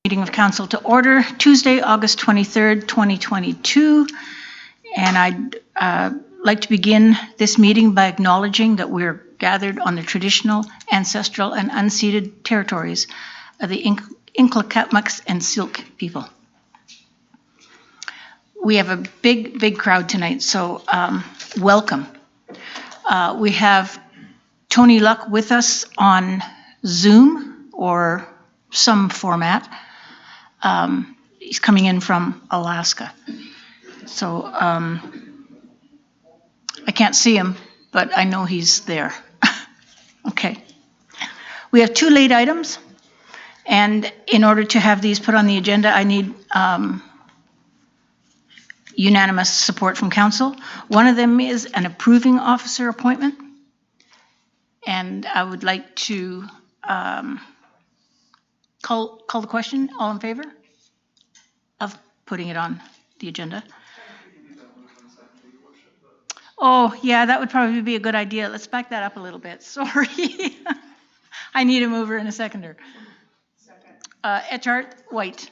Meeting of Council to order Tuesday, August 23rd, 2022. And I'd like to begin this meeting by acknowledging that we're gathered on the traditional, ancestral, and unceded territories of the Inklikatmuks and Syilx people. We have a big crowd tonight, so welcome. We have Tony Luck with us on Zoom or some format. He's coming in from Alaska. So I can't see him, but I know he's there. Okay. We have two late items, and in order to have these put on the agenda, I need unanimous support from council. One of them is an approving officer appointment, and I would like to call the question. All in favor of putting it on the agenda? Oh, yeah, that would probably be a good idea. Let's back that up a little bit. Sorry. I need a mover and a seconder. Echart, White.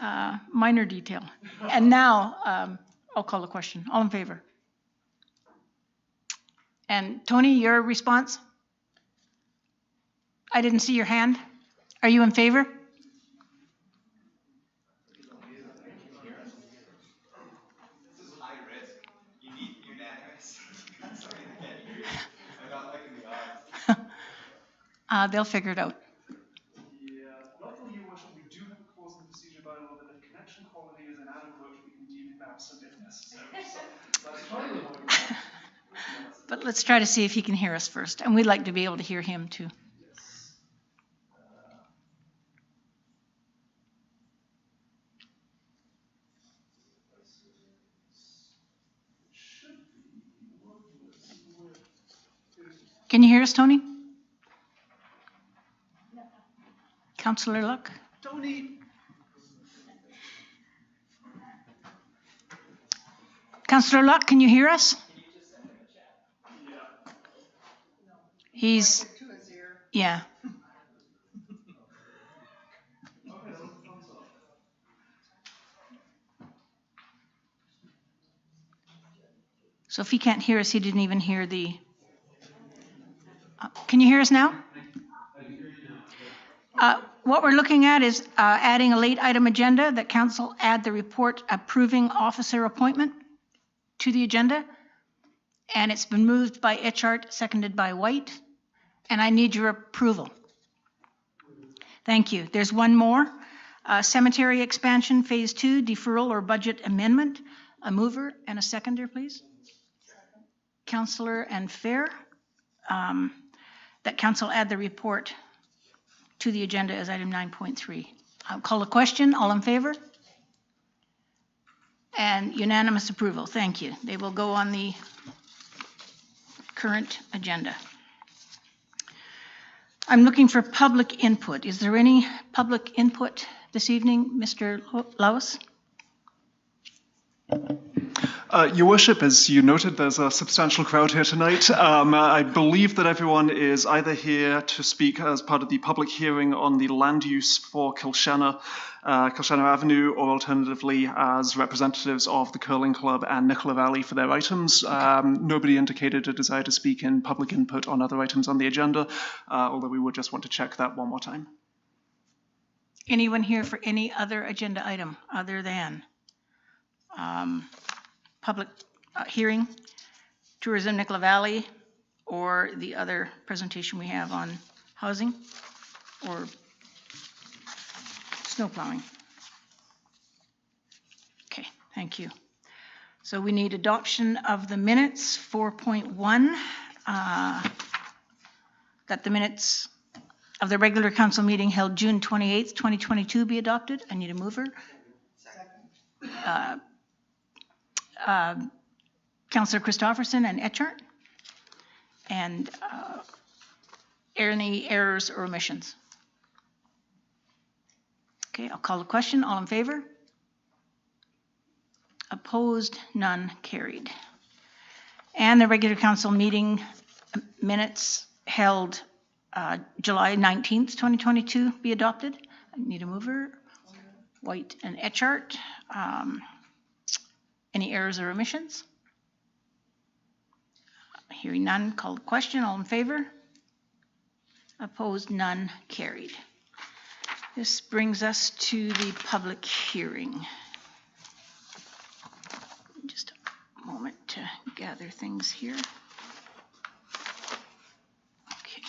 Minor detail. And now I'll call the question. All in favor? And Tony, your response? I didn't see your hand. Are you in favor? This is high risk. You need unanimous. I'm sorry to get you. I'm not liking the odds. They'll figure it out. Yeah, luckily, Your Worship, we do have a clause in the procedure bylaw that if connection quality is inadequate, we can deem it absent if necessary. So that's totally what we want. But let's try to see if he can hear us first. And we'd like to be able to hear him too. Can you hear us, Tony? Councillor Luck? Tony. Councillor Luck, can you hear us? He's, yeah. So if he can't hear us, he didn't even hear the... Can you hear us now? What we're looking at is adding a late item agenda that council add the report approving officer appointment to the agenda. And it's been moved by Echart, seconded by White. And I need your approval. Thank you. There's one more. Cemetery expansion phase 2, deferral or budget amendment. A mover and a seconder, please. Councillor and Fair. That council add the report to the agenda as item 9.3. I'll call a question. All in favor? And unanimous approval. Thank you. They will go on the current agenda. I'm looking for public input. Is there any public input this evening, Mr. Lawes? Your Worship, as you noted, there's a substantial crowd here tonight. I believe that everyone is either here to speak as part of the public hearing on the land use for Kilshanna Avenue, or alternatively as representatives of the Curling Club and Nicola Valley for their items. Nobody indicated a desire to speak in public input on other items on the agenda, although we would just want to check that one more time. Anyone here for any other agenda item other than public hearing, tourism, Nicola Valley, or the other presentation we have on housing or snow plowing? Okay, thank you. So we need adoption of the minutes, 4.1, that the minutes of the regular council meeting held June 28th, 2022 be adopted. I need a mover. Councillor Christopherson and Echart. And any errors or omissions? Okay, I'll call the question. All in favor? Opposed? None. Carried. And the regular council meeting minutes held July 19th, 2022 be adopted. need a mover. White and Etchart. Any errors or omissions? Hearing none, call the question. All in favor? Opposed? None. Carried. This brings us to the public hearing. Just a moment to gather things here. Okay.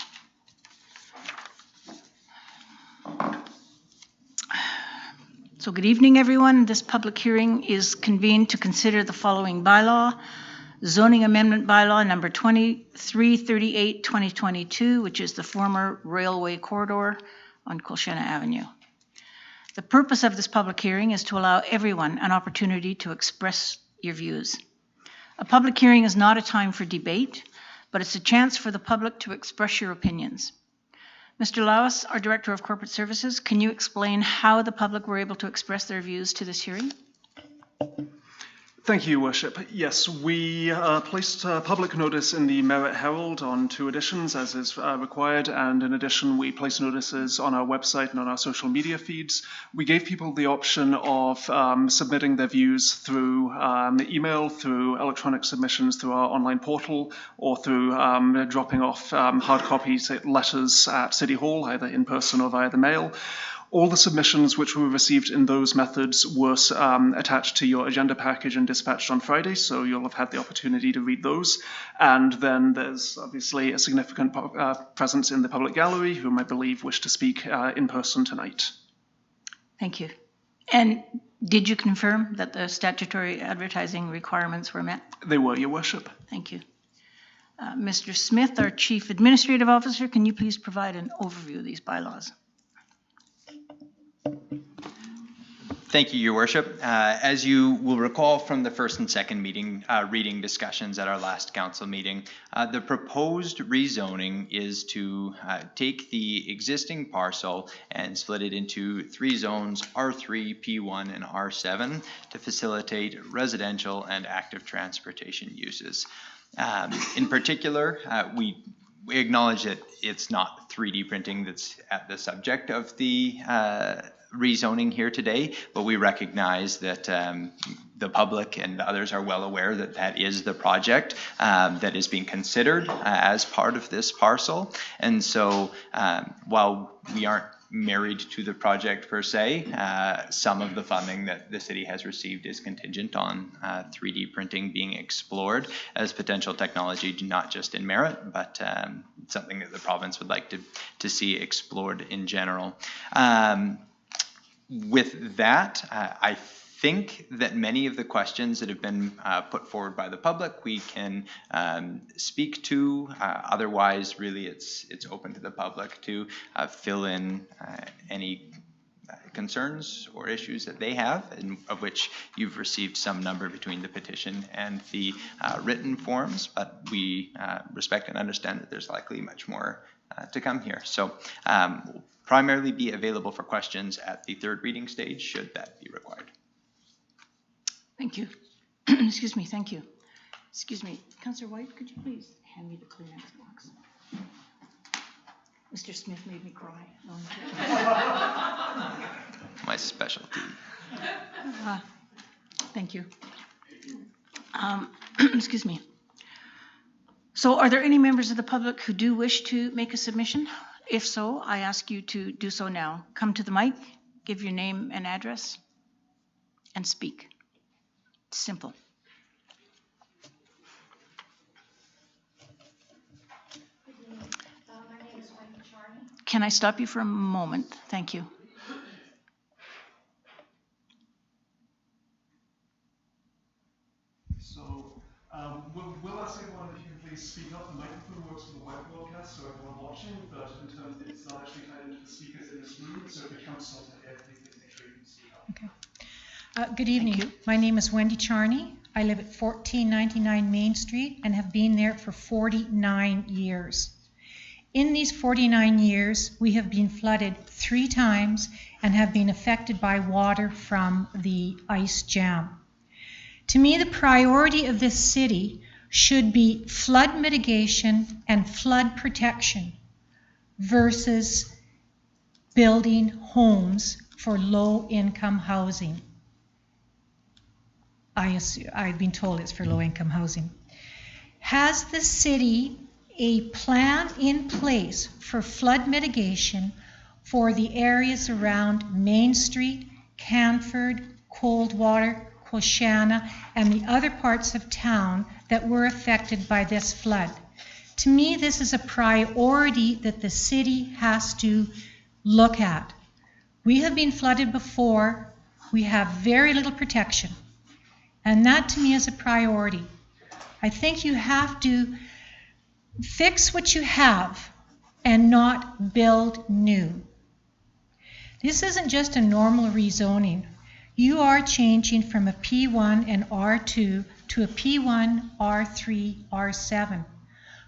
So good evening, everyone. This public hearing is convened to consider the following bylaw: zoning amendment bylaw number 2338-2022, which is the former railway corridor on Colchena Avenue. The purpose of this public hearing is to allow everyone an opportunity to express your views. A public hearing is not a time for debate, but it's a chance for the public to express your opinions. Mr. Lawes, our Director of Corporate Services, can you explain how the public were able to express their views to this hearing? Thank you, Your Worship. Yes, we placed public notice in the Merritt Herald on 2 editions, as is required, and in addition, we placed notices on our website and on our social media feeds. We gave people the option of submitting their views through email, through electronic submissions through our online portal, or through dropping off hard copies letters at City Hall, either in person or via the mail. All the submissions which were received in those methods were attached to your agenda package and dispatched on Friday, so you'll have had the opportunity to read those. And then there's obviously a significant presence in the public gallery, whom I believe wish to speak in person tonight. Thank you. And did you confirm that the statutory advertising requirements were met? They were, Your Worship. Thank you. Mr. Smith, our Chief Administrative Officer, can you please provide an overview of these bylaws? Thank you, Your Worship. As you will recall from the first and second reading discussions at our last council meeting, the proposed rezoning is to take the existing parcel and split it into 3 zones, R3, P1, and R7, to facilitate residential and active transportation uses. In particular, we acknowledge that it's not 3D printing that's at the subject of the rezoning here today, but we recognize that the public and others are well aware that that is the project that is being considered as part of this parcel. And so while we aren't married to the project per se, some of the funding that the city has received is contingent on 3D printing being explored as potential technology, not just in Merritt, but something that the province would like to see explored in general. With that, I think that many of the questions that have been put forward by the public we can speak to. Otherwise, really, it's open to the public to fill in any concerns or issues that they have, and of which you've received some number between the petition and the written forms. But we respect and understand that there's likely much more to come here. So primarily be available for questions at the 3rd reading stage, should that be required. Thank you. Excuse me, thank you. Excuse me, Councillor White, could you please hand me the Kleenex box? Mr. Smith made me cry. My specialty. Thank you. Excuse me. So are there any members of the public who do wish to make a submission? If so, I ask you to do so now. Come to the mic, give your name and address, and speak. It's simple. My name is Wendy Charney. Can I stop you for a moment? Thank you. So we'll ask everyone if you can please speak up. The microphone works for the web broadcast, so everyone watching, but in terms of it's not actually tied into the speakers in this room, so if it comes to hear, please make sure you can speak up. Okay. Good evening. My name is Wendy Charney. I live at 1499 Main Street and have been there for 49 years. In these 49 years, we have been flooded 3 times and have been affected by water from the ice jam. To me, the priority of this city should be flood mitigation and flood protection versus building homes for low-income housing. I've been told it's for low-income housing. Has the city a plan in place for flood mitigation for the areas around Main Street, Canford, Coldwater, Quashana, and the other parts of town that were affected by this flood? To me, this is a priority that the city has to look at. We have been flooded before. We have very little protection. And that to me is a priority. I think you have to fix what you have and not build new. This isn't just a normal rezoning. You are changing from a P1 and R2 to a P1, R3, R7.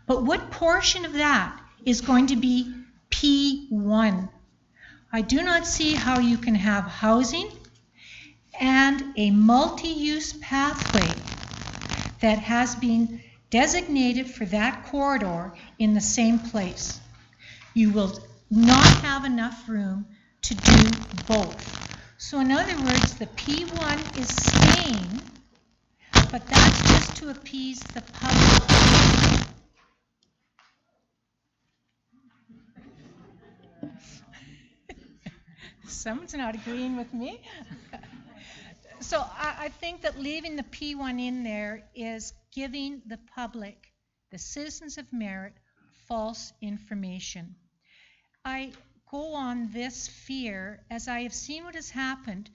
But what portion of that is going to be P1? I do not see how you can have housing and a multi-use pathway that has been designated for that corridor in the same place. You will not have enough room to do both. So in other words, the P1 is staying, but that's just to appease the public. Someone's not agreeing with me. So I think that leaving the P1 in there is giving the public, the citizens of Merritt, false information. I go on this fear as I have seen what has happened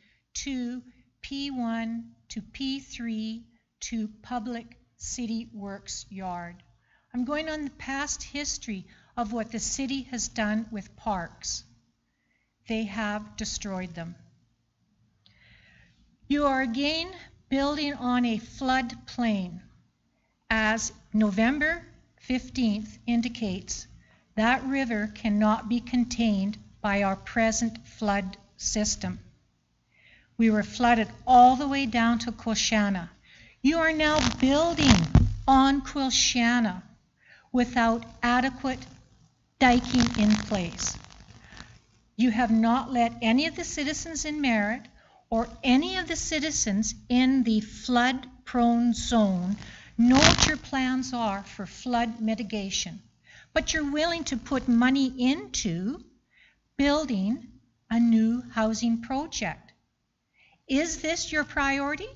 to P1, to P3, to public city works yard. I'm going on the past history of what the city has done with parks. They have destroyed them. You are again building on a flood plain. As November 15th indicates, that river cannot be contained by our present flood system. We were flooded all the way down to Quashana. You are now building on Quashana without adequate diking in place. You have not let any of the citizens in Merritt or any of the citizens in the flood-prone zone know what your plans are for flood mitigation. But you're willing to put money into building a new housing project. Is this your priority?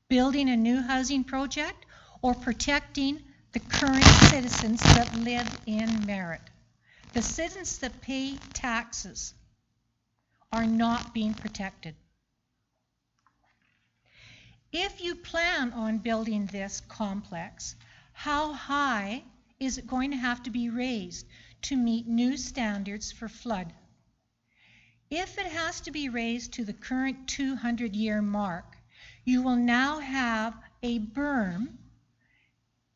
Building a new housing project or protecting the current citizens that live in Merritt? The citizens that pay taxes are not being protected. If you plan on building this complex, how high is it going to have to be raised to meet new standards for flood? If it has to be raised to the current 200-year mark, you will now have a berm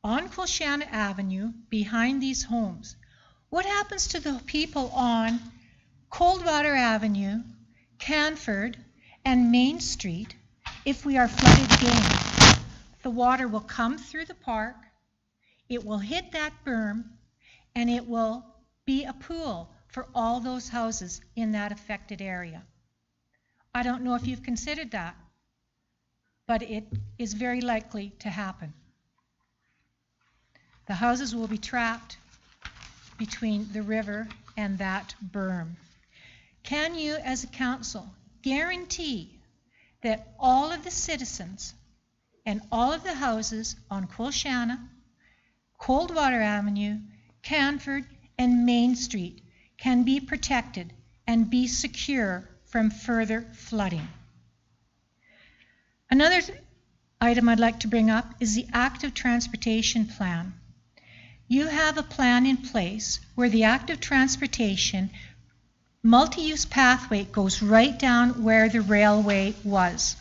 on Quashana Avenue behind these homes. What happens to the people on Coldwater Avenue, Canford, and Main Street if we are flooded again? The water will come through the park, it will hit that berm, and it will be a pool for all those houses in that affected area. I don't know if you've considered that, but it is very likely to happen. The houses will be trapped between the river and that berm. Can you, as a council, guarantee that all of the citizens and all of the houses on Quashana, Coldwater Avenue, Canford, and Main Street can be protected and be secure from further flooding? Another item I'd like to bring up is the active transportation plan. You have a plan in place where the active transportation multi-use pathway goes right down where the railway was.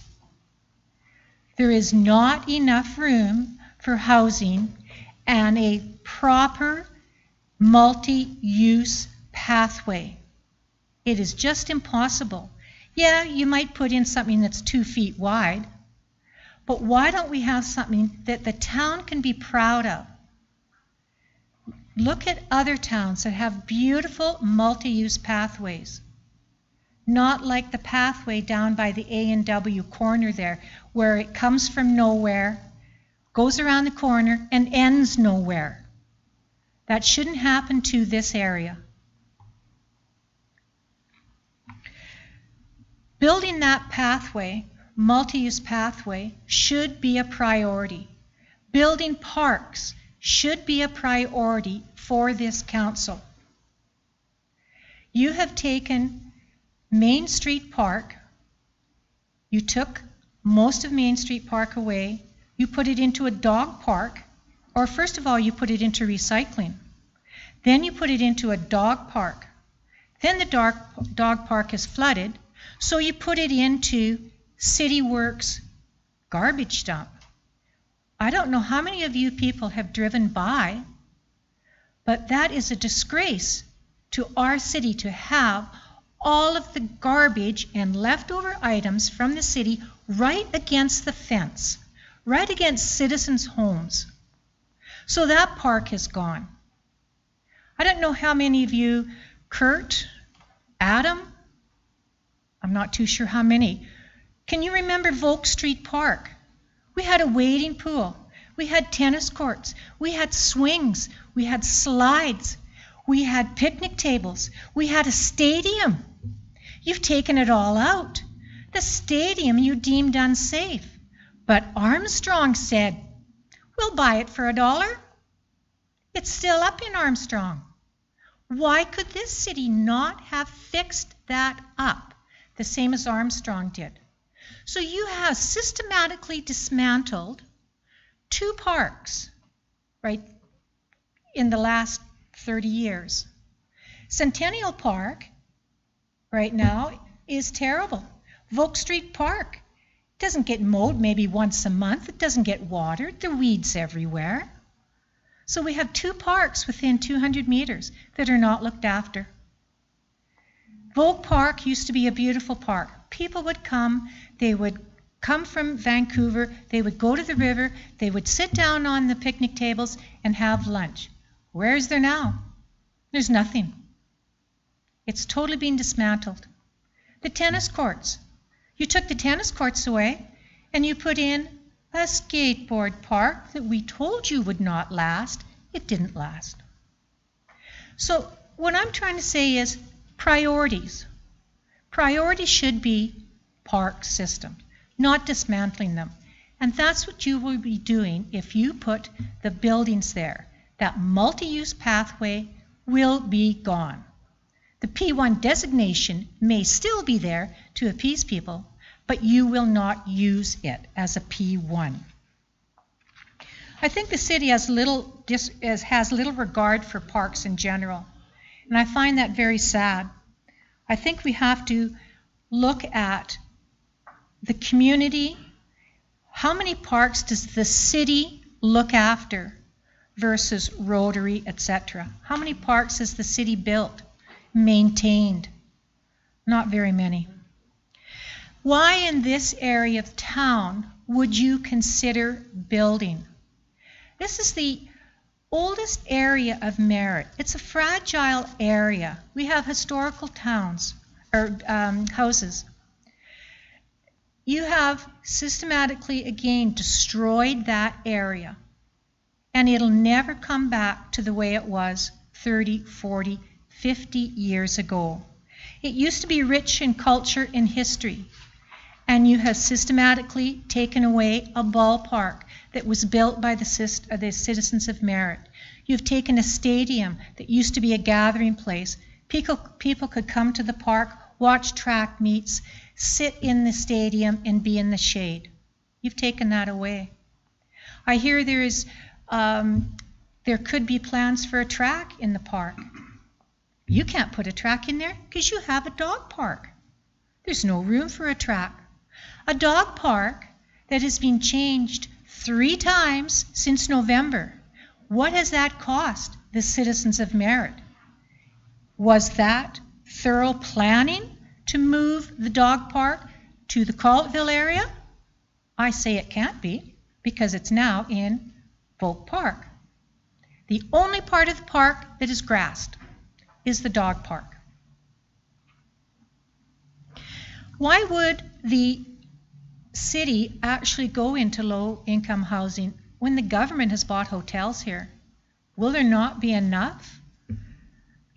There is not enough room for housing and a proper multi-use pathway. It is just impossible. Yeah, you might put in something that's 2 feet wide, but why don't we have something that the town can be proud of? Look at other towns that have beautiful multi-use pathways. not like the pathway down by the A&W corner there, where it comes from nowhere, goes around the corner, and ends nowhere. That shouldn't happen to this area. Building that pathway, multi-use pathway, should be a priority. Building parks should be a priority for this council. You have taken Main Street Park, you took most of Main Street Park away, you put it into a dog park, or first of all you put it into recycling. Then you put it into a dog park. Then the dog park is flooded, so you put it into City Works garbage dump. I don't know how many of you people have driven by, but that is a disgrace to our city to have all of the garbage and leftover items from the city right against the fence, right against citizens' homes. So that park is gone. I don't know how many of you, Kurt, Adam, I'm not too sure how many. Can you remember Vogue Street Park? We had a wading pool. We had tennis courts. We had swings. We had slides. We had picnic tables. We had a stadium. You've taken it all out. The stadium you deemed unsafe. But Armstrong said, we'll buy it for $1. It's still up in Armstrong. Why could this city not have fixed that up the same as Armstrong did? So you have systematically dismantled 2 parks, right, in the last 30 years. Centennial Park, right now, is terrible. Vogue Street Park doesn't get mowed maybe once a month. It doesn't get watered. There are weeds everywhere. So we have 2 parks within 200 meters that are not looked after. Vogue Park used to be a beautiful park. People would come, they would come from Vancouver, they would go to the river, they would sit down on the picnic tables and have lunch. Where is there now? There's nothing. It's totally been dismantled. The tennis courts. You took the tennis courts away and you put in a skateboard park that we told you would not last. It didn't last. So what I'm trying to say is priorities. Priorities should be park systems, not dismantling them. And that's what you will be doing if you put the buildings there. That multi-use pathway will be gone. The P1 designation may still be there to appease people, but you will not use it as a P1. I think the city has little regard for parks in general, and I find that very sad. I think we have to look at the community. How many parks does the city look after versus Rotary, etc.? How many parks has the city built, maintained? Not very many. Why in this area of town would you consider building? This is the oldest area of Merritt. It's a fragile area. We have historical towns or houses. You have systematically, again, destroyed that area, and it'll never come back to the way it was 30, 40, 50 years ago. It used to be rich in culture and history, and you have systematically taken away a ballpark that was built by the citizens of Merritt. You've taken a stadium that used to be a gathering place. People could come to the park, watch track meets, sit in the stadium and be in the shade. You've taken that away. I hear there could be plans for a track in the park. You can't put a track in there because you have a dog park. There's no room for a track. A dog park that has been changed 3 times since November. What has that cost the citizens of Merritt? Was that thorough planning to move the dog park to the Collettville area? I say it can't be, because it's now in Vogue Park. The only part of the park that is grassed is the dog park. Why would the city actually go into low-income housing when the government has bought hotels here? Will there not be enough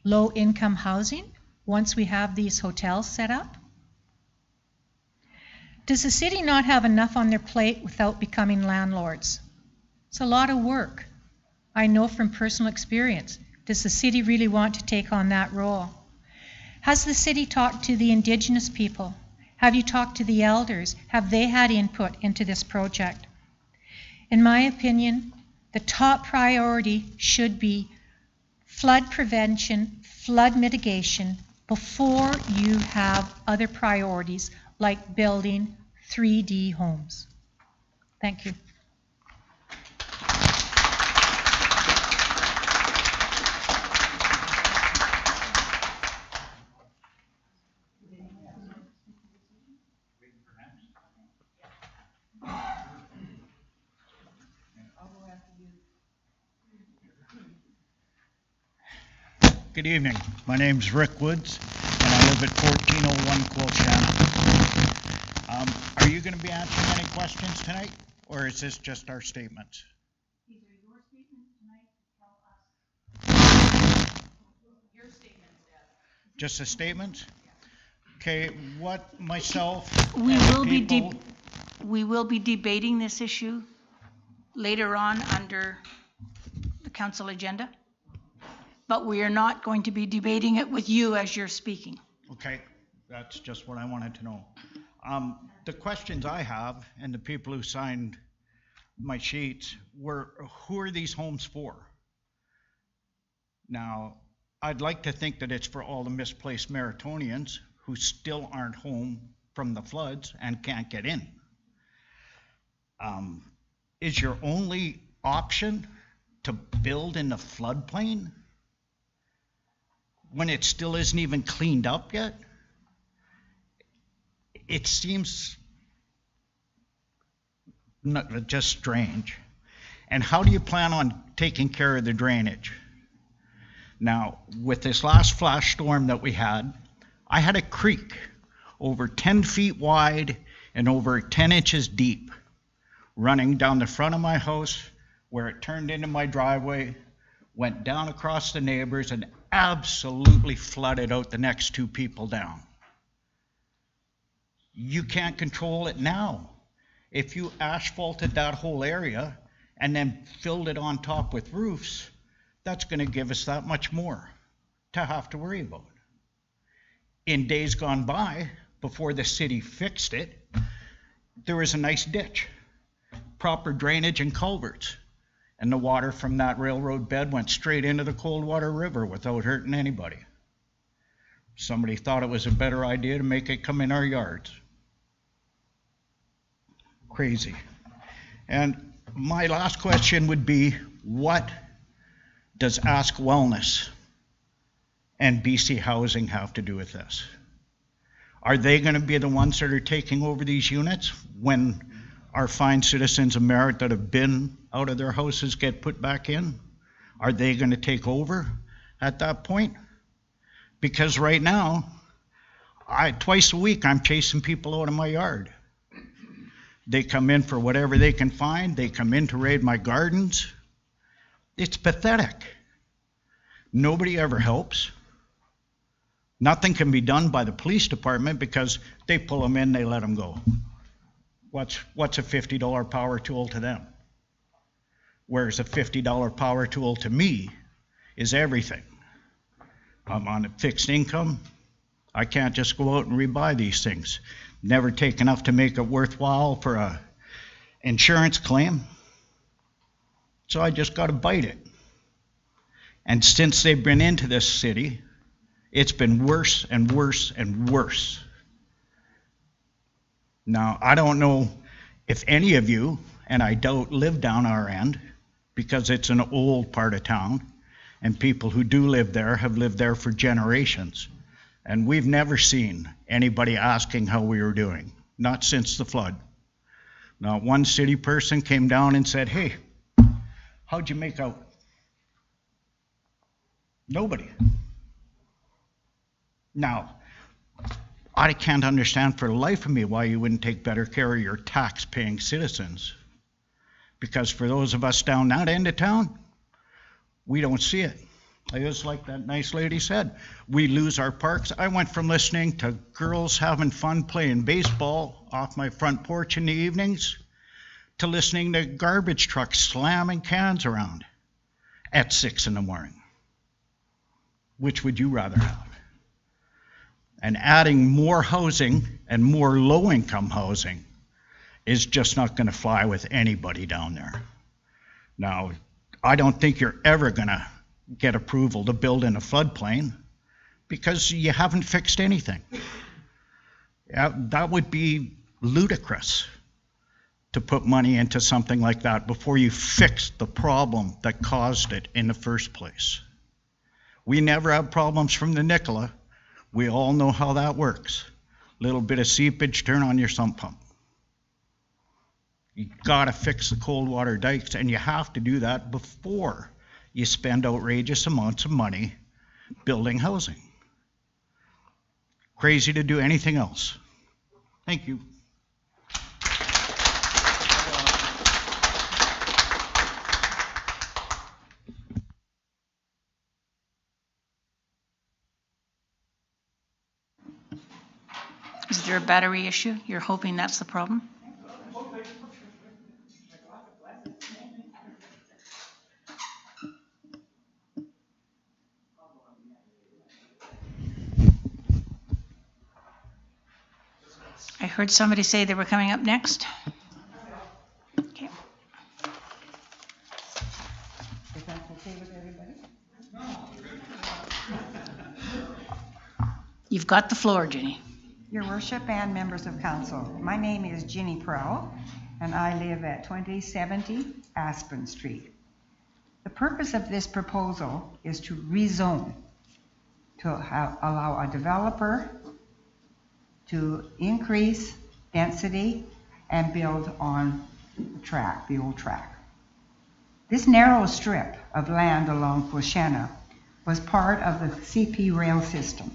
low-income housing once we have these hotels set up? Does the city not have enough on their plate without becoming landlords? It's a lot of work. I know from personal experience. Does the city really want to take on that role? Has the city talked to the Indigenous people? Have you talked to the elders? Have they had input into this project? In my opinion, the top priority should be flood prevention, flood mitigation, before you have other priorities like building 3D homes. Thank you. Good evening. My name's Rick Woods, and I live at 1401 Quilchana. Are you going to be answering any questions tonight, or is this just our statements? These are your statements tonight to tell us. Your statements, Deb. Just a statement? Okay, what myself We and will be people... we will be debating this issue later on under the council agenda, but we are not going to be debating it with you as you're speaking. Okay, that's just what I wanted to know. The questions I have, and the people who signed my sheets, were who are these homes for? Now, I'd like to think that it's for all the misplaced Merrittonians who still aren't home from the floods and can't get in. Is your only option to build in the floodplain when it still isn't even cleaned up yet? It seems just strange. And how do you plan on taking care of the drainage? Now, with this last flash storm that we had, I had a creek over 10 feet wide and over 10 inches deep running down the front of my house where it turned into my driveway, went down across the neighbors, and absolutely flooded out the next two people down. You can't control it now. If you asphalted that whole area and then filled it on top with roofs, that's going to give us that much more to have to worry about. In days gone by, before the city fixed it, there was a nice ditch, proper drainage and culverts, and the water from that railroad bed went straight into the Coldwater River without hurting anybody. Somebody thought it was a better idea to make it come in our yards. Crazy. And my last question would be, what does Ask Wellness and BC Housing have to do with this? Are they going to be the ones that are taking over these units when our fine citizens of Merritt that have been out of their houses get put back in? Are they going to take over at that point? Because right now, twice a week, I'm chasing people out of my yard. They come in for whatever they can find. They come in to raid my gardens. It's pathetic. Nobody ever helps. Nothing can be done by the police department because they pull them in, they let them go. What's a $50 power tool to them? Whereas a $50 power tool to me is everything. I'm on a fixed income. I can't just go out and rebuy these things. Never take enough to make it worthwhile for a insurance claim. So I just got to bite it. And since they've been into this city, it's been worse and worse and worse. Now, I don't know if any of you, and I doubt, live down our end, because it's an old part of town, and people who do live there have lived there for generations. And we've never seen anybody asking how we were doing, not since the flood. Not one city person came down and said, hey, how'd you make out? Nobody. Now, I can't understand for the life of me why you wouldn't take better care of your tax-paying citizens. Because for those of us down that end of town, we don't see it. Just like that nice lady said, we lose our parks. I went from listening to girls having fun playing baseball off my front porch in the evenings to listening to garbage trucks slamming cans around at 6 in the morning. Which would you rather have? And adding more housing and more low-income housing is just not going to fly with anybody down there. Now, I don't think you're ever going to get approval to build in a floodplain because you haven't fixed anything. Yeah, that would be ludicrous to put money into something like that before you fix the problem that caused it in the first place. We never have problems from the Nicola. We all know how that works. Little bit of seepage, turn on your sump pump. You gotta fix the cold water dikes, and you have to do that before you spend outrageous amounts of money building housing. Crazy to do anything else. Thank you. Is there a battery issue? You're hoping that's the problem? I heard somebody say they were coming up next. Okay. Is that okay with everybody? You've got the floor, Ginny. Your Worship and members of council, my name is Ginny Prowl, and I live at 2070 Aspen Street. The purpose of this proposal is to rezone, to allow a developer to increase density and build on the track, the old track. This narrow strip of land along Quashena was part of the CP rail system.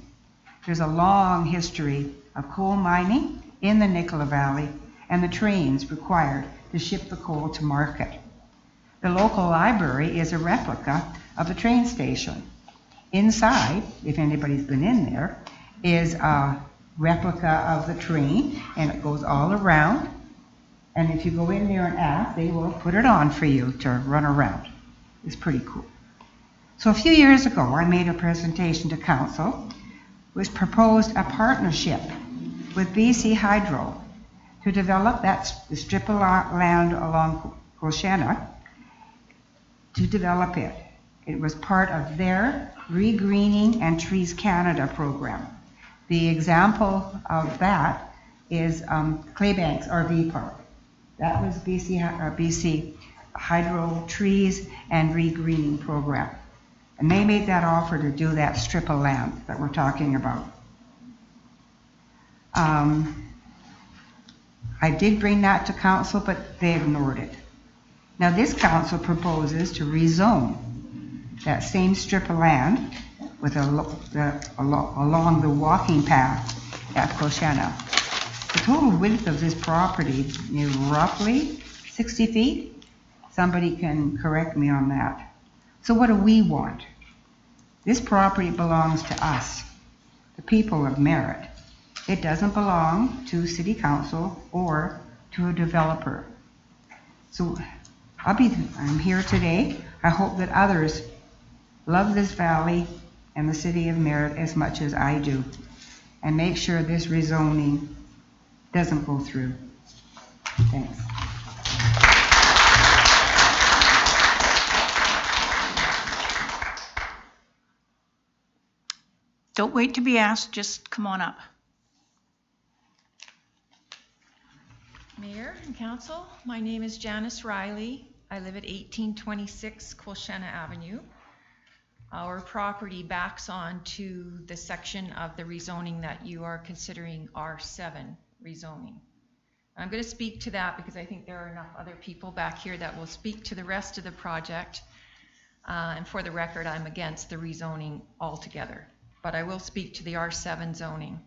There's a long history of coal mining in the Nicola Valley and the trains required to ship the coal to market. The local library is a replica of the train station. Inside, if anybody's been in there, is a replica of the train, and it goes all around. And if you go in there and ask, they will put it on for you to run around. It's pretty cool. So a few years ago, I made a presentation to council, which proposed a partnership with BC Hydro to develop the strip of land along Quashena, to develop it. It was part of their Regreening and Trees Canada program. The example of that is Claybanks RV Park. That was BC Hydro Trees and Regreening program. And they made that offer to do that strip of land that we're talking about. I did bring that to council, but they ignored it. Now this council proposes to rezone that same strip of land with along the walking path at Quashena. The total width of this property is roughly 60 feet. Somebody can correct me on that. So what do we want? This property belongs to us, the people of Merritt. It doesn't belong to City Council or to a developer. So I'm here today. I hope that others love this valley and the city of Merritt as much as I do, and make sure this rezoning doesn't go through. Thanks. Don't wait to be asked, just come on up. Mayor and Council, my name is Janice Riley. I live at 1826 Quashena Avenue. Our property backs on to the section of the rezoning that you are considering R7 rezoning. I'm going to speak to that because I think there are enough other people back here that will speak to the rest of the project. And for the record, I'm against the rezoning altogether, but I will speak to the R7 zoning.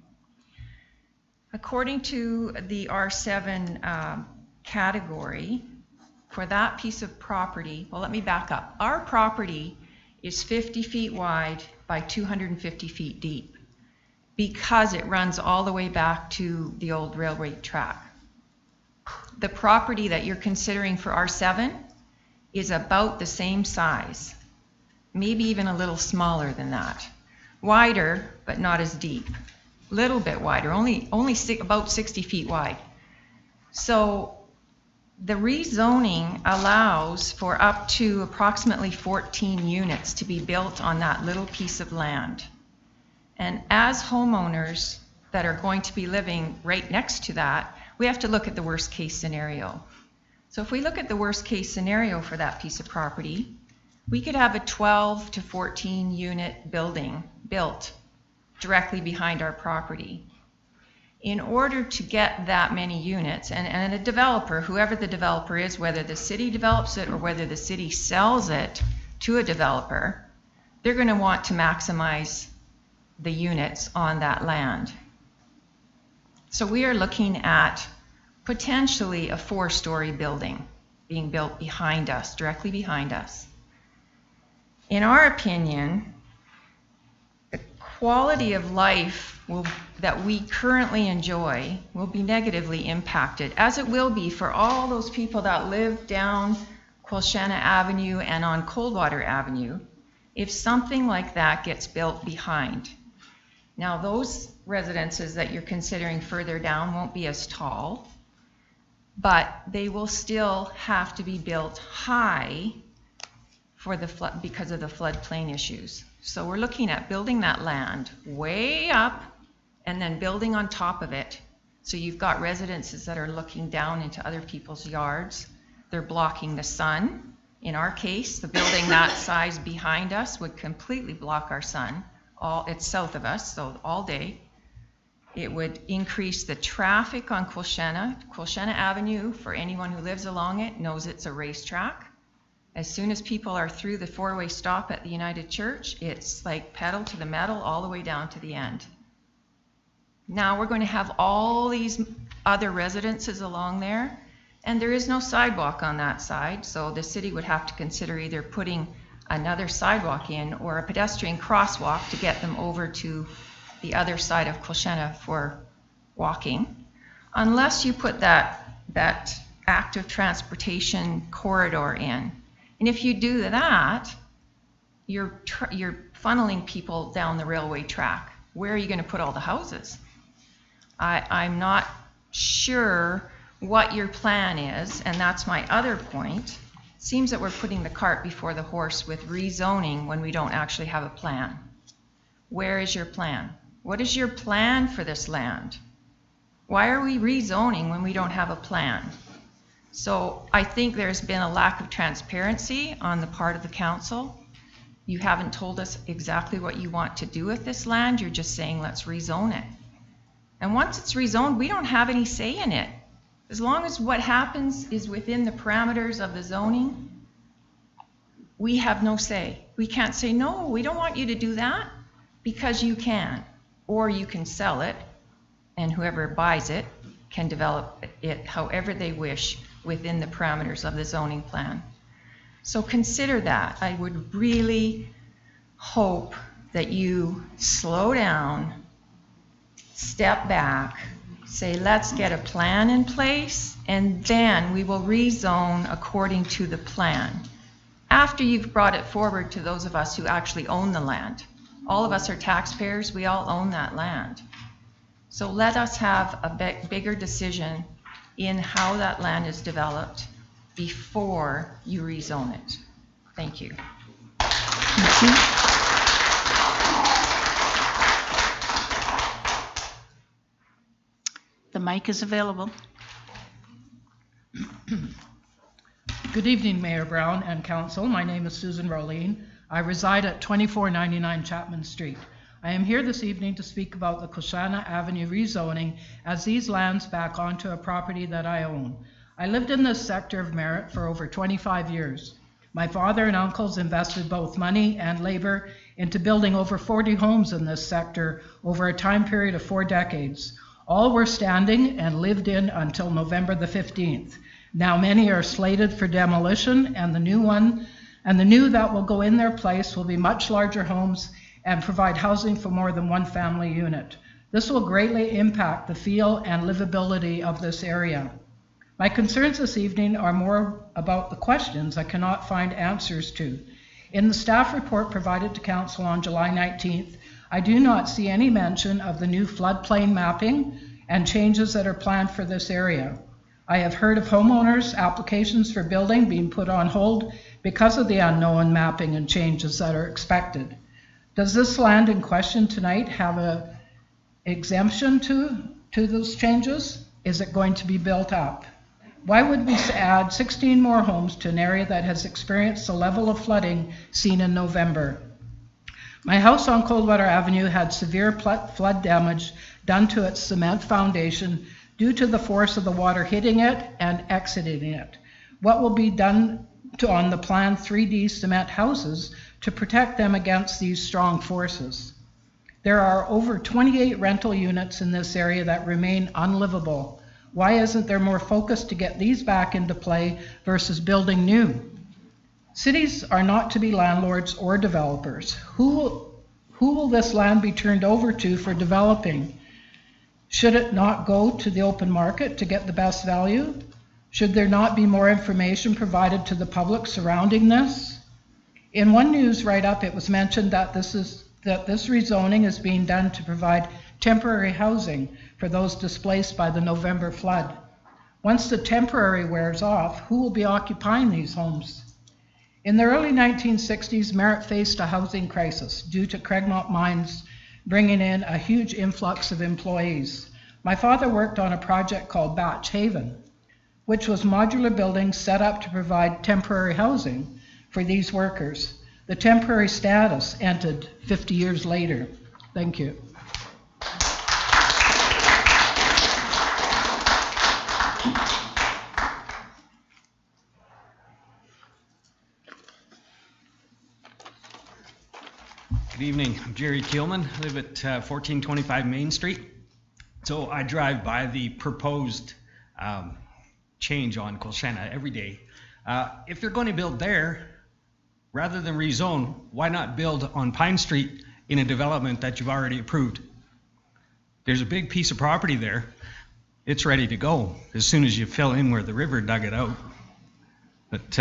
According to the R7 category, for that piece of property, well, let me back up. Our property is 50 feet wide by 250 feet deep because it runs all the way back to the old railway track. The property that you're considering for R7 is about the same size, maybe even a little smaller than that. Wider, but not as deep. Little bit wider, only about 60 feet wide. So the rezoning allows for up to approximately 14 units to be built on that little piece of land. And as homeowners that are going to be living right next to that, we have to look at the worst case scenario. So if we look at the worst case scenario for that piece of property, we could have a 12 to 14 unit building built directly behind our property. In order to get that many units, and a developer, whoever the developer is, whether the city develops it or whether the city sells it to a developer, they're going to want to maximize the units on that land. So we are looking at potentially a 4-story building being built behind us, directly behind us. In our opinion, the quality of life that we currently enjoy will be negatively impacted, as it will be for all those people that live down Quilchena Avenue and on Coldwater Avenue, if something like that gets built behind. Now, those residences that you're considering further down won't be as tall, but they will still have to be built high for the flood, because of the floodplain issues. So we're looking at building that land way up and then building on top of it. So you've got residences that are looking down into other people's yards. They're blocking the sun. In our case, the building that size behind us would completely block our sun. It's south of us, so all day. It would increase the traffic on Quilchena. Quilchena Avenue, for anyone who lives along it, knows it's a racetrack. As soon as people are through the 4-way stop at the United Church, it's like pedal to the metal all the way down to the end. Now we're going to have all these other residences along there, and there is no sidewalk on that side, so the city would have to consider either putting another sidewalk in or a pedestrian crosswalk to get them over to the other side of Quilchena for walking, unless you put that active transportation corridor in. And if you do that, you're funneling people down the railway track. Where are you going to put all the houses? I'm not sure what your plan is, and that's my other point. It seems that we're putting the cart before the horse with rezoning when we don't actually have a plan. Where is your plan? What is your plan for this land? Why are we rezoning when we don't have a plan? So I think there's been a lack of transparency on the part of the council. You haven't told us exactly what you want to do with this land. You're just saying, let's rezone it. And once it's rezoned, we don't have any say in it. As long as what happens is within the parameters of the zoning, we have no say. We can't say, no, we don't want you to do that, because you can. Or you can sell it, and whoever buys it can develop it however they wish within the parameters of the zoning plan. So consider that. I would really hope that you slow down, step back, say, let's get a plan in place, and then we will rezone according to the plan. After you've brought it forward to those of us who actually own the land. All of us are taxpayers, we all own that land. So let us have a bigger decision in how that land is developed before you rezone it. Thank you. Thank you. The mic is available. Good evening, Mayor Brown and Council. My name is Susan Rolene. I reside at 2499 Chapman Street. I am here this evening to speak about the Quilchena Avenue rezoning, as these lands back onto a property that I own. I lived in this sector of Merritt for over 25 years. My father and uncles invested both money and labor into building over 40 homes in this sector over a time period of 4 decades. All were standing and lived in until November the 15th. Now many are slated for demolition, and the new that will go in their place will be much larger homes and provide housing for more than one family unit. This will greatly impact the feel and livability of this area. My concerns this evening are more about the questions I cannot find answers to. In the staff report provided to Council on July 19th, I do not see any mention of the new floodplain mapping and changes that are planned for this area. I have heard of homeowners' applications for building being put on hold because of the unknown mapping and changes that are expected. Does this land in question tonight have an exemption to those changes? Is it going to be built up? Why would we add 16 more homes to an area that has experienced the level of flooding seen in November? My house on Coldwater Avenue had severe flood damage done to its cement foundation due to the force of the water hitting it and exiting it. What will be done on the planned 3D cement houses to protect them against these strong forces? There are over 28 rental units in this area that remain unlivable. Why isn't there more focus to get these back into play versus building new? Cities are not to be landlords or developers. Who will this land be turned over to for developing? Should it not go to the open market to get the best value? Should there not be more information provided to the public surrounding this? In one news write-up, it was mentioned that this rezoning is being done to provide temporary housing for those displaced by the November flood. Once the temporary wears off, who will be occupying these homes? In the early 1960s, Merritt faced a housing crisis due to Craigmont Mines bringing in a huge influx of employees. My father worked on a project called Batch Haven, which was modular buildings set up to provide temporary housing for these workers. The temporary status ended 50 years later. Thank you. Good evening, I'm Jerry Keelman. I live at 1425 Main Street. So I drive by the proposed change on Colchana every day. If you're going to build there, rather than rezone, why not build on Pine Street in a development that you've already approved? There's a big piece of property there. It's ready to go as soon as you fill in where the river dug it out. But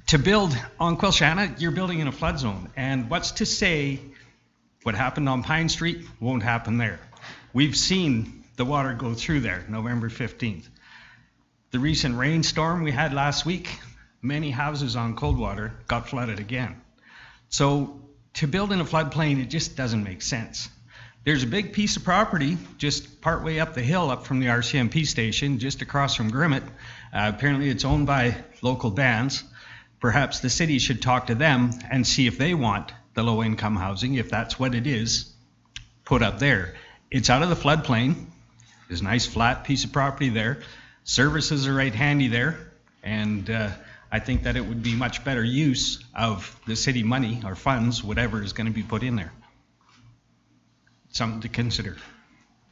to build on Colchana, you're building in a flood zone. And what's to say what happened on Pine Street won't happen there? We've seen the water go through there November 15th. The recent rainstorm we had last week, many houses on Coldwater got flooded again. So to build in a floodplain, it just doesn't make sense. There's a big piece of property just partway up the hill up from the RCMP station, just across from Grimmett. Apparently it's owned by local bands. Perhaps the city should talk to them and see if they want the low-income housing, if that's what it is, put up there. It's out of the floodplain. There's a nice flat piece of property there. Services are right handy there. And I think that it would be much better use of the city money or funds, whatever is going to be put in there. Something to consider.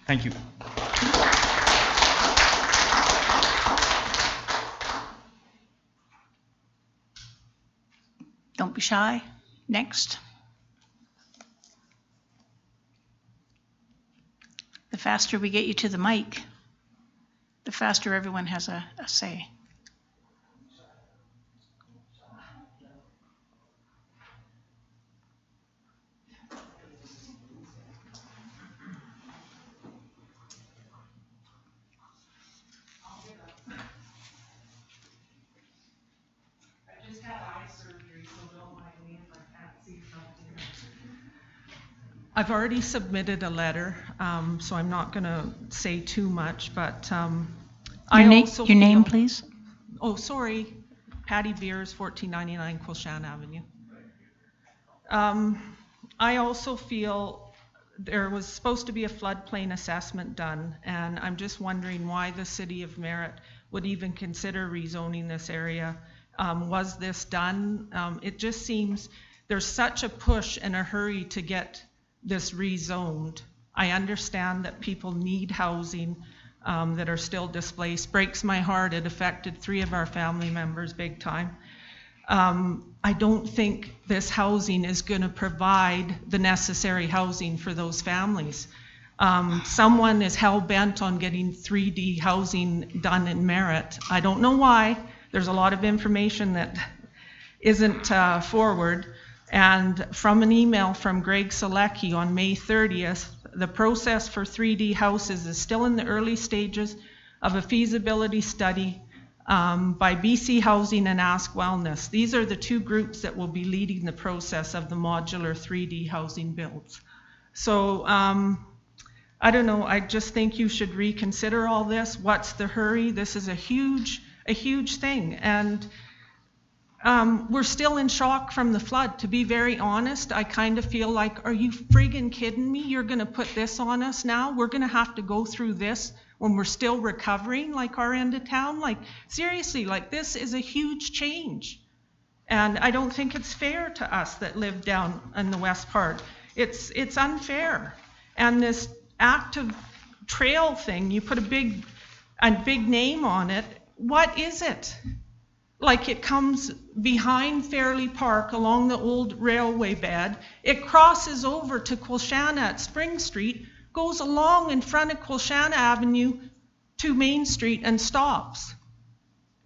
Thank you. Don't be shy. Next. The faster we get you to the mic, the faster everyone has a say. I've already submitted a letter, so I'm not going to say too much, but Your name, please? Oh, sorry. Patty Beers, 1499 Colchana Avenue. I also feel there was supposed to be a floodplain assessment done, and I'm just wondering why the city of Merritt would even consider rezoning this area. Was this done? It just seems there's such a push and a hurry to get this rezoned, I understand that people need housing that are still displaced. Breaks my heart. It affected 3 of our family members big time. I don't think this housing is going to provide the necessary housing for those families. Someone is hell-bent on getting 3D housing done in Merritt. I don't know why. There's a lot of information that isn't forward. And from an email from Greg Selecki on May 30th, the process for 3D houses is still in the early stages of a feasibility study by BC Housing and Ask Wellness. These are the 2 groups that will be leading the process of the modular 3D housing builds. So I don't know, I just think you should reconsider all this. What's the hurry? This is a huge thing. And we're still in shock from the flood. To be very honest, I kind of feel like, are you friggin' kidding me? You're gonna put this on us now? We're gonna have to go through this when we're still recovering, like our end of town? Like, seriously, like, this is a huge change. And I don't think it's fair to us that live down in the west part. It's unfair. And this active trail thing, you put a big name on it. What is it? Like, it comes behind Fairley Park along the old railway bed. It crosses over to Quilchana at Spring Street, goes along in front of Quilchana Avenue to Main Street and stops.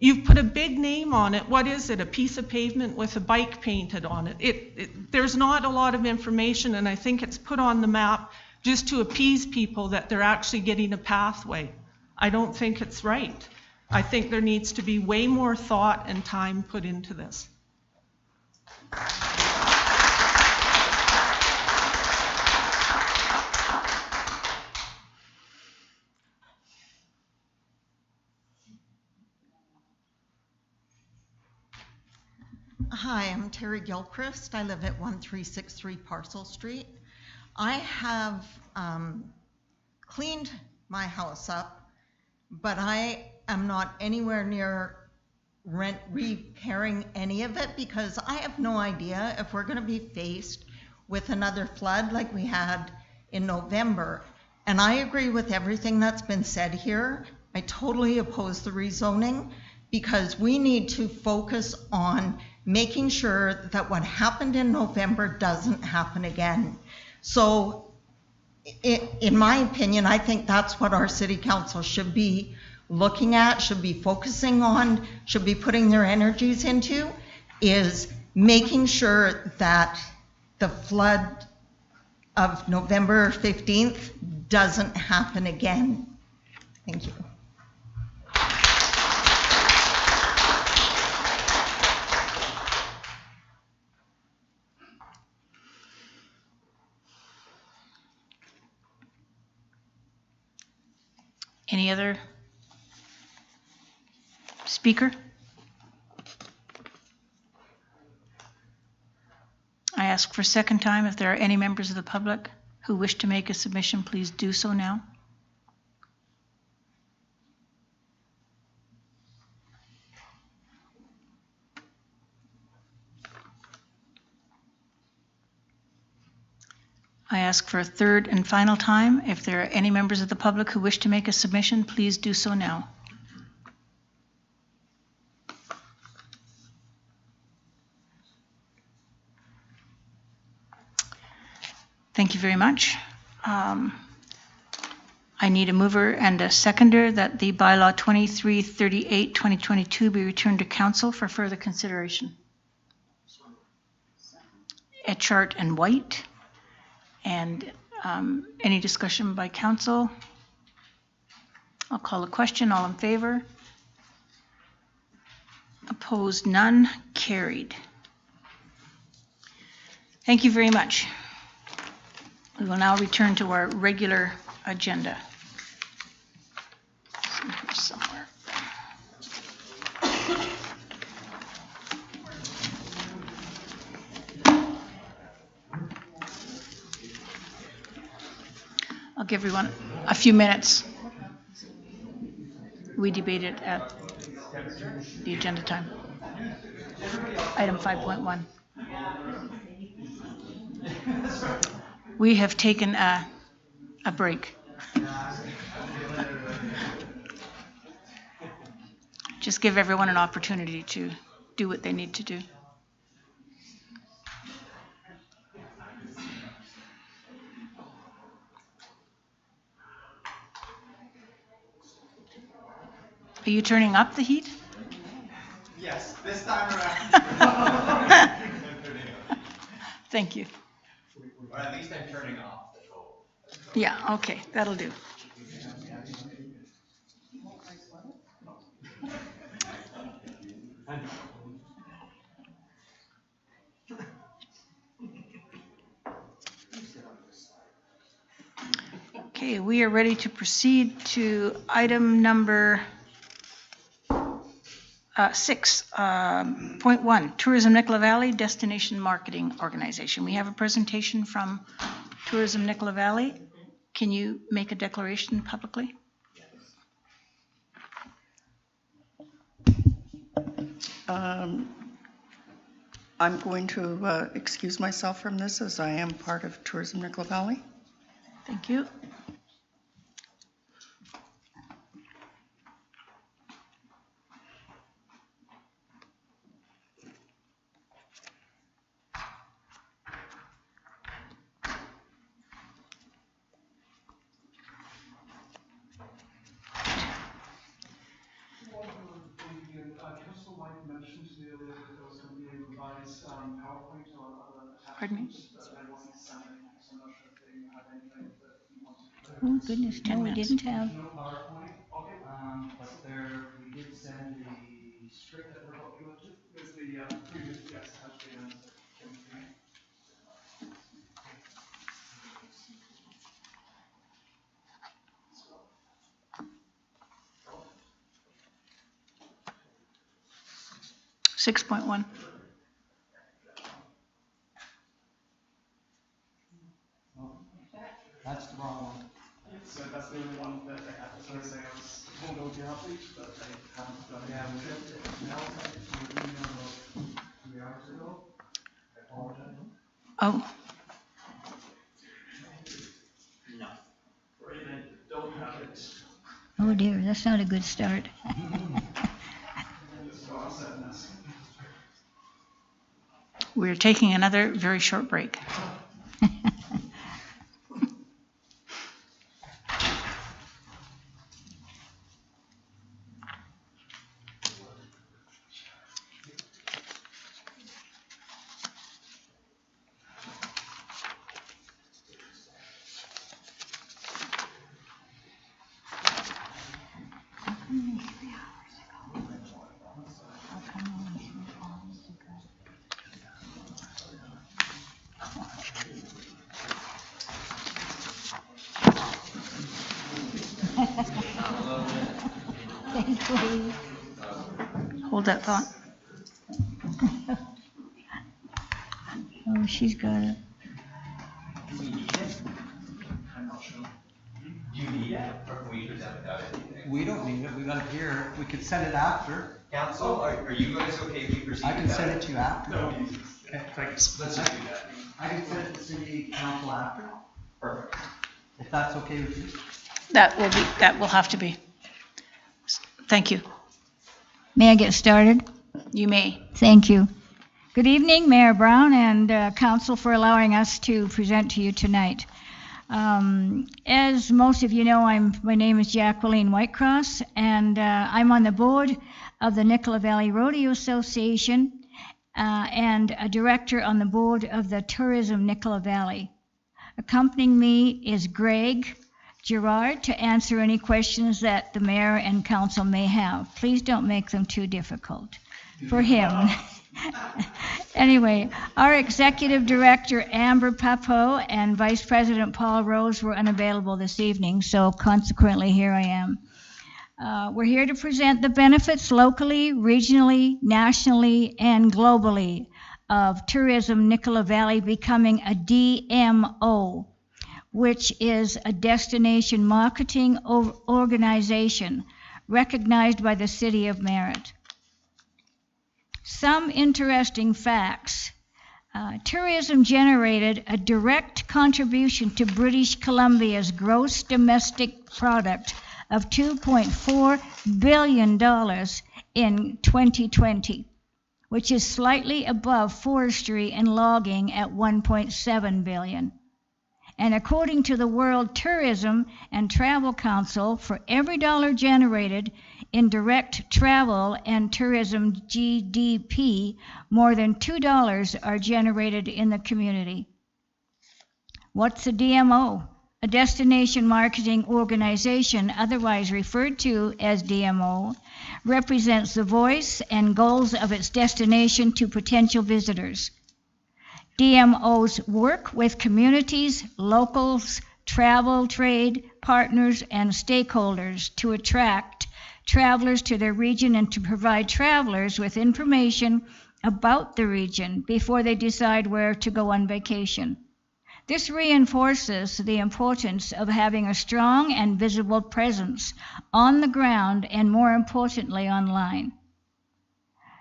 You've put a big name on it. What is it? A piece of pavement with a bike painted on it. There's not a lot of information, and I think it's put on the map just to appease people that they're actually getting a pathway. I don't think it's right. I think there needs to be way more thought and time put into this. Hi, I'm Terry Gilchrist. I live at 1363 Parcel Street. I have cleaned my house up, but I am not anywhere near repairing any of it because I have no idea if we're going to be faced with another flood like we had in November. And I agree with everything that's been said here. I totally oppose the rezoning because we need to focus on making sure that what happened in November doesn't happen again. So in my opinion, I think that's what our city council should be looking at, should be focusing on, should be putting their energies into, is making sure that the flood of November 15th doesn't happen again. Thank you. Any other speaker? I ask for a second time if there are any members of the public who wish to make a submission, please do so now. I ask for a third and final time. If there are any members of the public who wish to make a submission, please do so now. Thank you very much. I need a mover and a seconder that the bylaw 2338-2022 be returned to council for further consideration. Etchart and White. And any discussion by council? I'll call a question. All in favor? Opposed? None? Carried. Thank you very much. We will now return to our regular agenda. Somewhere. I'll give everyone a few minutes. We debated at the agenda time. Item 5.1. We have taken a a break. Just give everyone an opportunity to do what they need to do. Are you turning up the heat? Yes, this time around. Thank you. Or at least I'm turning off the total. Yeah, okay, that'll do. Okay, we are ready to proceed to item number 6.1, Tourism Nicola Valley Destination Marketing Organization. We have a presentation from Tourism Nicola Valley. Can you make a declaration publicly? I'm going to excuse myself from this as I am part of Tourism Nicola Valley. Thank you. Pardon me? Oh, goodness, no, we didn't have. But there, we did send the script that we're about to go to. There's the previous guest has been answered. 6.1. That's the wrong one. So that's the only one that they have to say I was told on the outreach, but they haven't done it. Yeah, we sent it now, sent it to your email about 3 hours ago. I apologize. Oh, Don't have it. Oh dear, that's not a good start. we're taking another very short break. Thankfully. Hold that thought. Oh, she's got it. Do we need it? I'm not sure. Do you need it, or can we use that without it? We don't need it, we got it here, we could send it after. Council, are you guys okay if we proceed? I can without send it to you after. No, Okay. thanks. Let's just do that. I can send it to city council after, Perfect. if that's okay with you. That will have to be. Thank you. May I get started? You may. Thank you. Good evening, Mayor Brown and Council, for allowing us to present to you tonight. As most of you know, my name is Jacqueline Whitecross, and I'm on the board of the Nicola Valley Rodeo Association and a director on the board of the Tourism Nicola Valley. Accompanying me is Greg Gerard to answer any questions that the mayor and council may have. Please don't make them too difficult for him. Anyway, our executive director, Amber Papeau, and vice president Paul Rose were unavailable this evening, so consequently, here I am. We're here to present the benefits locally, regionally, nationally, and globally of Tourism Nicola Valley becoming a DMO, which is a destination marketing organization recognized by the city of Merritt. Some interesting facts. tourism generated a direct contribution to British Columbia's gross domestic product of $2.4 billion in 2020, which is slightly above forestry and logging at $1.7 billion. And according to the World Tourism and Travel Council, for every dollar generated in direct travel and tourism GDP, more than $2 are generated in the community. What's a DMO? A destination marketing organization, otherwise referred to as DMO, represents the voice and goals of its destination to potential visitors. DMOs work with communities, locals, travel, trade, partners, and stakeholders to attract travelers to their region and to provide travelers with information about the region before they decide where to go on vacation. This reinforces the importance of having a strong and visible presence on the ground and, more importantly, online.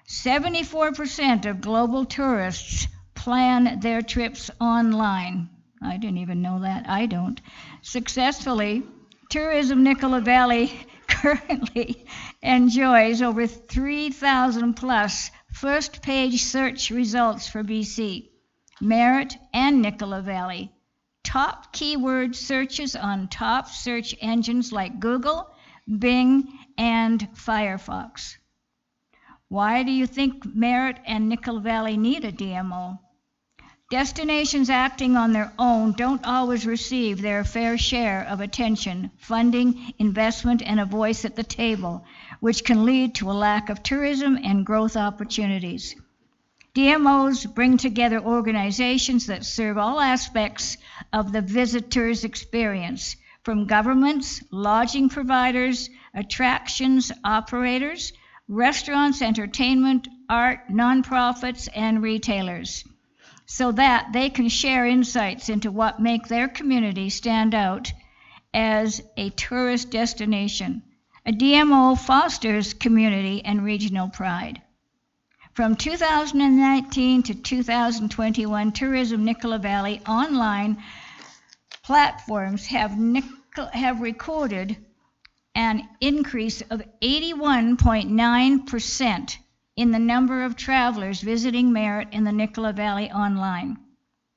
74% of global tourists plan their trips online. I didn't even know that. I don't. Successfully, Tourism Nicola Valley currently enjoys over 3,000 plus first-page search results for BC, Merritt, and Nicola Valley. Top keyword searches on top search engines like Google, Bing, and Firefox. Why do you think Merritt and Nicola Valley need a DMO? Destinations acting on their own don't always receive their fair share of attention, funding, investment, and a voice at the table, which can lead to a lack of tourism and growth opportunities. DMOs bring together organizations that serve all aspects of the visitor's experience, from governments, lodging providers, attractions operators, restaurants, entertainment, art, nonprofits, and retailers, so that they can share insights into what make their community stand out as a tourist destination. A DMO fosters community and regional pride. From 2019 to 2021, Tourism Nicola Valley online platforms have recorded an increase of 81.9% in the number of travelers visiting Merritt in the Nicola Valley online.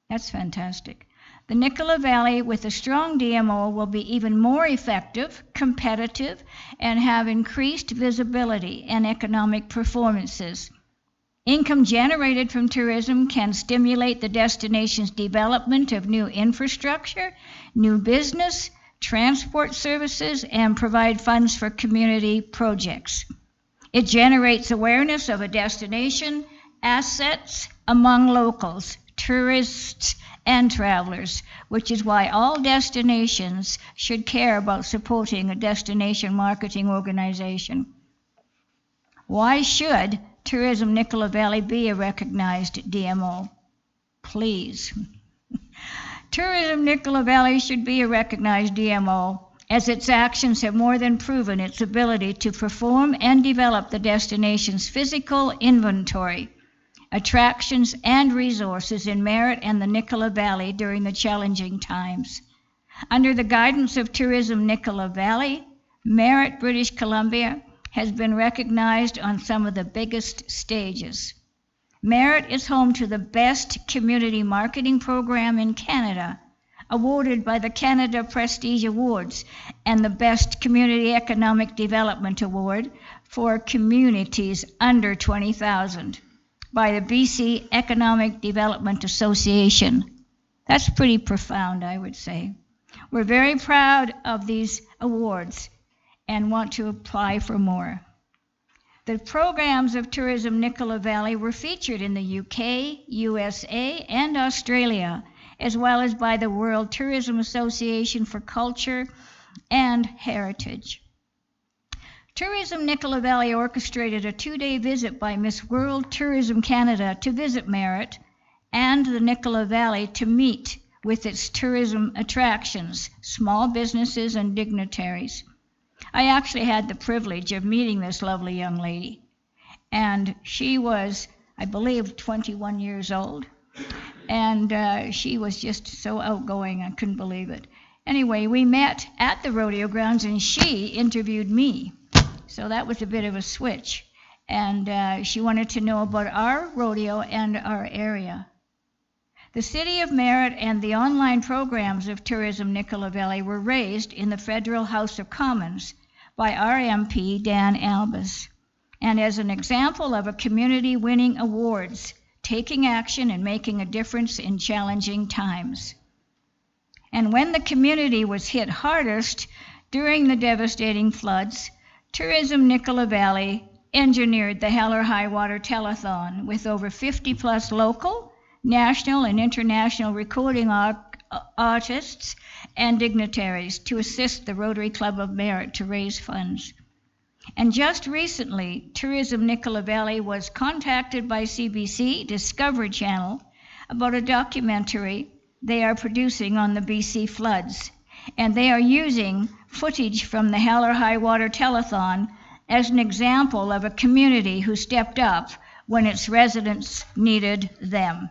That's fantastic. The Nicola Valley with a strong DMO will be even more effective, competitive, and have increased visibility and economic performances. Income generated from tourism can stimulate the destination's development of new infrastructure, new business, transport services, and provide funds for community projects. It generates awareness of a destination, assets among locals, tourists, and travelers, which is why all destinations should care about supporting a destination marketing organization. Why should Tourism Nicola Valley be a recognized DMO? Please. Tourism Nicola Valley should be a recognized DMO, as its actions have more than proven its ability to perform and develop the destination's physical inventory, attractions, and resources in Merritt and the Nicola Valley during the challenging times. Under the guidance of Tourism Nicola Valley, Merritt, British Columbia, has been recognized on some of the biggest stages. Merritt is home to the best community marketing program in Canada, awarded by the Canada Prestige Awards, and the Best Community Economic Development Award for communities under 20,000 by the BC Economic Development Association. That's pretty profound, I would say. We're very proud of these awards and want to apply for more. The programs of Tourism Nicola Valley were featured in the UK, USA, and Australia, as well as by the World Tourism Association for Culture and Heritage. Tourism Nicola Valley orchestrated a 2-day visit by Miss World Tourism Canada to visit Merritt and the Nicola Valley to meet with its tourism attractions, small businesses, and dignitaries. I actually had the privilege of meeting this lovely young lady, and she was, I believe, 21 years old. And she was just so outgoing, I couldn't believe it. Anyway, we met at the rodeo grounds and she interviewed me. So that was a bit of a switch. And she wanted to know about our rodeo and our area. The City of Merritt and the online programs of Tourism Nicola Valley were raised in the Federal House of Commons by our MP, Dan Albus. And as an example of a community winning awards, taking action and making a difference in challenging times. And when the community was hit hardest during the devastating floods, Tourism Nicola Valley engineered the Hell or High Water Telethon with over 50 plus local, national, and international recording artists and dignitaries to assist the Rotary Club of Merritt to raise funds. And just recently, Tourism Nicola Valley was contacted by CBC Discovery Channel about a documentary they are producing on the BC floods. And they are using footage from the Hell or High Water Telethon as an example of a community who stepped up when its residents needed them.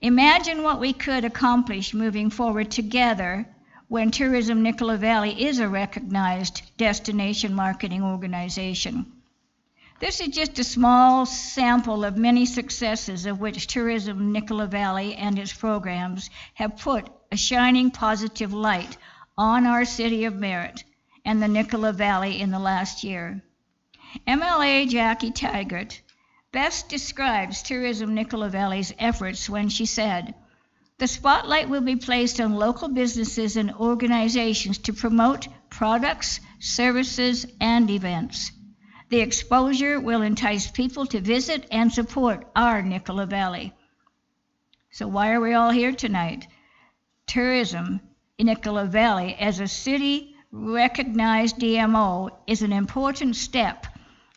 Imagine what we could accomplish moving forward together when Tourism Nicola Valley is a recognized destination marketing organization. This is just a small sample of many successes of which Tourism Nicola Valley and its programs have put a shining positive light on our city of Merritt and the Nicola Valley in the last year. MLA Jackie Taggart best describes Tourism Nicola Valley's efforts when she said, "The spotlight will be placed on local businesses and organizations to promote products, services, and events. The exposure will entice people to visit and support our Nicola Valley." So why are we all here tonight? Tourism in Nicola Valley as a city-recognized DMO is an important step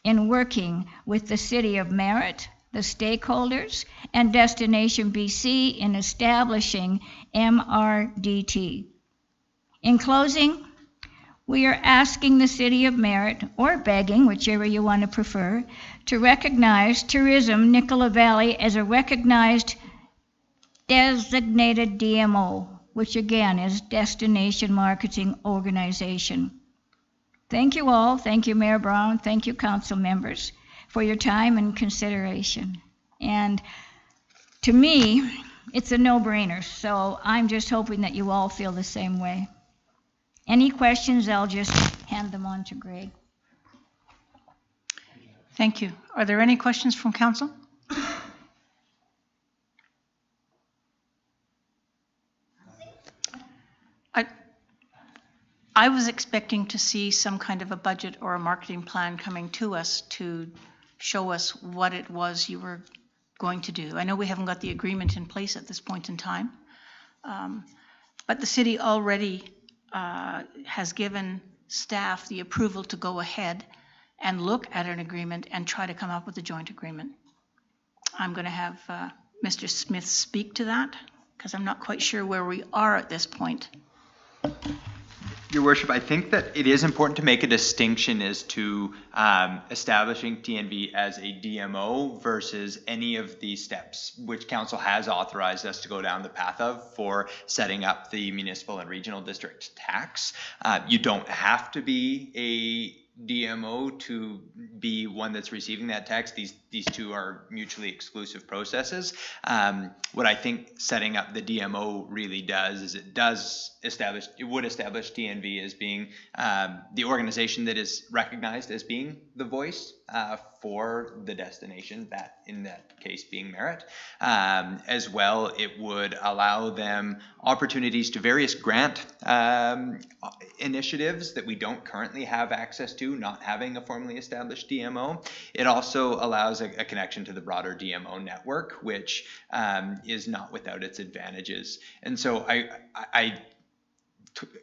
in working with the City of Merritt, the stakeholders, and Destination BC in establishing MRDT. In closing, we are asking the City of Merritt, or begging, whichever you want to prefer, to recognize Tourism Nicola Valley as a recognized designated DMO, which again is Destination Marketing Organization. Thank you all. Thank you, Mayor Brown. Thank you, council members, for your time and consideration. And to me, it's a no-brainer, so I'm just hoping that you all feel the same way. Any questions, I'll just hand them on to Greg. Thank you. Are there any questions from council? I was expecting to see some kind of a budget or a marketing plan coming to us to show us what it was you were going to do. I know we haven't got the agreement in place at this point in time, but the city already has given staff the approval to go ahead and look at an agreement and try to come up with a joint agreement. I'm going to have Mr. Smith speak to that because I'm not quite sure where we are at this point. Your Worship, I think that it is important to make a distinction as to establishing TNV as a DMO versus any of the steps which Council has authorized us to go down the path of for setting up the municipal and regional district tax. You don't have to be a DMO to be one that's receiving that tax. These two are mutually exclusive processes. What I think setting up the DMO really does is it would establish TNV as being the organization that is recognized as being the voice for the destination, that in that case being Merritt. As well, it would allow them opportunities to various grant initiatives that we don't currently have access to, not having a formally established DMO. It also allows a connection to the broader DMO network, which is not without its advantages. And so I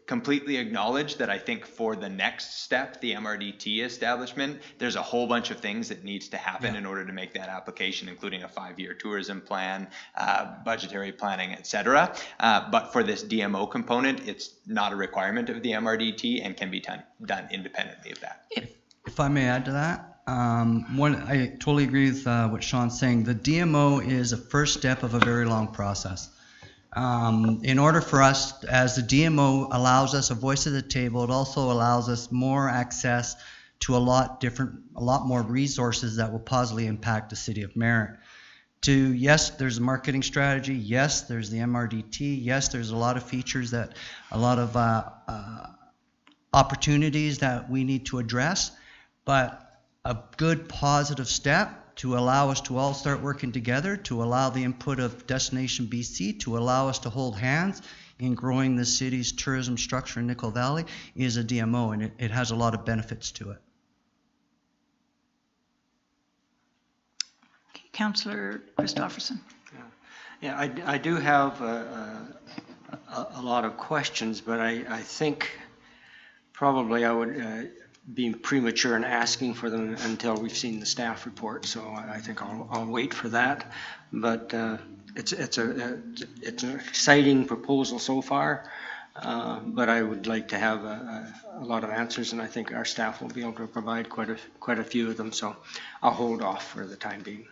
completely acknowledge that I think for the next step, the MRDT establishment, there's a whole bunch of things that needs to happen in order to make that application, including a 5-year tourism plan, budgetary planning, etc. But for this DMO component, it's not a requirement of the MRDT and can be done independently of that. If I may add to that, I totally agree with what Sean's saying. The DMO is a first step of a very long process. In order for us, as the DMO allows us a voice at the table, it also allows us more access to a lot more resources that will positively impact the city of Merritt. Yes, there's a marketing strategy. Yes, there's the MRDT. Yes, there's a lot of features a lot of opportunities that we need to address, but a good positive step to allow us to all start working together, to allow the input of Destination BC, to allow us to hold hands in growing the city's tourism structure in Nicola Valley is a DMO, and it has a lot of benefits to it. Councillor Christofferson. Yeah, I do have a lot of questions, but I think probably I would be premature in asking for them until we've seen the staff report. So I think I'll wait for that. But it's an exciting proposal so far. But I would like to have a lot of answers, and I think our staff will be able to provide quite a few of them. So I'll hold off for the time being.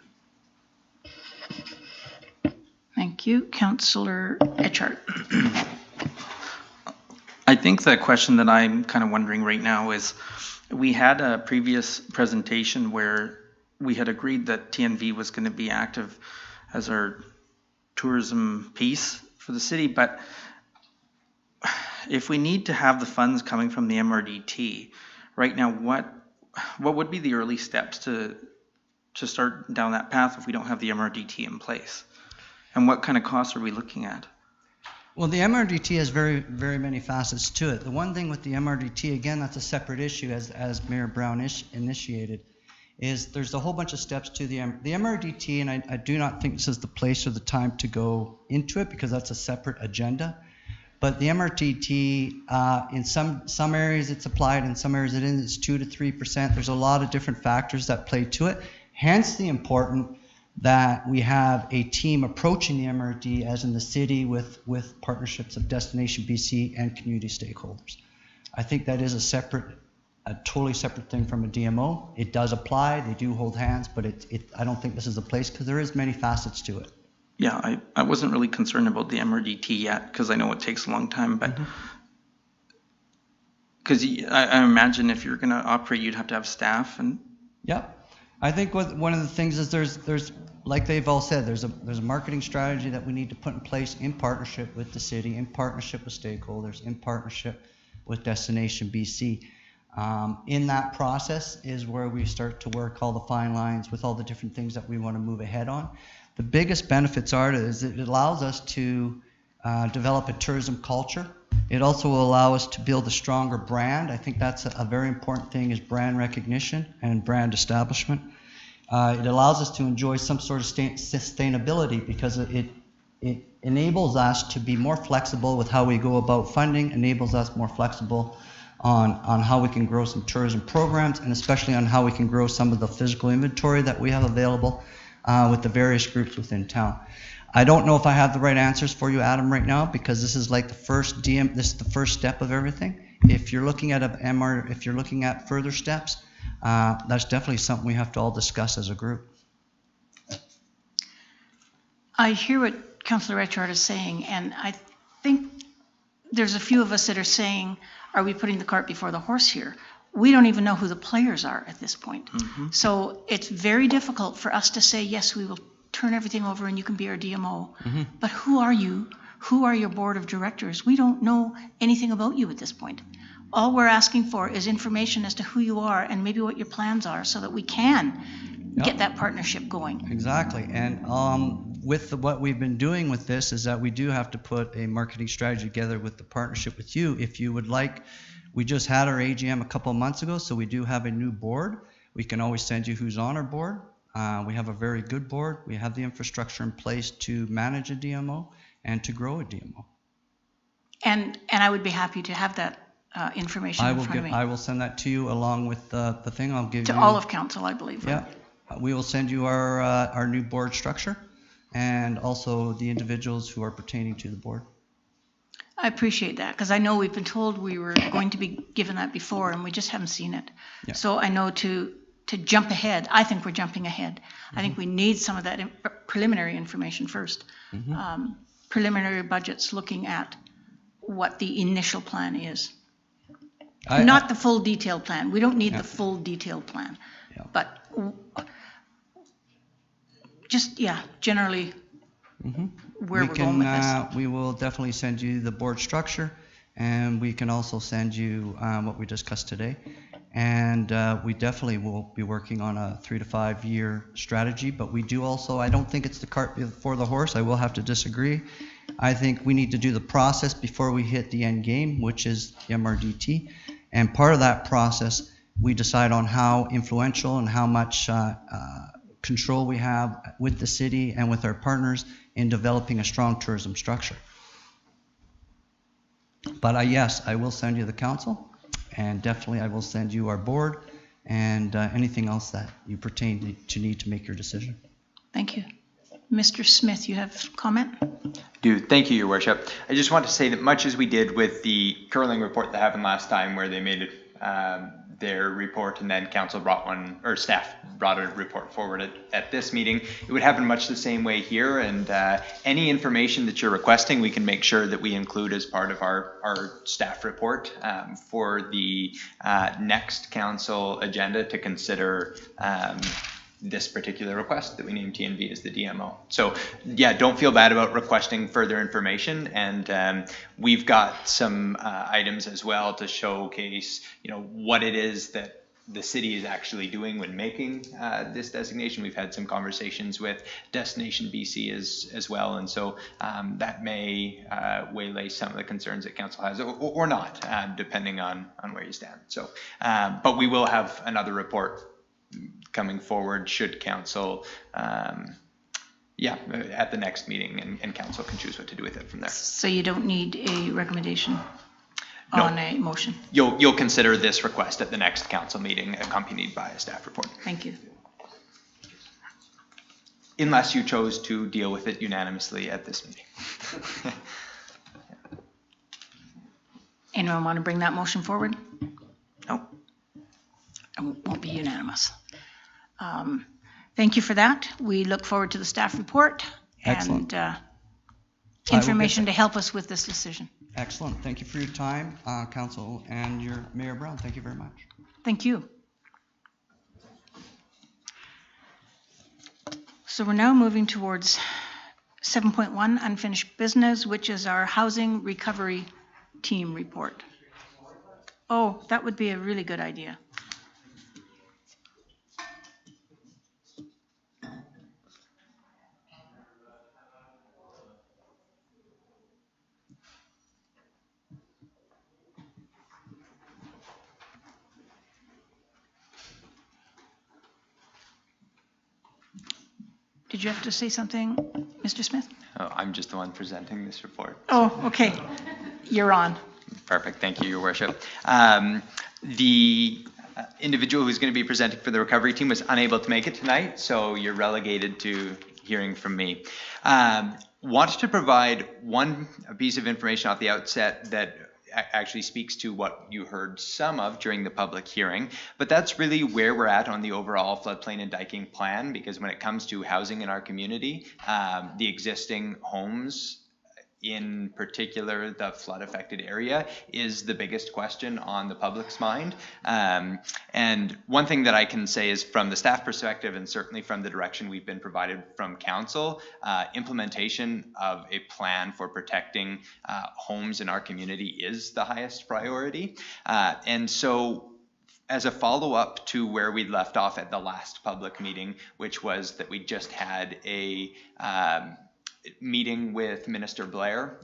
Thank you. Councillor Etchart. I think the question that I'm kind of wondering right now is, we had a previous presentation where we had agreed that TNV was going to be active as our tourism piece for the city, but if we need to have the funds coming from the MRDT, right now, what would be the early steps to start down that path if we don't have the MRDT in place? And what kind of costs are we looking at? Well, the MRDT has very, very many facets to it. The one thing with the MRDT, again, that's a separate issue as Mayor Brown initiated, is there's a whole bunch of steps to the MRDT, and I do not think this is the place or the time to go into it because that's a separate agenda. But the MRDT, in some areas it's applied, in some areas it isn't. It's 2 to 3%. There's a lot of different factors that play to it. Hence the important that we have a team approaching the MRD as in the city with partnerships of Destination BC and community stakeholders. I think that is a totally separate thing from a DMO. It does apply, they do hold hands, but I don't think this is the place because there is many facets to it. Yeah, I wasn't really concerned about the MRDT yet because I know it takes a long time, but because I imagine if you're going to operate, you'd have to have staff and. Yep. I think one of the things is there's like they've all said, there's a marketing strategy that we need to put in place in partnership with the city, in partnership with stakeholders, in partnership with Destination BC. In that process is where we start to work all the fine lines with all the different things that we want to move ahead on. The biggest benefits is it allows us to develop a tourism culture. It also will allow us to build a stronger brand. I think that's a very important thing, is brand recognition and brand establishment. It allows us to enjoy some sort of sustainability because it enables us to be more flexible with how we go about funding, enables us more flexible on how we can grow some tourism programs, and especially on how we can grow some of the physical inventory that we have available with the various groups within town. I don't know if I have the right answers for you, Adam, right now, because this is like the first this is the first step of everything. If you're looking at if you're looking at further steps, that's definitely something we have to all discuss as a group. I hear what Councillor Etchart is saying, and I think there's a few of us that are saying, are we putting the cart before the horse here? We don't even know who the players are at this point. So it's very difficult for us to say, yes, we will turn everything over and you can be our DMO. But who are you? Who are your board of directors? We don't know anything about you at this point. All we're asking for is information as to who you are and maybe what your plans are so that we can get that partnership going. Exactly. And with what we've been doing with this is that we do have to put a marketing strategy together with the partnership with you. If you would like, we just had our AGM a couple of months ago, so we do have a new board. We can always send you who's on our board. We have a very good board. We have the infrastructure in place to manage a DMO and to grow a DMO. And I would be happy to have that information in front of me. I will send that to you along with the thing I'll give you. To all of council, I believe. Yeah. We will send you our new board structure and also the individuals who are pertaining to the board. I appreciate that because I know we've been told we were going to be given that before and we just haven't seen it. So I know to to jump ahead. I think we're jumping ahead. I think we need some of that preliminary information first. Preliminary budgets looking at what the initial plan is. Not the full detailed plan. We don't need the full detailed plan. But just, generally where we're going with this. We will definitely send you the board structure, and we can also send you what we discussed today. And we definitely will be working on a 3 to 5 year strategy, but we do also, I don't think it's the cart before the horse. I will have to disagree. I think we need to do the process before we hit the end game, which is the MRDT. And part of that process, we decide on how influential and how much control we have with the city and with our partners in developing a strong tourism structure. But yes, I will send you the council. And definitely I will send you our board and anything else that you pertain to need to make your decision. Thank you. Mr. Smith, you have comment? Thank you, Your Worship. I just want to say that much as we did with the curling report that happened last time, where they made their report and then council brought one, or staff brought a report forward at this meeting, it would happen much the same way here. And any information that you're requesting, we can make sure that we include as part of our staff report for the next council agenda to consider this particular request that we named TNV as the DMO. So don't feel bad about requesting further information, and we've got some items as well to showcase, what it is that the city is actually doing when making this designation. We've had some conversations with Destination BC as well, and so that may waylay some of the concerns that council has, or not, depending on where you stand. So, but we will have another report coming forward should council, at the next meeting, and council can choose what to do with it from there. So you don't need a recommendation on a motion? You'll consider this request at the next council meeting, accompanied by a staff report. Thank you. Unless you chose to deal with it unanimously at this meeting. Anyone want to bring that motion forward? No. It won't be unanimous. Thank you for that. We look forward to the staff report. Excellent. And information to help us with this decision. Excellent. Thank you for your time, council, and your Mayor Brown. Thank you very much. Thank you. So we're now moving towards 7.1, unfinished business, which is our housing recovery team report. Oh, that would be a really good idea. Did you have to say something, Mr. Smith? Oh, I'm just the one presenting this report. Oh, okay. You're on. Perfect. Thank you, Your Worship. The individual who's going to be presenting for the recovery team was unable to make it tonight, so you're relegated to hearing from me. Wanted to provide one piece of information off the outset that actually speaks to what you heard some of during the public hearing, but that's really where we're at on the overall floodplain and diking plan, because when it comes to housing in our community, the existing homes, in particular the flood affected area, is the biggest question on the public's mind. And one thing that I can say is, from the staff perspective, and certainly from the direction we've been provided from council, implementation of a plan for protecting homes in our community is the highest priority. And so, as a follow-up to where we left off at the last public meeting, which was that we just had a meeting with Minister Blair,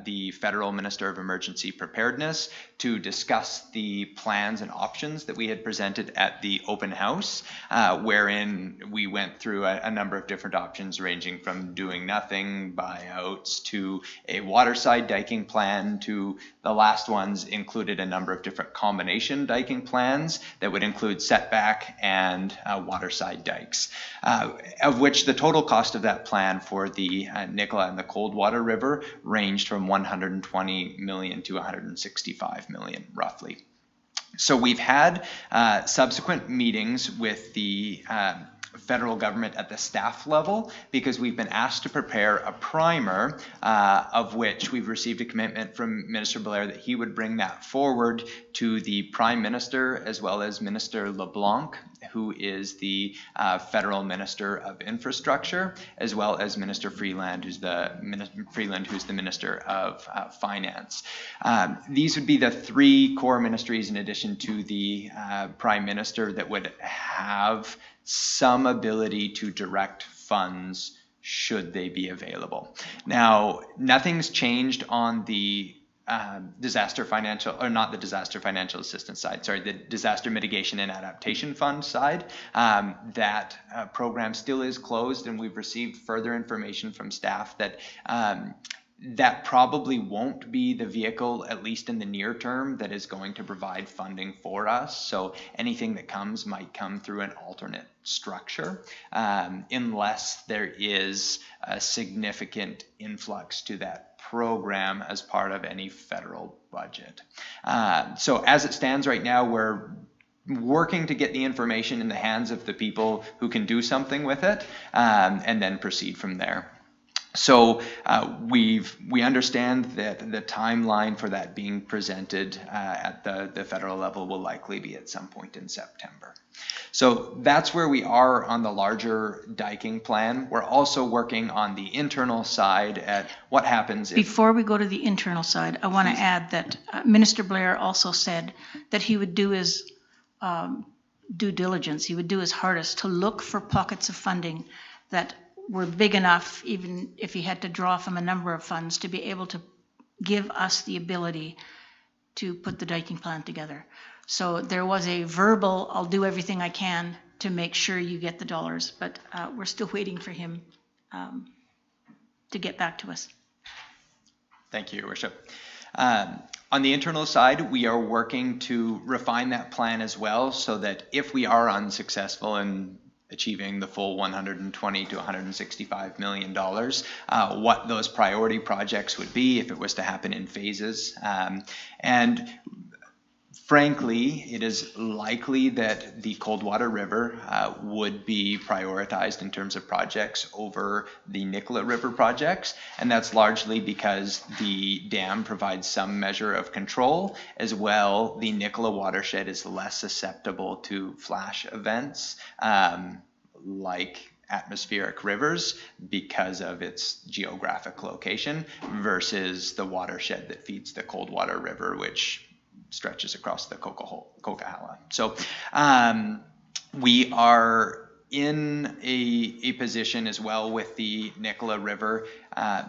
the Federal Minister of Emergency Preparedness, to discuss the plans and options that we had presented at the open house, wherein we went through a number of different options, ranging from doing nothing, buyouts, to a waterside diking plan, to the last ones included a number of different combination diking plans that would include setback and waterside dikes, of which the total cost of that plan for the Nicola and the Coldwater River ranged from $120 million to $165 million, roughly. So we've had subsequent meetings with the federal government at the staff level because we've been asked to prepare a primer of which we've received a commitment from Minister Blair that he would bring that forward to the Prime Minister as well as Minister LeBlanc, who is the federal Minister of Infrastructure, as well as Minister Freeland, who's the Minister of Finance. These would be the three core ministries in addition to the Prime Minister that would have some ability to direct funds should they be available. Now, nothing's changed on the disaster financial assistance side, the disaster mitigation and adaptation fund side. That program still is closed, and we've received further information from staff that that probably won't be the vehicle, at least in the near term, that is going to provide funding for us. So anything that comes might come through an alternate structure, unless there is a significant influx to that program as part of any federal budget. So as it stands right now, we're working to get the information in the hands of the people who can do something with it, and then proceed from there. So we understand that the timeline for that being presented at the federal level will likely be at some point in September. So that's where we are on the larger diking plan. We're also working on the internal side at what happens if... Before we go to the internal side, I want to add that Minister Blair also said that he would do his due diligence. He would do his hardest to look for pockets of funding that were big enough, even if he had to draw from a number of funds, to be able to give us the ability to put the diking plan together. So there was a verbal, I'll do everything I can to make sure you get the dollars, but we're still waiting for him to get back to us. Thank you, Your Worship. On the internal side, we are working to refine that plan as well, so that if we are unsuccessful in achieving the full $120 to $165 million, what those priority projects would be if it was to happen in phases. And frankly, it is likely that the Coldwater River would be prioritized in terms of projects over the Nicola River projects, and that's largely because the dam provides some measure of control. As well, the Nicola watershed is less susceptible to flash events like atmospheric rivers because of its geographic location versus the watershed that feeds the Coldwater River, which stretches across the Coquihalla. So we are in a position as well with the Nicola River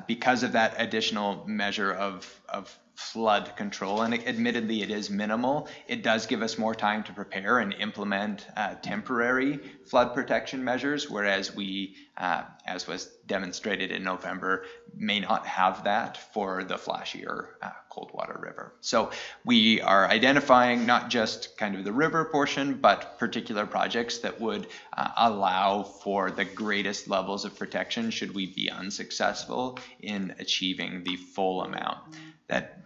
because of that additional measure of flood control, and admittedly it is minimal. It does give us more time to prepare and implement temporary flood protection measures, whereas we, as was demonstrated in November, may not have that for the flashier Coldwater River. So we are identifying not just kind of the river portion, but particular projects that would allow for the greatest levels of protection should we be unsuccessful in achieving the full amount. That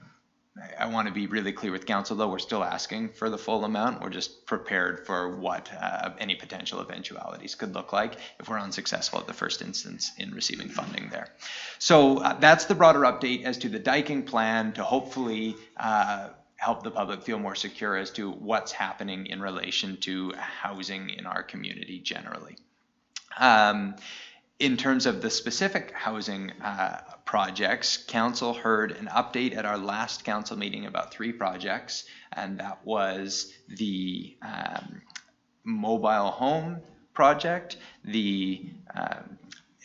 I want to be really clear with council, though, we're still asking for the full amount. We're just prepared for what any potential eventualities could look like if we're unsuccessful at the first instance in receiving funding there. So that's the broader update as to the diking plan to hopefully help the public feel more secure as to what's happening in relation to housing in our community generally. In terms of the specific housing projects, council heard an update at our last council meeting about 3 projects, and that was the mobile home project, the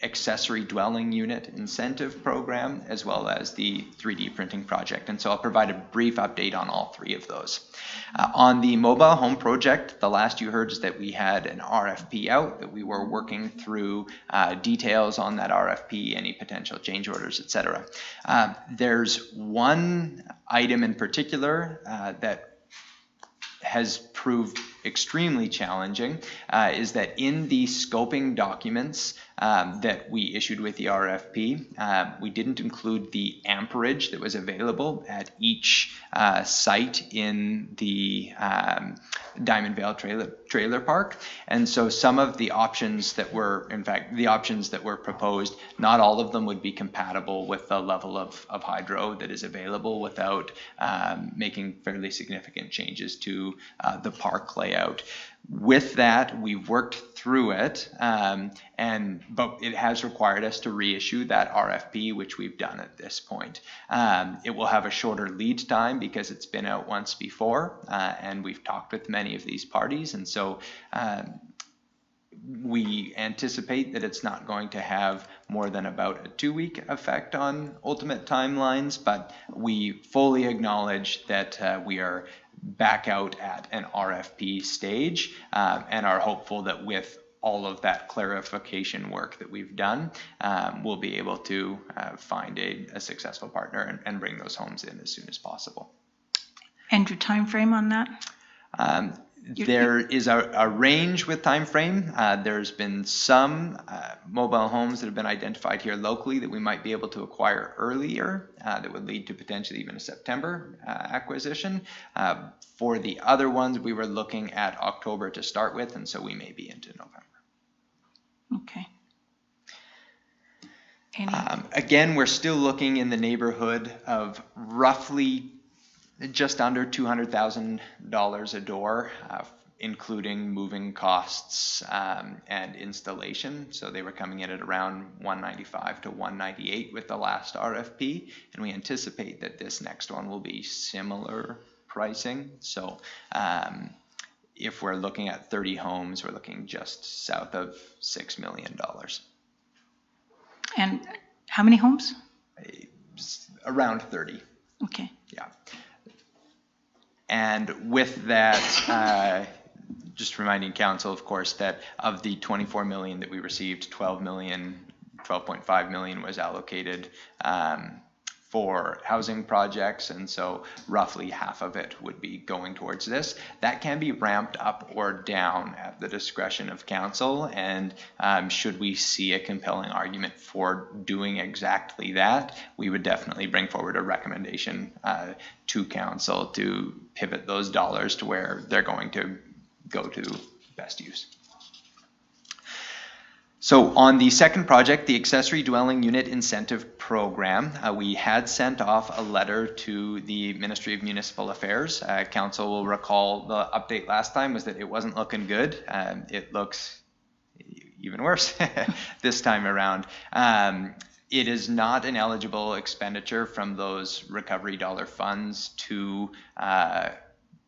accessory dwelling unit incentive program, as well as the 3D printing project. And so I'll provide a brief update on all 3 of those. On the mobile home project, the last you heard is that we had an RFP out, that we were working through details on that RFP, any potential change orders, etc. There's one item in particular that has proved extremely challenging is that in the scoping documents that we issued with the RFP, we didn't include the amperage that was available at each site in the Diamond Vale Trailer Park. And so some of the options that were, in fact, the options that were proposed, not all of them would be compatible with the level of hydro that is available without making fairly significant changes to the park layout. With that, we've worked through it, but it has required us to reissue that RFP, which we've done at this point. It will have a shorter lead time because it's been out once before, and we've talked with many of these parties, and so we anticipate that it's not going to have more than about a 2-week effect on ultimate timelines, but we fully acknowledge that we are back out at an RFP stage and are hopeful that with all of that clarification work that we've done, we'll be able to find a successful partner and bring those homes in as soon as possible. And your time frame on that? There is a range with time frame. There's been some mobile homes that have been identified here locally that we might be able to acquire earlier that would lead to potentially even a September acquisition. For the other ones, we were looking at October to start with, and so we may be into November. Okay. Again, we're still looking in the neighborhood of roughly just under $200,000 a door, including moving costs and installation. So they were coming in at around $195 to $198 with the last RFP, and we anticipate that this next one will be similar pricing. So if we're looking at 30 homes, we're looking just south of $6 million. And how many homes? Around 30. Okay. Yeah. And with that, just reminding council, of course, that of the 24 million that we received, 12.5 million was allocated for housing projects, and so roughly half of it would be going towards this. That can be ramped up or down at the discretion of council, and should we see a compelling argument for doing exactly that, we would definitely bring forward a recommendation to council to pivot those dollars to where they're going to go to best use. So on the second project, the accessory dwelling unit incentive program, we had sent off a letter to the Ministry of Municipal Affairs. Council will recall the update last time was that it wasn't looking good. It looks even worse this time around. It is not an eligible expenditure from those recovery dollar funds to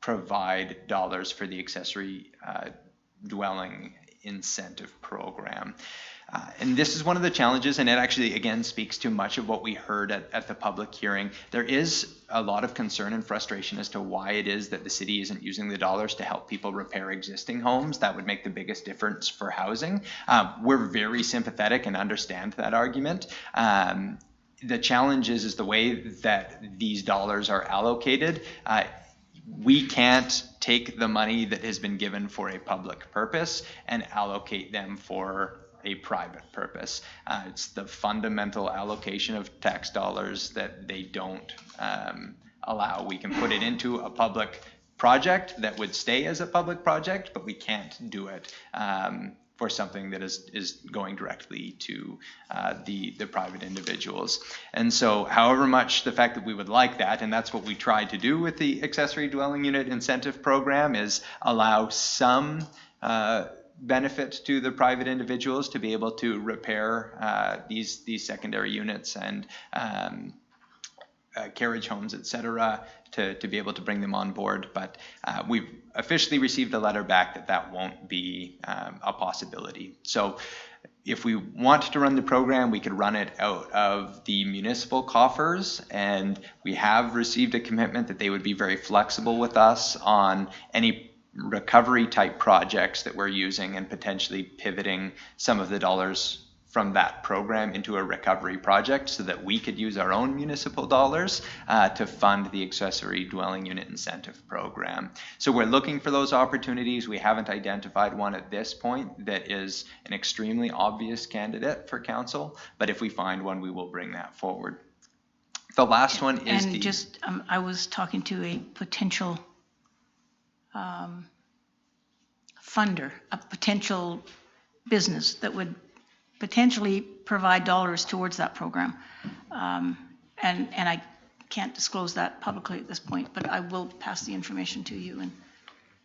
provide dollars for the accessory dwelling incentive program. And this is one of the challenges, and it actually, again, speaks to much of what we heard at the public hearing. There is a lot of concern and frustration as to why it is that the city isn't using the dollars to help people repair existing homes. That would make the biggest difference for housing. We're very sympathetic and understand that argument. The challenge is the way that these dollars are allocated. We can't take the money that has been given for a public purpose and allocate them for a private purpose. It's the fundamental allocation of tax dollars that they don't allow. We can put it into a public project that would stay as a public project, but we can't do it for something that is going directly to the private individuals. And so however much the fact that we would like that, and that's what we tried to do with the accessory dwelling unit incentive program, is allow some benefit to the private individuals to be able to repair these secondary units and carriage homes, etc., to be able to bring them on board. But we've officially received a letter back that won't be a possibility. So if we want to run the program, we could run it out of the municipal coffers, and we have received a commitment that they would be very flexible with us on any recovery type projects that we're using and potentially pivoting some of the dollars from that program into a recovery project so that we could use our own municipal dollars to fund the accessory dwelling unit incentive program. So we're looking for those opportunities. We haven't identified one at this point that is an extremely obvious candidate for council, but if we find one, we will bring that forward. The last one is I was talking to a potential funder, a potential business that would potentially provide dollars towards that program. And I can't disclose that publicly at this point, but I will pass the information to you and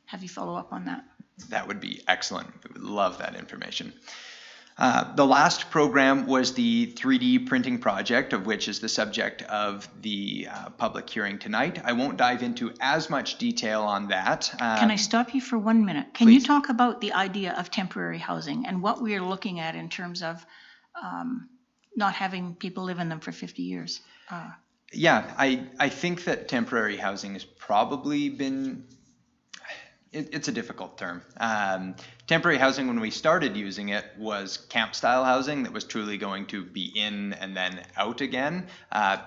have you follow up on that. That would be excellent. We would love that information. The last program was the 3D printing project, of which is the subject of the public hearing tonight. I won't dive into as much detail on that. Can I stop you for 1 minute? Can you talk about the idea of temporary housing and what we are looking at in terms of not having people live in them for 50 years? Yeah, I think that temporary housing has probably been, it's a difficult term. Temporary housing, when we started using it, was camp-style housing that was truly going to be in and then out again.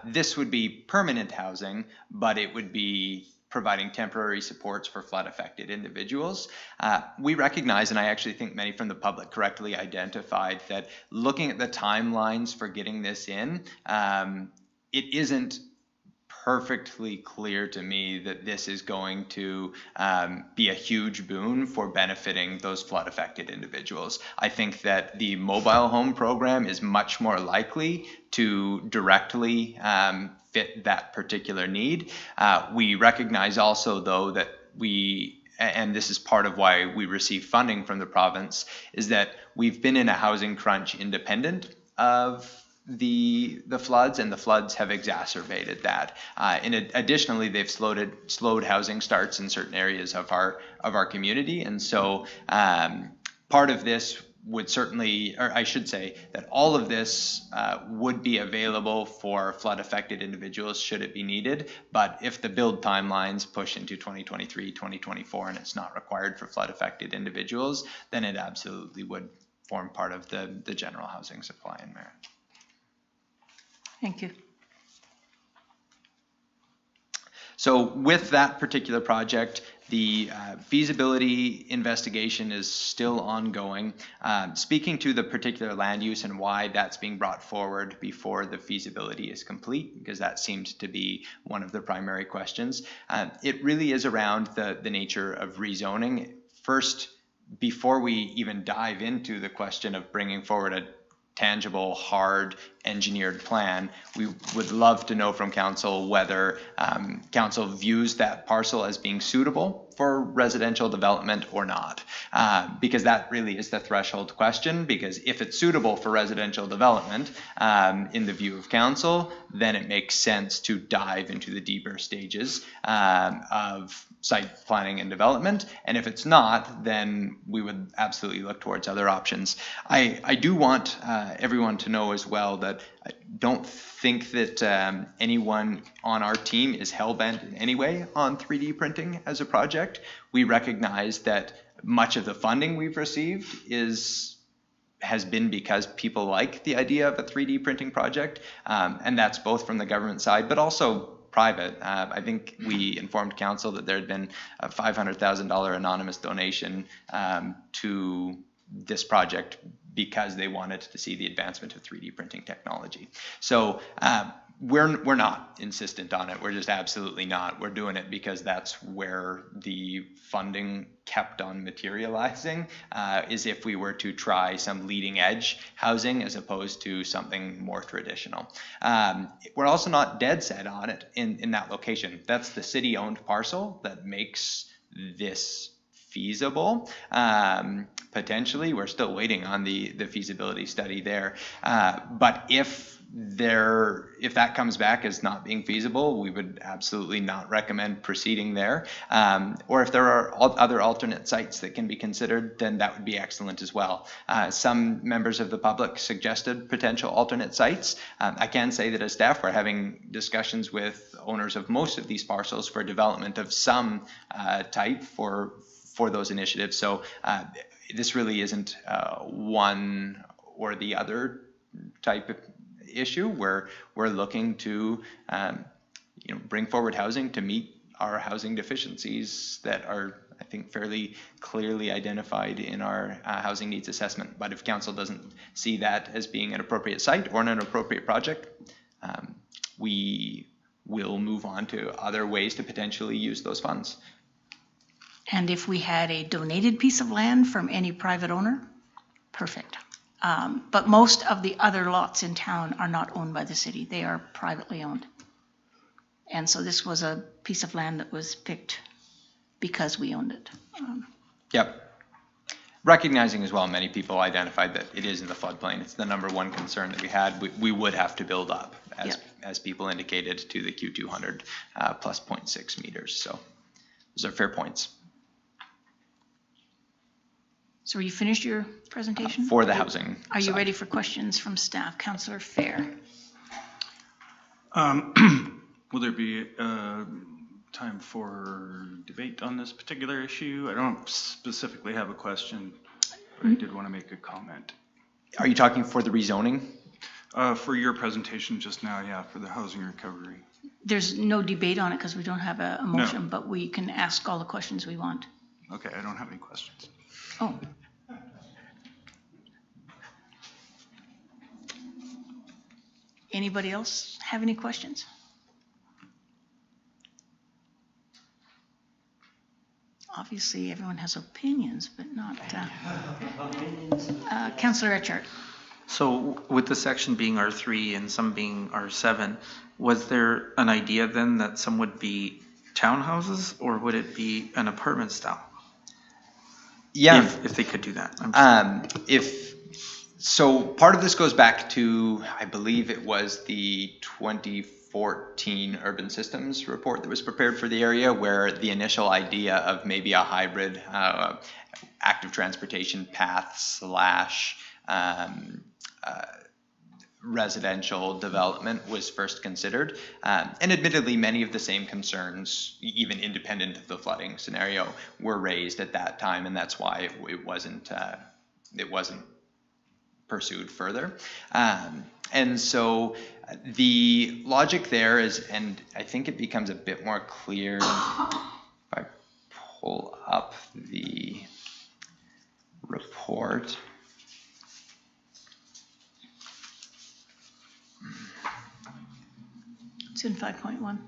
This would be permanent housing, but it would be providing temporary supports for flood-affected individuals. We recognize, and I actually think many from the public correctly identified, that looking at the timelines for getting this in, it isn't perfectly clear to me that this is going to be a huge boon for benefiting those flood-affected individuals. I think that the mobile home program is much more likely to directly fit that particular need. We recognize also, though, that and this is part of why we receive funding from the province, is that we've been in a housing crunch independent of the floods, and the floods have exacerbated that. Additionally, they've slowed housing starts in certain areas of our community, and so part of this would certainly, or I should say that all of this would be available for flood-affected individuals should it be needed, but if the build timelines push into 2023, 2024, and it's not required for flood-affected individuals, then it absolutely would form part of the general housing supply in Merritt. Thank you. So with that particular project, the feasibility investigation is still ongoing. Speaking to the particular land use and why that's being brought forward before the feasibility is complete, because that seems to be one of the primary questions, it really is around the nature of rezoning. First, before we even dive into the question of bringing forward a tangible, hard, engineered plan, we would love to know from council whether council views that parcel as being suitable for residential development or not, because that really is the threshold question. Because if it's suitable for residential development in the view of council, then it makes sense to dive into the deeper stages of site planning and development, and if it's not, then we would absolutely look towards other options. I do want everyone to know as well that I don't think that anyone on our team is hell-bent in any way on 3D printing as a project. We recognize that much of the funding we've received has been because people like the idea of a 3D printing project, and that's both from the government side, but also private. I think we informed council that there had been a $500,000 anonymous donation to this project because they wanted to see the advancement of 3D printing technology. So we're not insistent on it. We're just absolutely not. We're doing it because that's where the funding kept on materializing, is if we were to try some leading edge housing as opposed to something more traditional. We're also not dead set on it in that location. That's the city owned parcel that makes this feasible. Potentially, we're still waiting on the feasibility study there. But if that comes back as not being feasible, we would absolutely not recommend proceeding there. Or if there are other alternate sites that can be considered, then that would be excellent as well. Some members of the public suggested potential alternate sites. I can say that as staff, we're having discussions with owners of most of these parcels for development of some type for those initiatives. So this really isn't one or the other type of issue where we're looking to bring forward housing to meet our housing deficiencies that are, I think, fairly clearly identified in our housing needs assessment. But if council doesn't see that as being an appropriate site or an appropriate project, we will move on to other ways to potentially use those funds. And if we had a donated piece of land from any private owner, perfect. But most of the other lots in town are not owned by the city. They are privately owned. And so this was a piece of land that was picked because we owned it. Yep. Recognizing as well, many people identified that it is in the floodplain. It's the number one concern that we had. We would have to build up, as people indicated, to the Q200 plus 0.6 meters. So those are fair points. So are you finished your presentation? For the housing Are you side. ready for questions from staff? Councillor Fair. Will there be time for debate on this particular issue? I don't specifically have a question, but I did want to make a comment. Are you talking for the rezoning? For your presentation just now, yeah, for the housing recovery. There's no debate on it because we don't have a motion, but we can ask all the questions we want. Okay, I don't have any questions. Oh. Anybody else have any questions? Obviously, everyone has opinions, but not. Councillor Etchart. So with the section being R3 and some being R7, was there an idea then that some would be townhouses or would it be an apartment style? Yeah. If they could do that. So part of this goes back to, I believe it was the 2014 Urban Systems report that was prepared for the area, where the initial idea of maybe a hybrid active transportation path / residential development was first considered. And admittedly, many of the same concerns, even independent of the flooding scenario, were raised at that time, and that's why it wasn't pursued further. And so the logic there is, and I think it becomes a bit more clear if I pull up the report. It's in 5.1.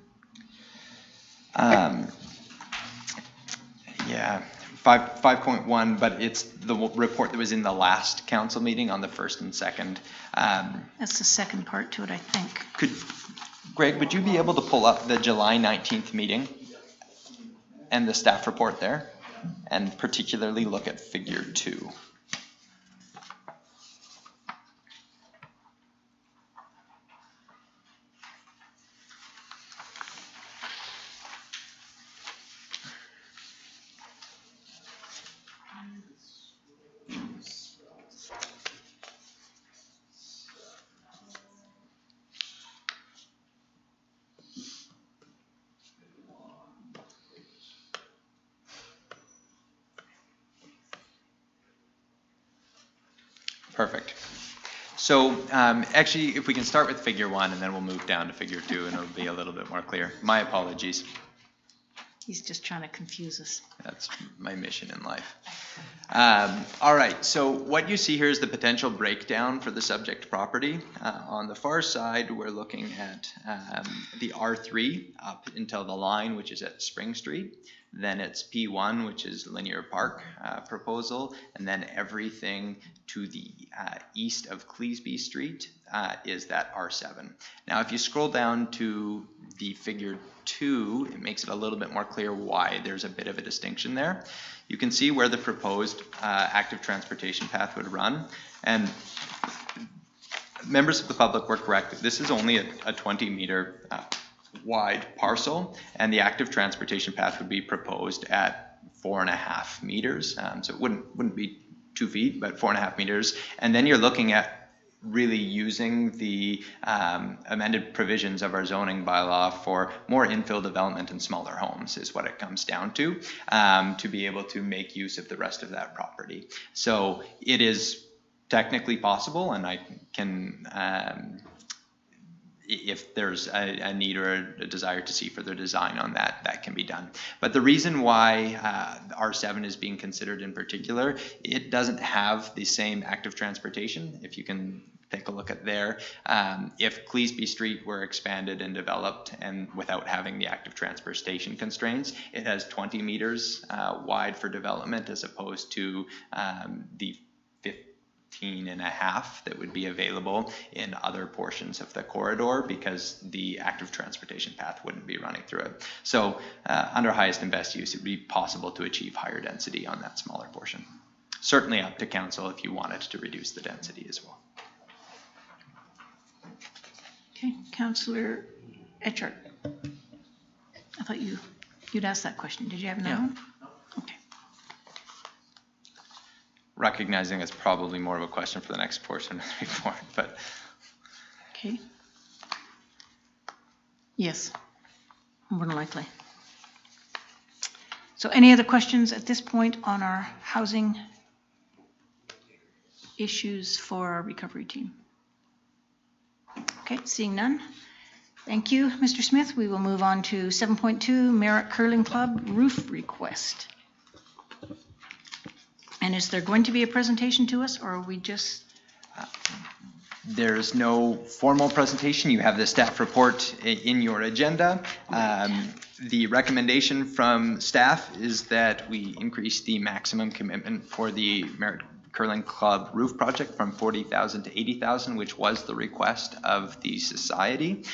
Yeah, 5.1, but it's the report that was in the last council meeting on the 1st and 2nd. That's the second part to it, I think. Greg, would you be able to pull up the July 19th meeting and the staff report there, and particularly look at figure 2? Perfect. So actually, if we can start with figure 1 and then we'll move down to figure 2 and it'll be a little bit more clear. My apologies. He's just trying to confuse us. That's my mission in life. All right, so what you see here is the potential breakdown for the subject property. On the far side, we're looking at the R3 up until the line, which is at Spring Street. Then it's P1, which is Linear Park proposal, and then everything to the east of Cleesby Street is that R7. Now, if you scroll down to the figure 2, it makes it a little bit more clear why there's a bit of a distinction there. You can see where the proposed active transportation path would run, and members of the public were correct. This is only a 20-meter wide parcel, and the active transportation path would be proposed at 4.5 meters. So it wouldn't be 2 feet, but 4.5 meters. And then you're looking at really using the amended provisions of our zoning bylaw for more infill development and smaller homes is what it comes down to be able to make use of the rest of that property. So it is technically possible, and I can, if there's a need or a desire to see further design on that, that can be done. But the reason why R7 is being considered in particular, it doesn't have the same active transportation. If you can take a look at there, if Cleasby Street were expanded and developed and without having the active transportation constraints, it has 20 meters wide for development as opposed to the 15.5 that would be available in other portions of the corridor, because the active transportation path wouldn't be running through it. So under highest and best use, it would be possible to achieve higher density on that smaller portion. Certainly up to council if you wanted to reduce the density as well. Okay, Councillor Etchart. I thought you'd asked that question. Did you have another one? Okay. Recognizing it's probably more of a question for the next portion of the report, but. Okay. Yes, more than likely. So any other questions at this point on our housing issues for our recovery team? Okay, seeing none. Thank you, Mr. Smith. We will move on to 7.2, Merritt Curling Club roof request. And is there going to be a presentation to us, or are we just? There's no formal presentation. You have the staff report in your agenda. The recommendation from staff is that we increase the maximum commitment for the Merritt Curling Club roof project from $40,000 to $80,000, which was the request of the society.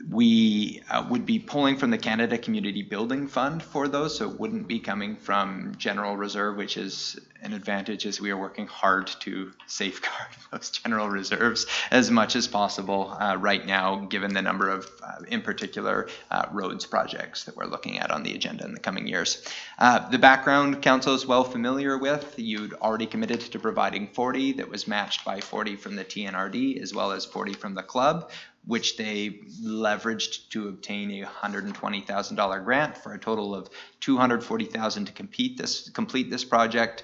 We would be pulling from the Canada Community Building Fund for those, so it wouldn't be coming from general reserve, which is an advantage as we are working hard to safeguard those general reserves as much as possible right now, given the number of, in particular, roads projects that we're looking at on the agenda in the coming years. The background council is well familiar with. You'd already committed to providing 40, that was matched by 40 from the TNRD as well as 40 from the club, which they leveraged to obtain a $120,000 grant for a total of $240,000 to complete this project.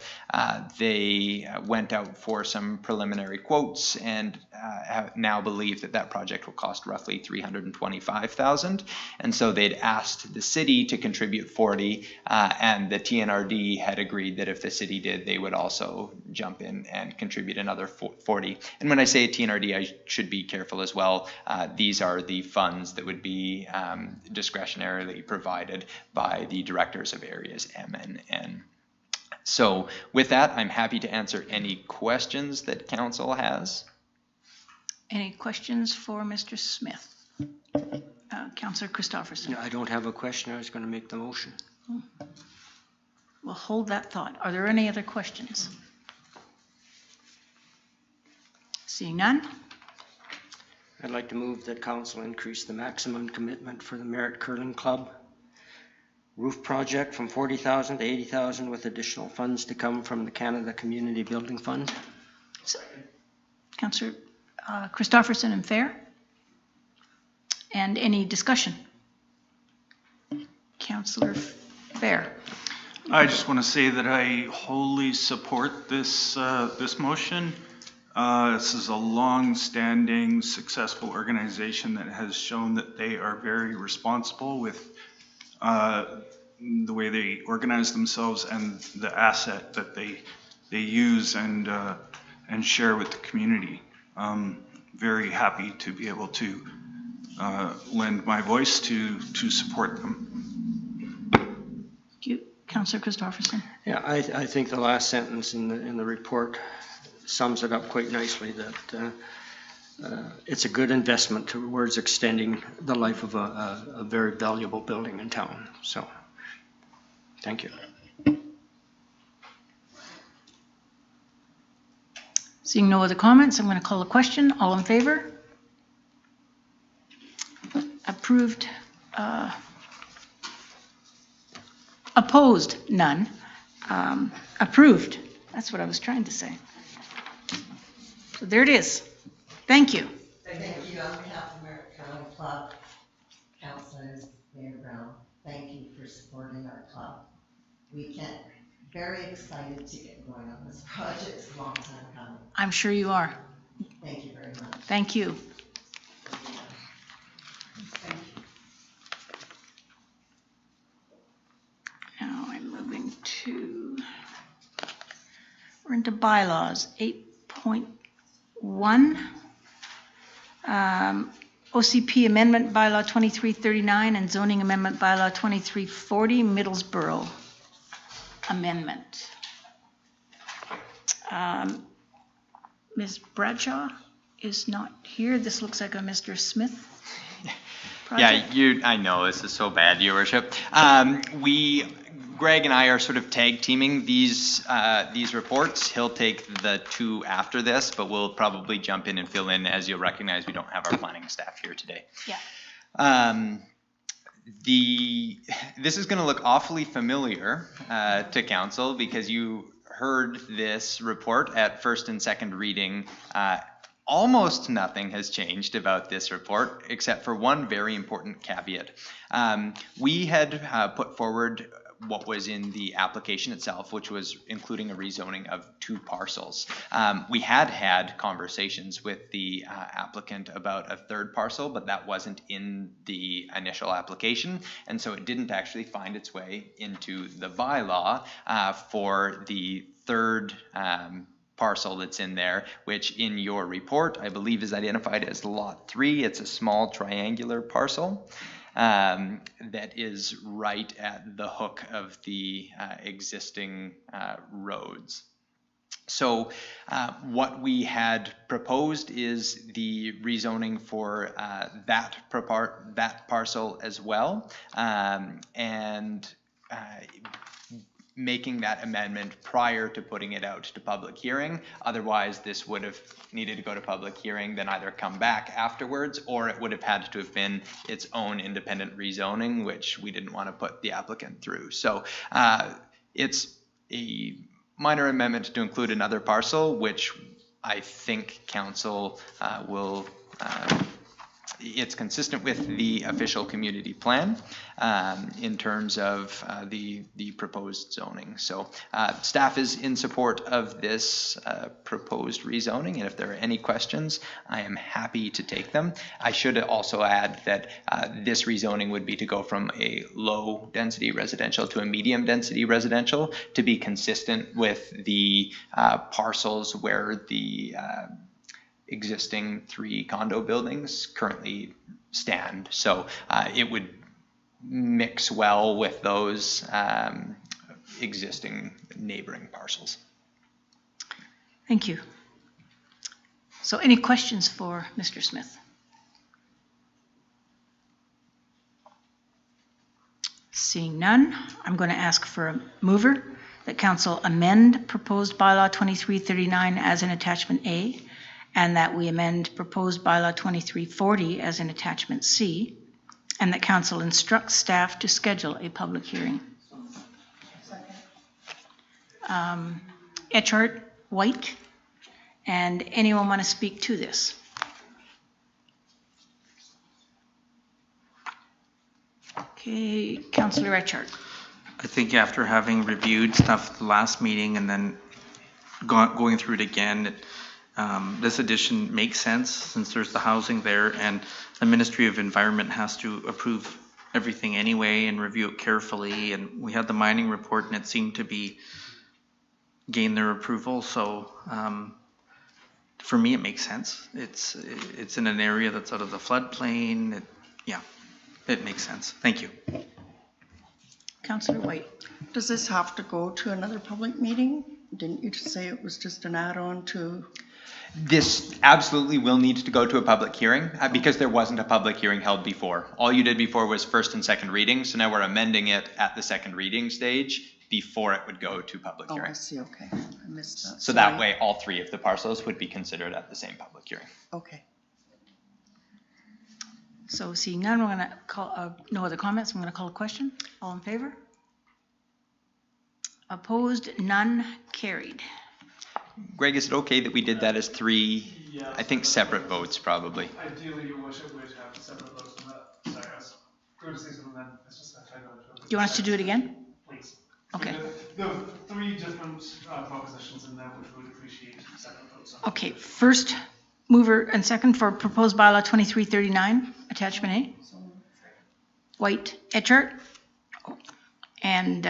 They went out for some preliminary quotes and now believe that that project will cost roughly $325,000. And so they'd asked the city to contribute 40, and the TNRD had agreed that if the city did, they would also jump in and contribute another 40. And when I say TNRD, I should be careful as well. These are the funds that would be discretionarily provided by the directors of areas M and N. So with that, I'm happy to answer any questions that council has. Any questions for Mr. Smith? Councillor Christopherson. No, I don't have a question. I was going to make the motion. We'll hold that thought. Are there any other questions? Seeing none. I'd like to move that council increase the maximum commitment for the Merritt Curling Club roof project from $40,000 to $80,000, with additional funds to come from the Canada Community Building Fund. Councillor Christopherson and Fair. And any discussion? Councillor Fair. I just want to say that I wholly support this this motion. This is a long-standing, successful organization that has shown that they are very responsible with the way they organize themselves and the asset that they use and share with the community. Very happy to be able to lend my voice to support them. Thank you, Councillor Christopherson. Yeah, I think the last sentence in the report sums it up quite nicely, that it's a good investment towards extending the life of a very valuable building in town. So, thank you. Seeing no other comments, I'm going to call a question. All in favor? Approved. Opposed? None. Approved. That's what I was trying to say. So there it is. Thank you. Thank you on behalf of Merritt Curling Club, Councilors, Mayor Brown. Thank you for supporting our club. We can't very excited to get going on this project. It's a long time coming. I'm sure you are. Thank you very much. Thank you. Now I'm moving to, we're into bylaws, 8.1. OCP Amendment Bylaw 2339 and Zoning Amendment Bylaw 2340, Middlesboro Amendment. Ms. Bradshaw is not here. This looks like a Mr. Smith project. Yeah, I know this is so bad, Your Worship. Greg and I are sort of tag teaming these reports. He'll take the two after this, but we'll probably jump in and fill in. As you'll recognize, we don't have our planning staff here today. Yeah. This is going to look awfully familiar to council because you heard this report at first and second reading. Almost nothing has changed about this report except for one very important caveat. We had put forward what was in the application itself, which was including a rezoning of 2 parcels. We had conversations with the applicant about a 3rd parcel, but that wasn't in the initial application, and so it didn't actually find its way into the bylaw for the 3rd parcel that's in there, which in your report I believe is identified as lot 3. It's a small triangular parcel that is right at the hook of the existing roads. So what we had proposed is the rezoning for that parcel as well, and making that amendment prior to putting it out to public hearing. Otherwise, this would have needed to go to public hearing, then either come back afterwards, or it would have had to have been its own independent rezoning, which we didn't want to put the applicant through. So it's a minor amendment to include another parcel, which I think council will it's consistent with the official community plan in terms of the proposed zoning. So staff is in support of this proposed rezoning, and if there are any questions, I am happy to take them. I should also add that this rezoning would be to go from a low density residential to a medium density residential to be consistent with the parcels where the existing 3 condo buildings currently stand. So it would mix well with those existing neighboring parcels. Thank you. So any questions for Mr. Smith? Seeing none, I'm going to ask for a mover that council amend proposed bylaw 2339 as an attachment A, and that we amend proposed bylaw 2340 as an attachment C, and that council instructs staff to schedule a public hearing. Etchart, White, and anyone want to speak to this? Okay, Councillor Etchart. I think after having reviewed stuff at the last meeting and then going through it again, this addition makes sense since there's the housing there, and the Ministry of Environment has to approve everything anyway and review it carefully, and we had the mining report and it seemed to be gain their approval. So for me it makes sense. It's in an area that's out of the floodplain. Yeah, it makes sense. Thank you. Councillor White. Does this have to go to another public meeting? Didn't you just say it was just an add-on to? This absolutely will need to go to a public hearing because there wasn't a public hearing held before. All you did before was first and second reading, so now we're amending it at the second reading stage before it would go to public hearing. Oh, I see, okay. I missed that. So that way all 3 of the parcels would be considered at the same public hearing. Okay. So seeing none, we're going to call, no other comments, I'm going to call a question. All in favor? Opposed? None? Carried. Greg, is it okay that we did that as 3, I think, separate votes probably? Ideally, Your Worship would have separate votes on that. Sorry, I was criticism, and then it's just a typo. Do you want us to do it again? Please. Okay. The 3 different propositions in there which we would appreciate second votes on. Okay, first mover and second for proposed bylaw 2339, attachment A. White, Etchart. And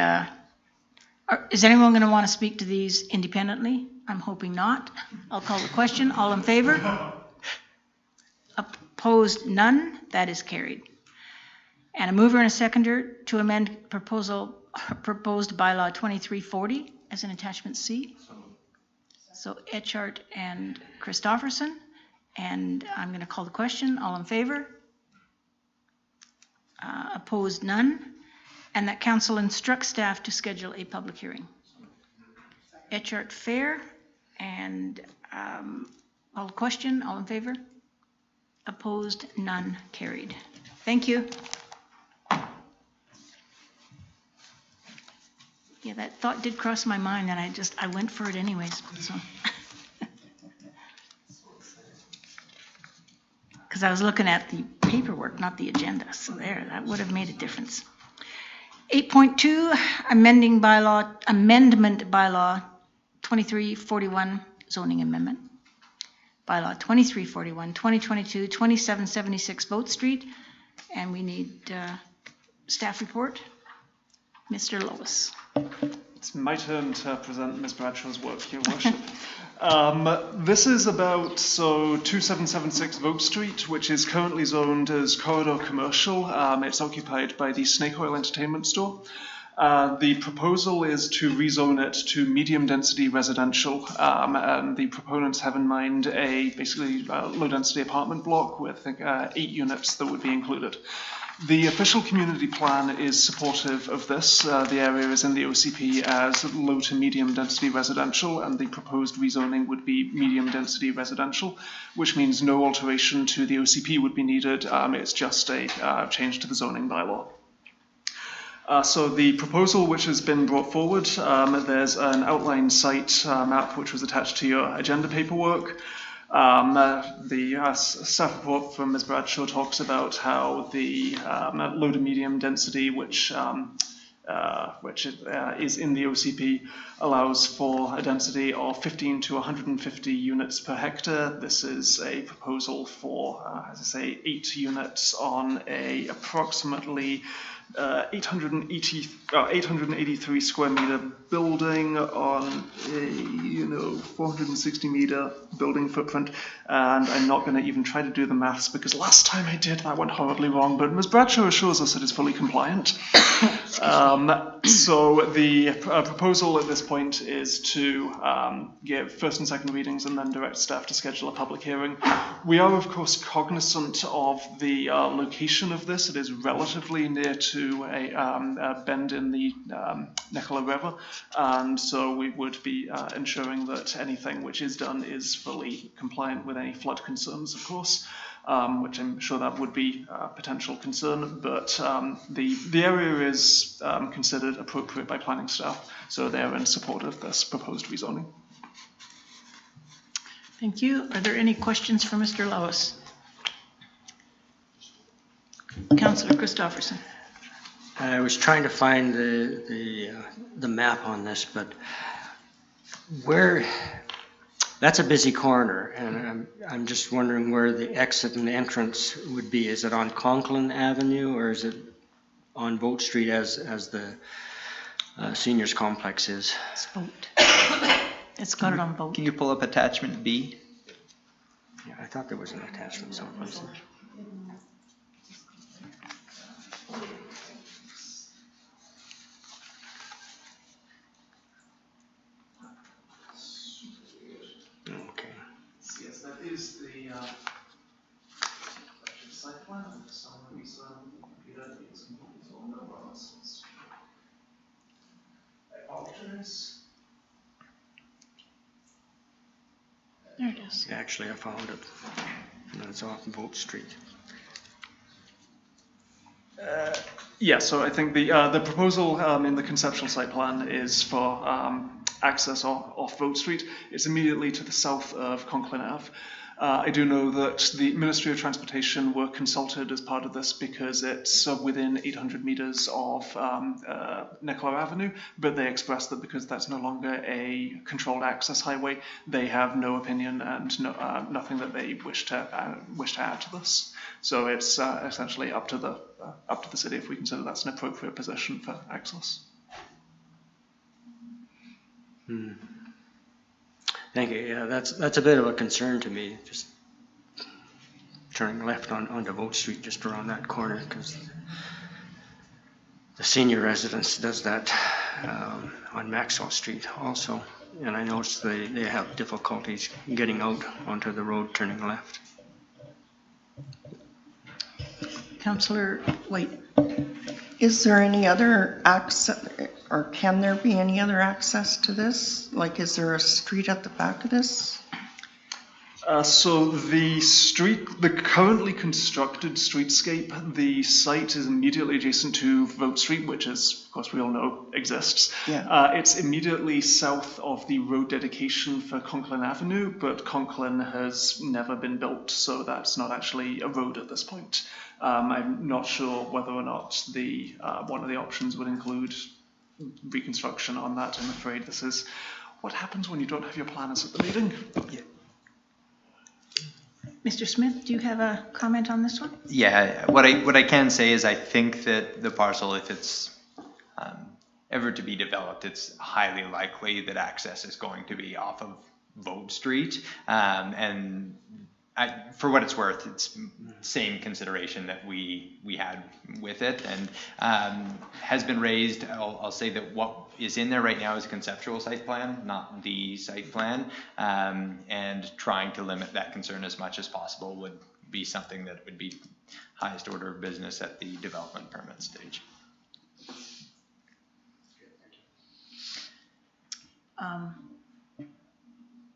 is anyone going to want to speak to these independently? I'm hoping not. I'll call the question. All in favor? Opposed, none. That is carried. And a mover and a seconder to amend proposed bylaw 2340 as an attachment C. So Etchart and Christofferson. And I'm going to call the question. All in favor? Opposed, none. And that council instructs staff to schedule a public hearing. Etchart, Fair, and call the question. All in favor? Opposed, none. Carried. Thank you. Yeah, that thought did cross my mind, and I went for it anyways. So. Because I was looking at the paperwork, not the agenda. So there, that would have made a difference. 8.2, amendment bylaw 2341, zoning amendment. Bylaw 2341, 2022, 2776 Vogue Street. And we need staff report. Mr. Lois. It's my turn to present Ms. Bradshaw's work, Your Worship. This is about 2776 Vogue Street, which is currently zoned as corridor commercial. It's occupied by the Snake Oil Entertainment Store. The proposal is to rezone it to medium density residential, and the proponents have in mind a basically low density apartment block with 8 units that would be included. The official community plan is supportive of this. The area is in the OCP as low to medium density residential, and the proposed rezoning would be medium density residential, which means no alteration to the OCP would be needed. It's just a change to the zoning bylaw. So the proposal which has been brought forward, there's an outline site map which was attached to your agenda paperwork. The staff report from Ms. Bradshaw talks about how the low to medium density, which is in the OCP, allows for a density of 15 to 150 units per hectare. This is a proposal for, as I say, 8 units on a approximately 883 square meter building on a 460 meter building footprint, and I'm not going to even try to do the maths because last time I did that went horribly wrong, but Ms. Bradshaw assures us it is fully compliant. So the proposal at this point is to give first and second readings and then direct staff to schedule a public hearing. We are of course cognizant of the location of this. It is relatively near to a bend in the Nicola River, and so we would be ensuring that anything which is done is fully compliant with any flood concerns, of course, which I'm sure that would be a potential concern, but the area is considered appropriate by planning staff, so they're in support of this proposed rezoning. Thank you. Are there any questions for Mr. Lois? Councillor Christofferson. I was trying to find the map on this, but where, that's a busy corner, and I'm just wondering where the exit and entrance would be. Is it on Conklin Avenue, or is it on Vogue Street as the seniors complex is? It's Vogue. It's got it on Vogue. Can you pull up attachment B? Yeah, I thought there was an attachment someplace. Okay. Yes, that is the site plan. There it is. Actually, I found it. And it's off Vogue Street. Yeah, so I think the proposal in the conceptual site plan is for access off Vogue Street. It's immediately to the south of Conklin Ave. I do know that the Ministry of Transportation were consulted as part of this because it's within 800 metres of Nicola Avenue, but they expressed that because that's no longer a controlled access highway, they have no opinion and nothing that they wish to add to this. So it's essentially up to the city if we consider that's an appropriate position for access. Thank you. Yeah, that's a bit of a concern to me. Just turning left onto Vogue Street, just around that corner, because the senior residence does that on Maxwell Street also, and I noticed they have difficulties getting out onto the road turning left. Councillor White, is there any other access, or can there be any other access to this? Like, is there a street at the back of this? So the currently constructed streetscape, the site is immediately adjacent to Vogue Street, which is, of course, we all know exists. Yeah. It's immediately south of the road dedication for Conklin Avenue, but Conklin has never been built, so that's not actually a road at this point. I'm not sure whether or not one of the options would include reconstruction on that. I'm afraid this is what happens when you don't have your planners at the meeting. Yeah. Mr. Smith, do you have a comment on this one? Yeah, what I can say is I think that the parcel, if it's ever to be developed, it's highly likely that access is going to be off of Vogue Street. And for what it's worth, it's same consideration that we had with it, and has been raised. I'll say that what is in there right now is a conceptual site plan, not the site plan, and trying to limit that concern as much as possible would be something that would be highest order of business at the development permit stage.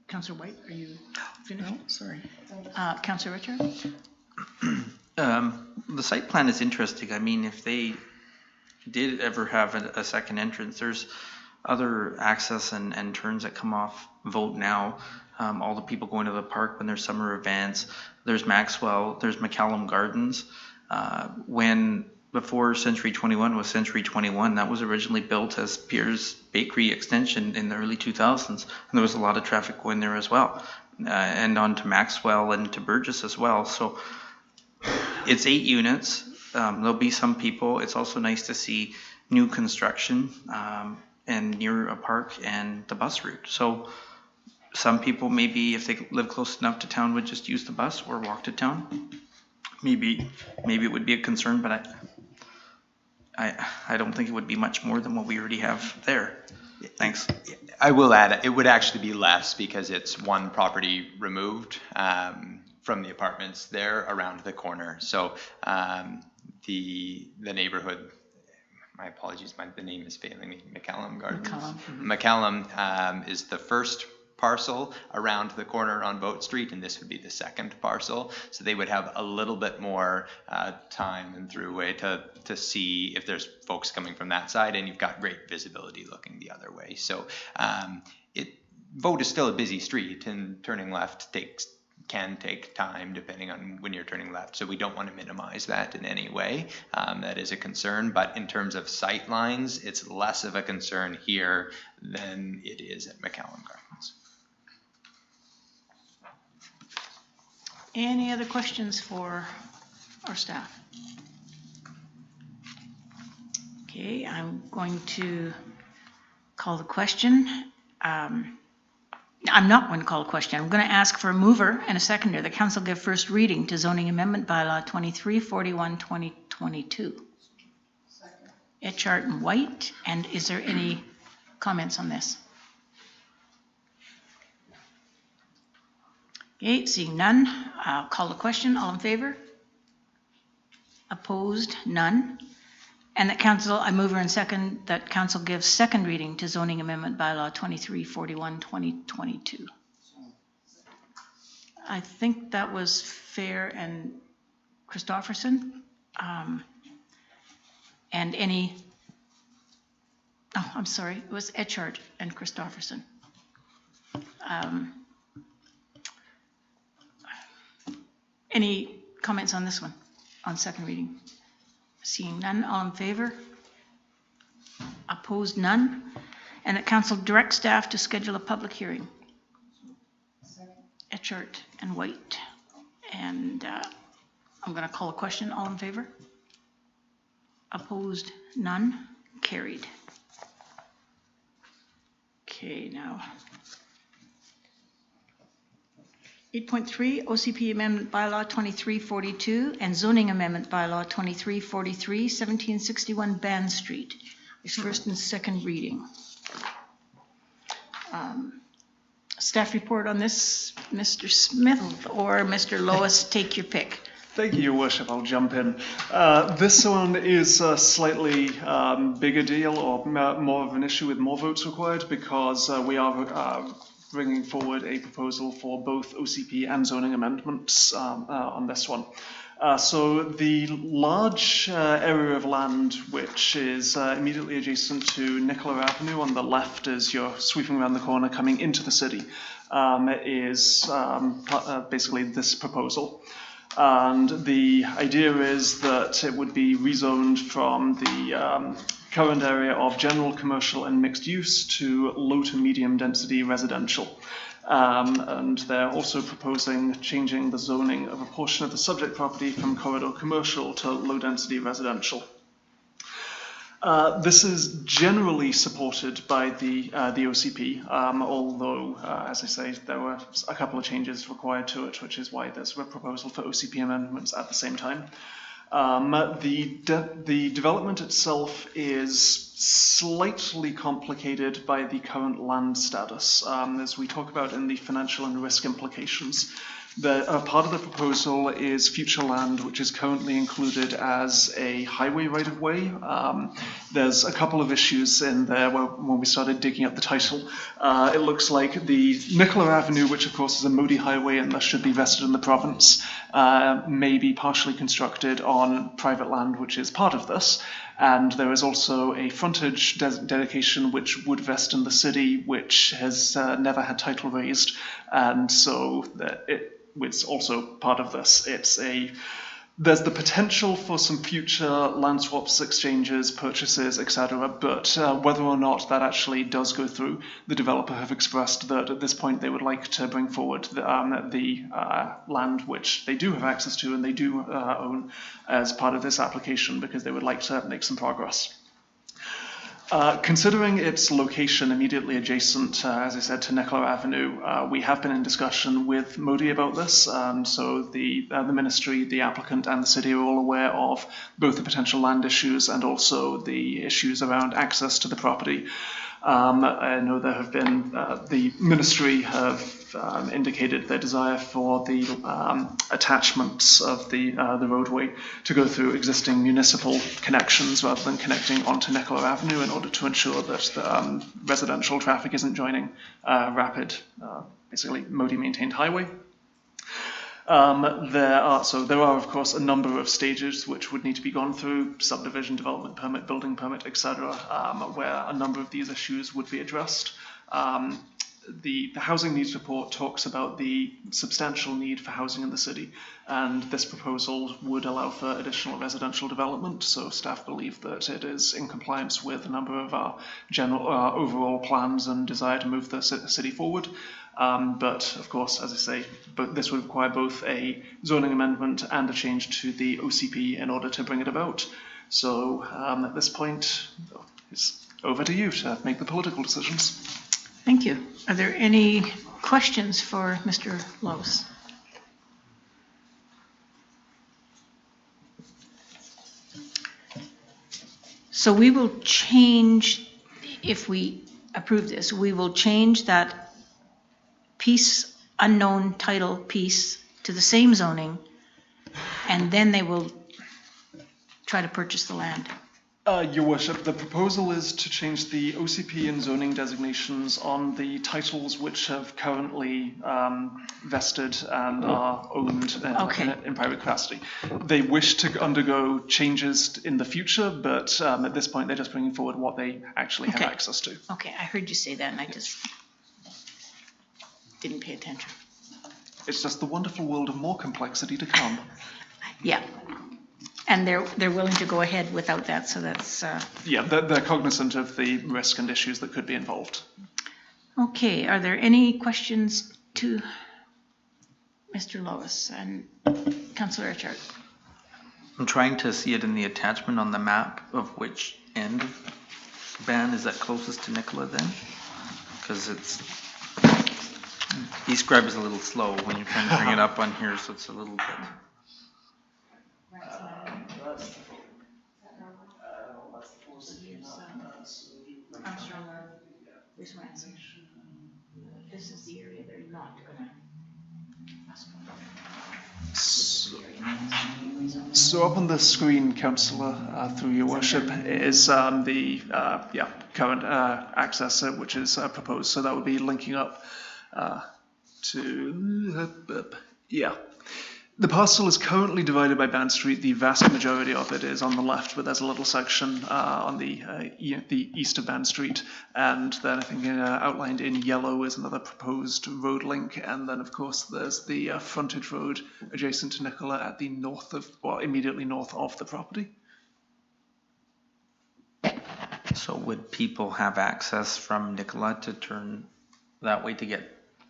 Councillor White, are you finished? No, sorry. Councillor Richard? The site plan is interesting. I mean, if they did ever have a second entrance, there's other access and turns that come off Vogue now. All the people going to the park when there's summer events. There's Maxwell, there's McCallum Gardens. Before Century 21 was Century 21, that was originally built as Pierre's Bakery extension in the early 2000s. And there was a lot of traffic going there as well. And on to Maxwell and to Burgess as well. So it's 8 units. There'll be some people. It's also nice to see new construction and near a park and the bus route. So some people, maybe if they live close enough to town, would just use the bus or walk to town. Maybe it would be a concern, but I don't think it would be much more than what we already have there. Thanks. I will add, it would actually be less because it's one property removed from the apartments there around the corner. So the neighborhood, my apologies, the name is failing me, McCallum Gardens. McCallum is the first parcel around the corner on Vogue Street, and this would be the second parcel. So they would have a little bit more time and throughway to see if there's folks coming from that side, and you've got great visibility looking the other way. So Vogue is still a busy street, and turning left can take time depending on when you're turning left. So we don't want to minimize that in any way. That is a concern, but in terms of sight lines, it's less of a concern here than it is at McCallum Gardens. Any other questions for our staff? Okay, I'm going to call the question. I'm not going to call a question. I'm going to ask for a mover and a seconder. The council give first reading to zoning amendment bylaw 2341-2022. Etchart and White. And is there any comments on this? Okay, seeing none, I'll call the question. All in favor? Opposed? None. And that council, I move and second that council gives second reading to zoning amendment bylaw 2341-2022. I think that was Fair and Christofferson. And any, oh, I'm sorry, it was Etchart and Christofferson. Any comments on this one, on second reading? Seeing none, all in favor? Opposed, none? And that council direct staff to schedule a public hearing. Etchart and White. And I'm going to call a question. All in favor? Opposed, none? Carried. Okay, now. 8.3, OCP Amendment Bylaw 2342 and Zoning Amendment Bylaw 2343, 1761 Ban Street. Is first and second reading. Staff report on this, Mr. Smith or Mr. Lois, take your pick. Thank you, Your Worship. I'll jump in. This one is a slightly bigger deal, or more of an issue with more votes required, because we are bringing forward a proposal for both OCP and zoning amendments on this one. So the large area of land which is immediately adjacent to Nicola Avenue on the left as you're sweeping around the corner coming into the city is basically this proposal. And the idea is that it would be rezoned from the current area of general commercial and mixed use to low to medium density residential. And they're also proposing changing the zoning of a portion of the subject property from corridor commercial to low density residential. This is generally supported by the OCP, although, as I say, there were a couple of changes required to it, which is why there's a proposal for OCP amendments at the same time. The development itself is slightly complicated by the current land status, as we talk about in the financial and risk implications. Part of the proposal is future land, which is currently included as a highway right-of-way. There's a couple of issues in there when we started digging up the title. It looks like the Nicola Avenue, which of course is a Modi highway and thus should be vested in the province, may be partially constructed on private land, which is part of this. And there is also a frontage dedication which would vest in the city, which has never had title raised. And so it's also part of this. There's the potential for some future land swaps, exchanges, purchases, etc. But whether or not that actually does go through, the developer have expressed that at this point they would like to bring forward the land which they do have access to and they do own as part of this application, because they would like to make some progress. Considering its location immediately adjacent, as I said, to Nicola Avenue, we have been in discussion with Modi about this. So the ministry, the applicant, and the city are all aware of both the potential land issues and also the issues around access to the property. I know there have been, the ministry have indicated their desire for the attachments of the roadway to go through existing municipal connections rather than connecting onto Nicola Avenue, in order to ensure that the, residential traffic isn't joining rapid, basically Modi-maintained highway. There are, of course, a number of stages which would need to be gone through: subdivision, development permit, building permit, etc., where a number of these issues would be addressed. The housing needs report talks about the substantial need for housing in the city, and this proposal would allow for additional residential development, so staff believe that it is in compliance with a number of our general overall plans and desire to move the city forward. But of course, as I say, this would require both a zoning amendment and a change to the OCP in order to bring it about. So at this point, it's over to you to make the political decisions. Thank you. Are there any questions for Mr. Lois? So we will change, if we approve this, we will change that piece, unknown title piece, to the same zoning, and then they will try to purchase the land. Your Worship, the proposal is to change the OCP and zoning designations on the titles which have currently vested and are owned in private capacity. They wish to undergo changes in the future, but at this point they're just bringing forward what they actually have access to. Okay, I heard you say that and I just didn't pay attention. It's just the wonderful world of more complexity to come. Yeah. And they're willing to go ahead without that, so that's... Yeah, they're cognizant of the risk and issues that could be involved. Okay, are there any questions to Mr. Lois and Councillor Richard? I'm trying to see it in the attachment on the map of which end of ban is that closest to Nicola then? Because it's, East is a little slow when you're trying to bring it up on here, so it's a little bit. This is the area they're not gonna. So up on the screen, Councillor, through your worship, is the current access which is proposed. So that would be linking up to The parcel is currently divided by Band Street. The vast majority of it is on the left, but there's a little section on the east of Band Street. And then I think outlined in yellow is another proposed road link. And then, of course, there's the frontage road adjacent to Nicola at the immediately north of the property. So would people have access from Nicola to turn that way to get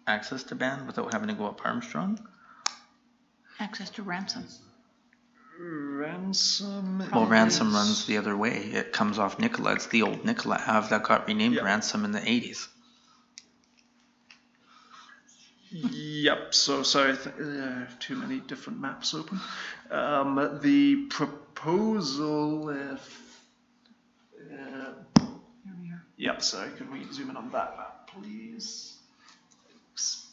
access to Ban without having to go up Armstrong? Access to Ransom. Well, Ransom runs the other way. It comes off Nicola. It's the old Nicola Ave that got renamed Ransom in the 80s. Yep, so sorry, I have too many different maps open. The proposal, yep, sorry, could we zoom in on that map, please? Thanks.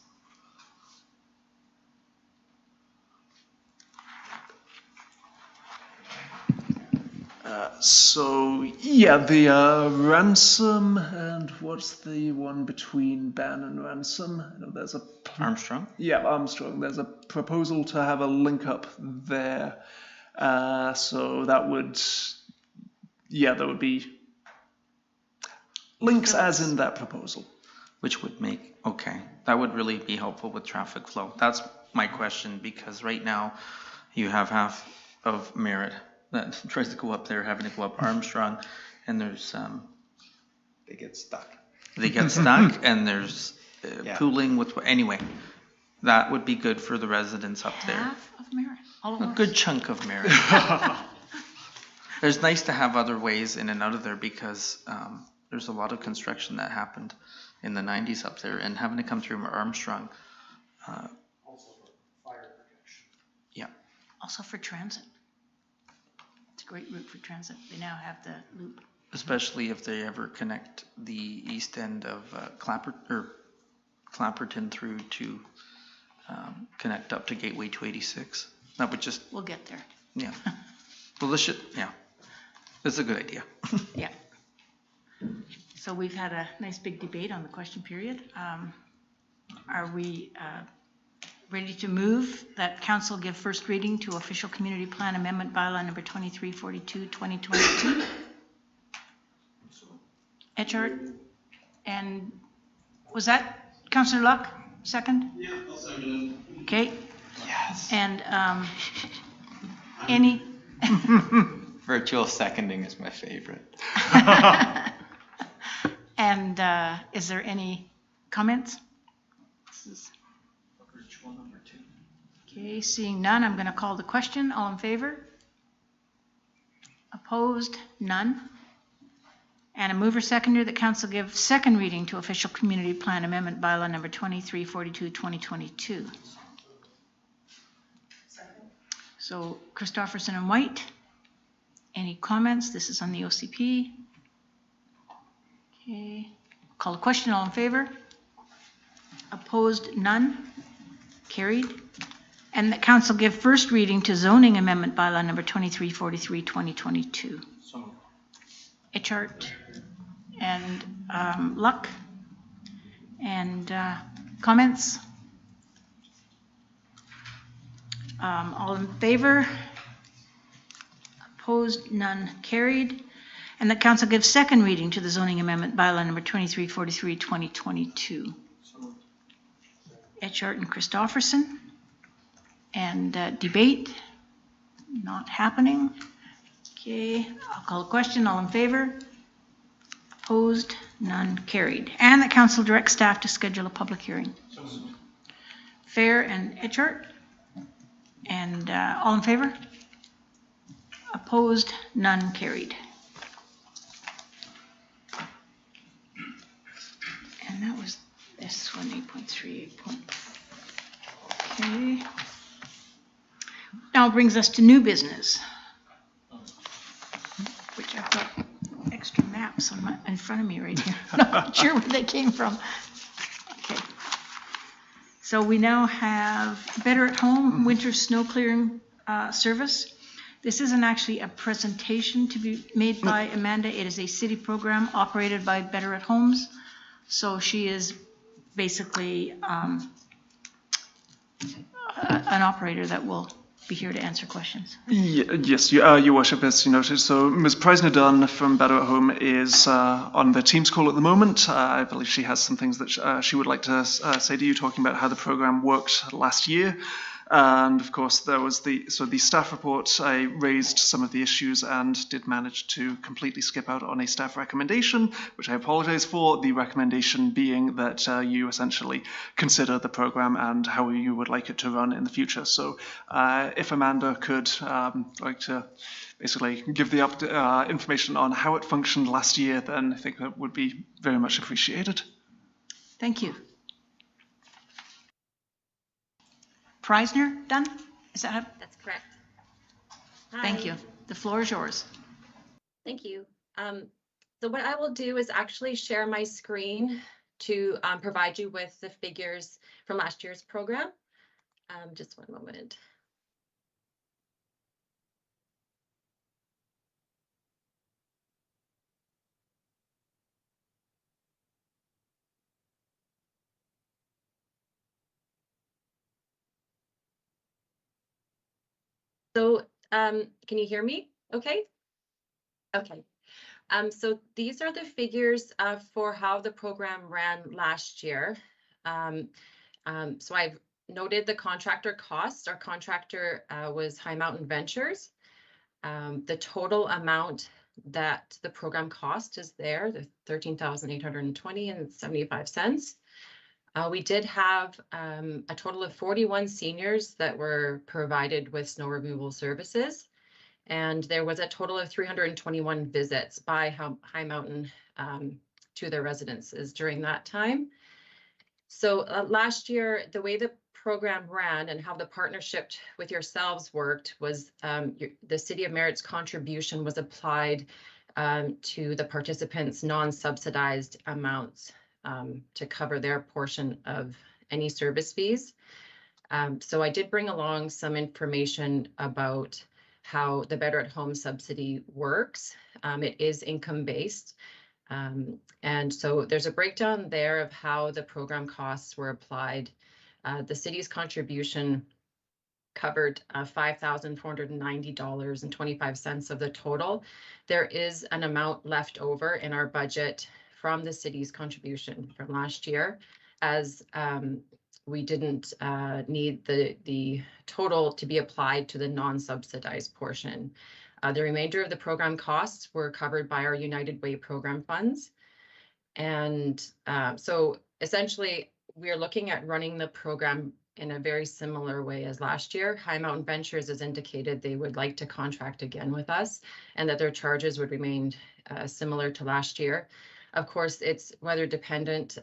The Ransom, and what's the one between Ban and Ransom? I know there's a Armstrong? Yeah, Armstrong. There's a proposal to have a link up there. So that would, there would be links as in that proposal. Which would make, that would really be helpful with traffic flow. That's my question, because right now you have half of Merritt that tries to go up there, having to go up Armstrong, and there's they get stuck. And there's pooling with, anyway, that would be good for the residents up there. Half of Merritt? A good chunk of Merritt. There's nice to have other ways in and out of there, because there's a lot of construction that happened in the 90s up there, and having to come through Armstrong. Also for fire protection. Yeah. Also for transit. It's a great route for transit. They now have the loop. Especially if they ever connect the east end of Clapperton through to connect up to Gateway 286. That would just... We'll get there. Yeah. Well, this should, it's a good idea. Yeah. So we've had a nice big debate on the question period. Are we ready to move that council give first reading to official community plan amendment bylaw number 2342, 2022? Etchart? And was that Councillor Luck, second? Yeah, I'll second it. Okay. Yes. And any? Virtual seconding is my favorite. And is there any comments? Virtual number 2. Okay, seeing none, I'm going to call the question. All in favor? Opposed? None. And a mover seconder that council give second reading to official community plan amendment bylaw number 2342, 2022. So Christopherson and White, any comments? This is on the OCP. Okay, call the question. All in favor? Opposed? None. Carried. And that council give first reading to zoning amendment bylaw number 2343, 2022. Etchart and Luck. And comments? All in favor? Opposed? None. Carried. And that council gives second reading to the zoning amendment bylaw number 2343, 2022. Etchart and Christofferson. And debate, not happening. Okay, I'll call a question. All in favor? Opposed? None carried. And that council directs staff to schedule a public hearing. Fair and Etchart. And all in favor? Opposed? None carried. And that was this one, 8.3, 8. Okay. Now brings us to new business, which I've got extra maps on in front of me right here. Not sure where they came from. Okay. So we now have Better at Home winter snow clearing service. This isn't actually a presentation to be made by Amanda. It is a city program operated by Better at Homes. So she is basically an operator that will be here to answer questions. Yes, Your Worship, as you noted. So Ms. Preisner-Dunn from Better at Home is on the Teams call at the moment. I believe she has some things that she would like to say to you, talking about how the program worked last year. And of course, there was the staff report. I raised some of the issues and did manage to completely skip out on a staff recommendation, which I apologize for. The recommendation being that you essentially consider the program and how you would like it to run in the future. So if Amanda could like to basically give the information on how it functioned last year, then I think that would be very much appreciated. Thank you. Preisner-Dunn? Is that how? That's correct. Thank you. The floor is yours. Thank you. So what I will do is actually share my screen to provide you with the figures from last year's program. Just one moment. So can you hear me okay? Okay. So these are the figures for how the program ran last year. So I've noted the contractor costs. Our contractor was High Mountain Ventures. The total amount that the program cost is there, the $13,820.75. We did have a total of 41 seniors that were provided with snow removal services. And there was a total of 321 visits by High Mountain to their residences during that time. So last year, the way the program ran and how the partnership with yourselves worked was the City of Merritt's contribution was applied to the participants' non-subsidized amounts to cover their portion of any service fees. So I did bring along some information about how the Better at Home subsidy works. It is income-based. And so there's a breakdown there of how the program costs were applied. The city's contribution covered $5,490.25 of the total. There is an amount left over in our budget from the city's contribution from last year, as we didn't need the total to be applied to the non-subsidized portion. The remainder of the program costs were covered by our United Way program funds. And so essentially, we're looking at running the program in a very similar way as last year. High Mountain Ventures has indicated they would like to contract again with us and that their charges would remain similar to last year. Of course, it's weather dependent.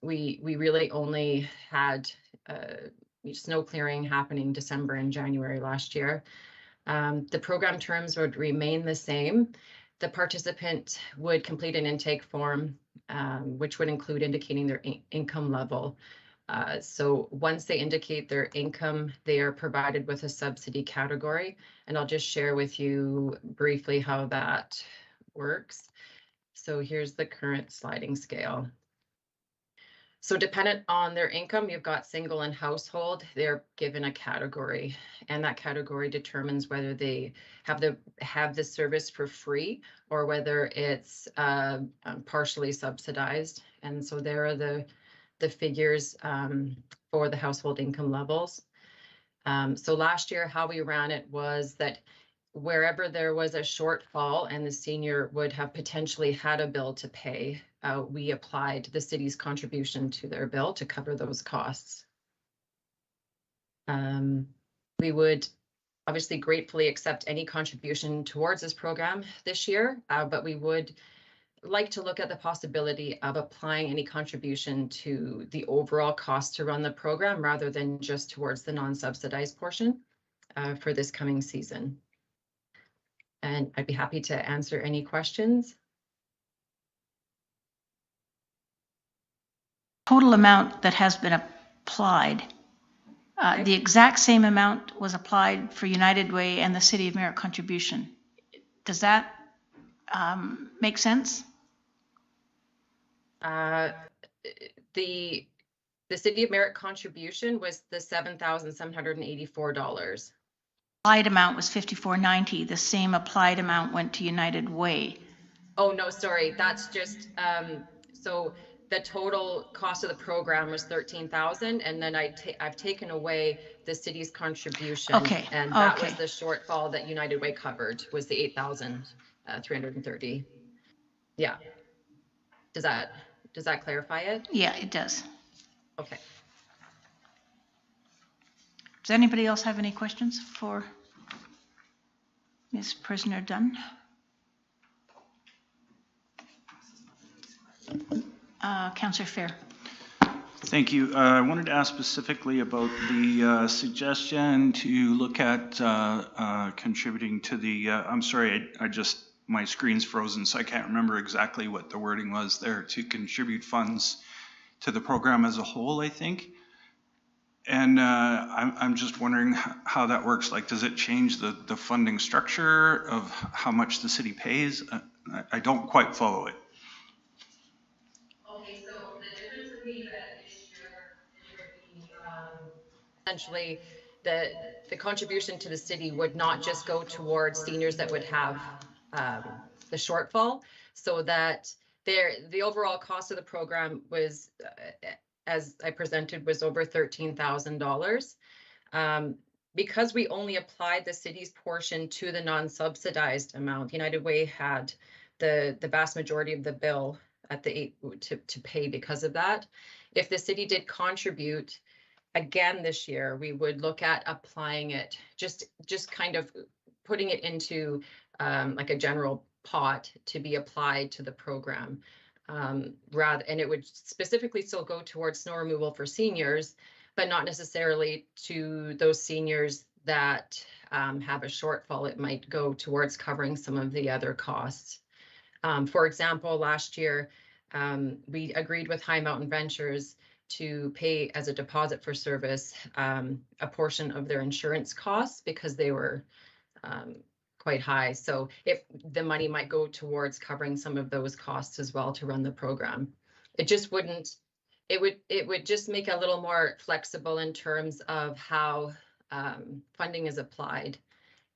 We really only had snow clearing happening December and January last year. The program terms would remain the same. The participant would complete an intake form, which would include indicating their income level. So once they indicate their income, they are provided with a subsidy category. And I'll just share with you briefly how that works. So here's the current sliding scale. So dependent on their income, you've got single and household, they're given a category, and that category determines whether they have the service for free or whether it's partially subsidized. And so there are the the figures for the household income levels. So last year, how we ran it was that wherever there was a shortfall and the senior would have potentially had a bill to pay, we applied the city's contribution to their bill to cover those costs. We would obviously gratefully accept any contribution towards this program this year, but we would like to look at the possibility of applying any contribution to the overall cost to run the program rather than just towards the non-subsidized portion for this coming season. And I'd be happy to answer any questions. Total amount that has been applied, the exact same amount was applied for United Way and the City of Merritt contribution. Does that make sense? The City of Merritt contribution was the $7,784. Applied amount was $54.90. The same applied amount went to United Way. Oh, no, sorry. That's just, so the total cost of the program was $13,000, and then I've taken away the city's contribution. Okay. And that was the shortfall that United Way covered, was the $8,330. Yeah. Does that clarify it? Yeah, it does. Okay. Does anybody else have any questions for Ms. Prisoner Dunn? Councillor Fair. Thank you. I wanted to ask specifically about the suggestion to look at contributing to the, I'm sorry, my screen's frozen, so I can't remember exactly what the wording was there, to contribute funds to the program as a whole, I think. And I'm just wondering how that works. Like, does it change the funding structure of how much the city pays? I don't quite follow it. Okay, so the difference would be that this year it would be essentially the contribution to the city would not just go towards seniors that would have the shortfall, so that the overall cost of the program was, as I presented, was over $13,000. Because we only applied the city's portion to the non-subsidized amount, United Way had the vast majority of the bill at the to pay because of that. If the city did contribute again this year, we would look at applying it, just kind of putting it into like a general pot to be applied to the program. And it would specifically still go towards snow removal for seniors, but not necessarily to those seniors that have a shortfall. It might go towards covering some of the other costs. For example, last year, we agreed with High Mountain Ventures to pay as a deposit for service a portion of their insurance costs because they were quite high. So if the money might go towards covering some of those costs as well to run the program. It just wouldn't, it would just make it a little more flexible in terms of how funding is applied,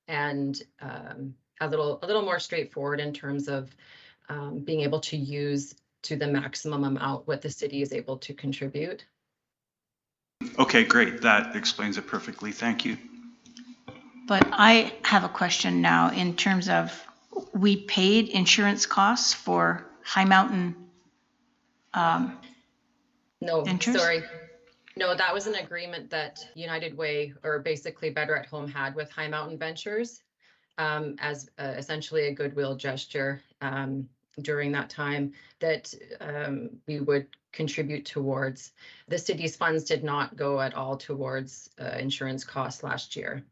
and a little more straightforward in terms of being able to use to the maximum amount what the city is able to contribute. Okay, great. That explains it perfectly. Thank you. But I have a question now in terms of, we paid insurance costs for High Mountain No, Ventures? sorry. No, that was an agreement that United Way, or basically Better at Home, had with High Mountain Ventures as essentially a goodwill gesture during that time that we would contribute towards. The city's funds did not go at all towards insurance costs last year.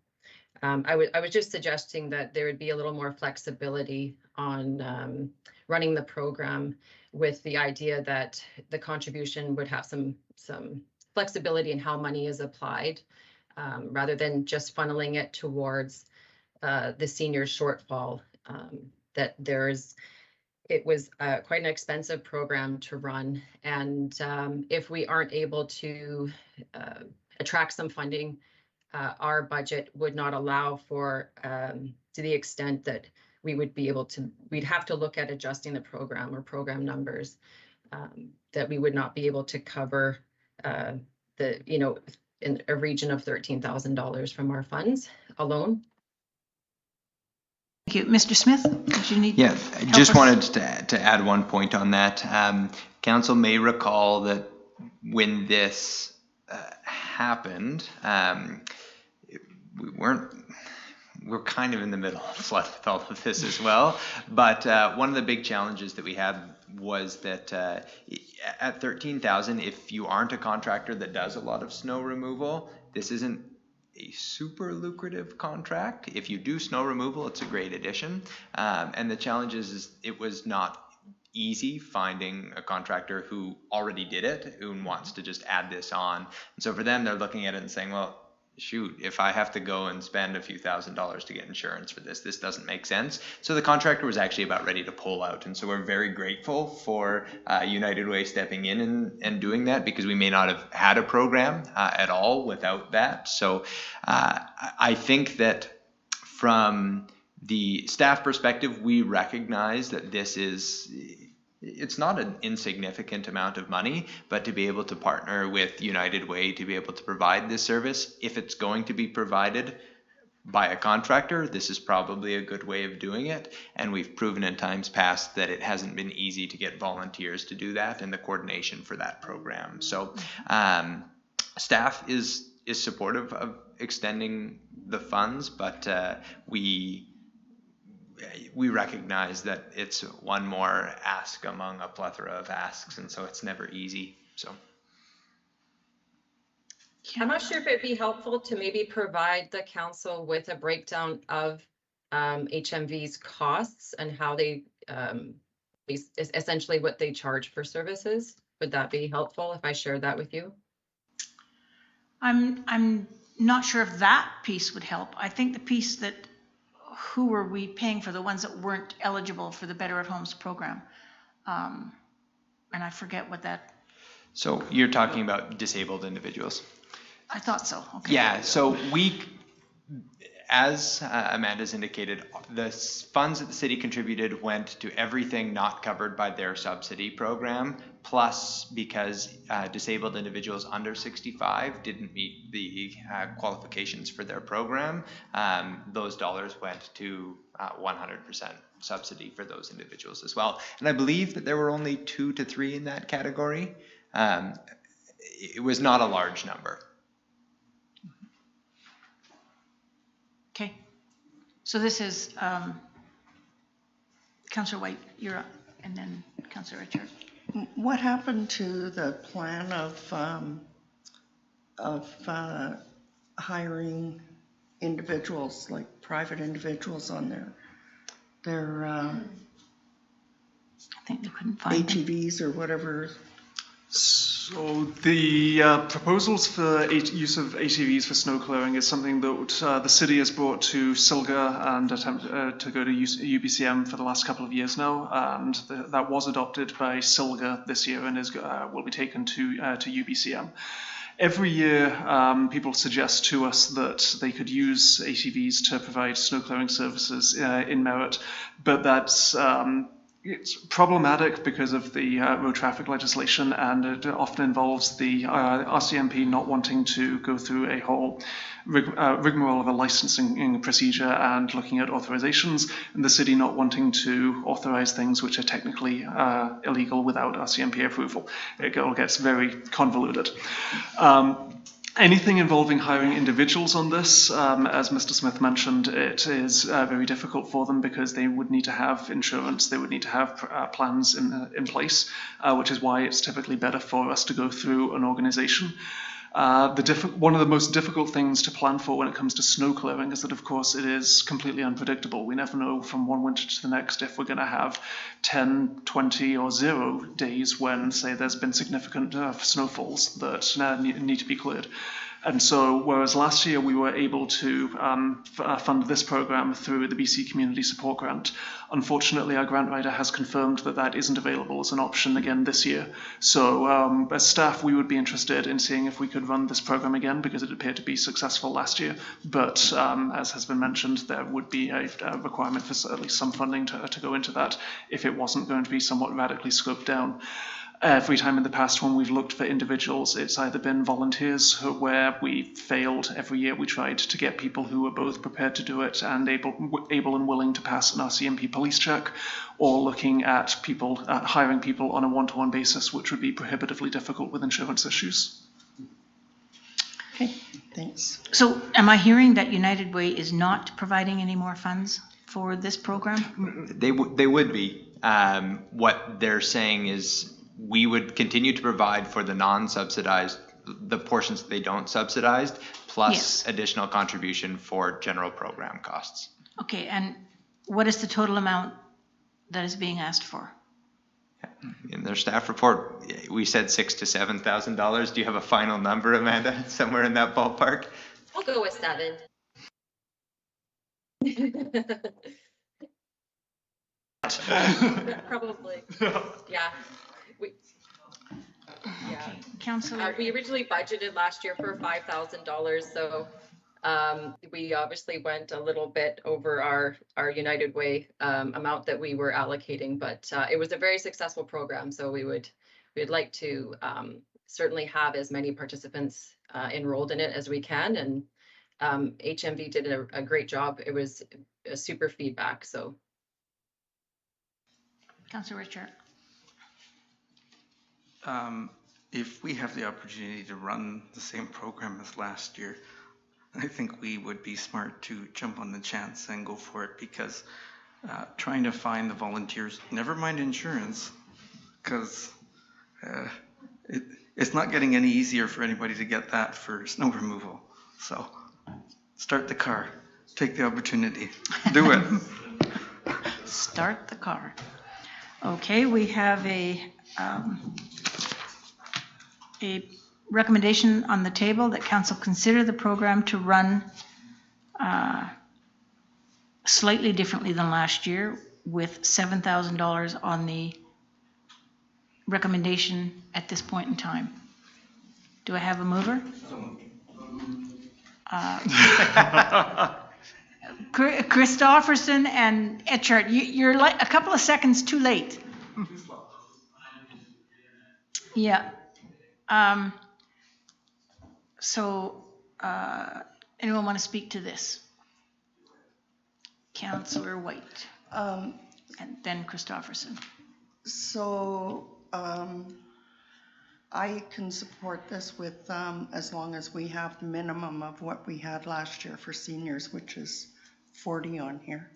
I was just suggesting that there would be a little more flexibility on running the program, with the idea that the contribution would have some flexibility in how money is applied, rather than just funneling it towards the senior shortfall. That it was quite an expensive program to run, and if we aren't able to attract some funding, our budget would not allow for, to the extent that we would be able to, we'd have to look at adjusting the program or program numbers that we would not be able to cover the, you know, in a region of $13,000 from our funds alone. Thank you. Mr. Smith, did you need Yeah, I just us? wanted to add one point on that. Council may recall that when this happened, we're kind of in the middle of all of this as well. But one of the big challenges that we had was that at 13,000, if you aren't a contractor that does a lot of snow removal, this isn't a super lucrative contract. If you do snow removal, it's a great addition. And the challenge is it was not easy finding a contractor who already did it, who wants to just add this on. And so for them, they're looking at it and saying, well, shoot, if I have to go and spend a few $1,000s to get insurance for this, this doesn't make sense. So the contractor was actually about ready to pull out. And so we're very grateful for United Way stepping in and doing that, because we may not have had a program at all without that. So I think that from the staff perspective, we recognize that this is, it's not an insignificant amount of money, but to be able to partner with United Way to be able to provide this service, if it's going to be provided by a contractor, this is probably a good way of doing it. And we've proven in times past that it hasn't been easy to get volunteers to do that and the coordination for that program. So staff is supportive of extending the funds, but we recognize that it's one more ask among a plethora of asks, and so it's never easy. So I'm not sure if it'd be helpful to maybe provide the council with a breakdown of HMV's costs and how they essentially what they charge for services. Would that be helpful if I shared that with you? I'm not sure if that piece would help. I think the piece that who were we paying for the ones that weren't eligible for the Better at Homes program? And I forget what that. So you're talking about disabled individuals? I thought so. Okay. Yeah, so we, as Amanda's indicated, the funds that the city contributed went to everything not covered by their subsidy program, plus because disabled individuals under 65 didn't meet the qualifications for their program, those dollars went to 100% subsidy for those individuals as well. And I believe that there were only 2 to 3 in that category. It was not a large number. Okay. So this is Councillor White, you're up, and then Councillor Richard. What happened to the plan of hiring individuals, like private individuals on their I think they couldn't find ATVs or whatever? So the proposals for use of ATVs for snow clearing is something that the city has brought to SILGA and attempted to go to UBCM for the last couple of years now, and that was adopted by SILGA this year and will be taken to UBCM. Every year, people suggest to us that they could use ATVs to provide snow clearing services in Merritt, but that's it's problematic because of the road traffic legislation, and it often involves the RCMP not wanting to go through a whole rigmarole of a licensing procedure and looking at authorizations, and the city not wanting to authorize things which are technically illegal without RCMP approval. It all gets very convoluted. Anything involving hiring individuals on this, as Mr. Smith mentioned, it is very difficult for them because they would need to have insurance, they would need to have plans in place, which is why it's typically better for us to go through an organization. One of the most difficult things to plan for when it comes to snow clearing is that, of course, it is completely unpredictable. We never know from one winter to the next if we're going to have 10, 20 or 0 days when, say, there's been significant snowfalls that need to be cleared. And so, whereas last year we were able to fund this program through the BC Community Support Grant, unfortunately our grant writer has confirmed that that isn't available as an option again this year. So as staff, we would be interested in seeing if we could run this program again because it appeared to be successful last year. But as has been mentioned, there would be a requirement for at least some funding to go into that if it wasn't going to be somewhat radically scoped down. Every time in the past when we've looked for individuals, it's either been volunteers where we failed. Every year we tried to get people who were both prepared to do it and able and willing to pass an RCMP police check, or looking at hiring people on a one-to-one basis, which would be prohibitively difficult with insurance issues. Okay, thanks. So am I hearing that United Way is not providing any more funds for this program? They would be. What they're saying is we would continue to provide for the non-subsidized, the portions that they don't subsidize, plus additional contribution for general program costs. Okay, and what is the total amount that is being asked for? In their staff report, we said $6,000 to $7,000. Do you have a final number, Amanda? Somewhere in that ballpark? I'll go with 7. Probably. Yeah. Councillor. We originally budgeted last year for $5,000, so we obviously went a little bit over our United Way amount that we were allocating, but it was a very successful program, so we'd like to certainly have as many participants enrolled in it as we can, and HMV did a great job. It was a super feedback. So, Councillor Richard. If we have the opportunity to run the same program as last year, I think we would be smart to jump on the chance and go for it, because trying to find the volunteers, never mind insurance, because it's not getting any easier for anybody to get that for snow removal. So start the car, take the opportunity, do it. Start the car. Okay, we have a recommendation on the table that council consider the program to run slightly differently than last year, with $7,000 on the recommendation at this point in time. Do I have a mover? Christofferson and Etchart, you're like a couple of seconds too late. Yeah. So, anyone want to speak to this? Councillor White, and then Christofferson. So, I can support this with, as long as we have the minimum of what we had last year for seniors, which is 40 on here.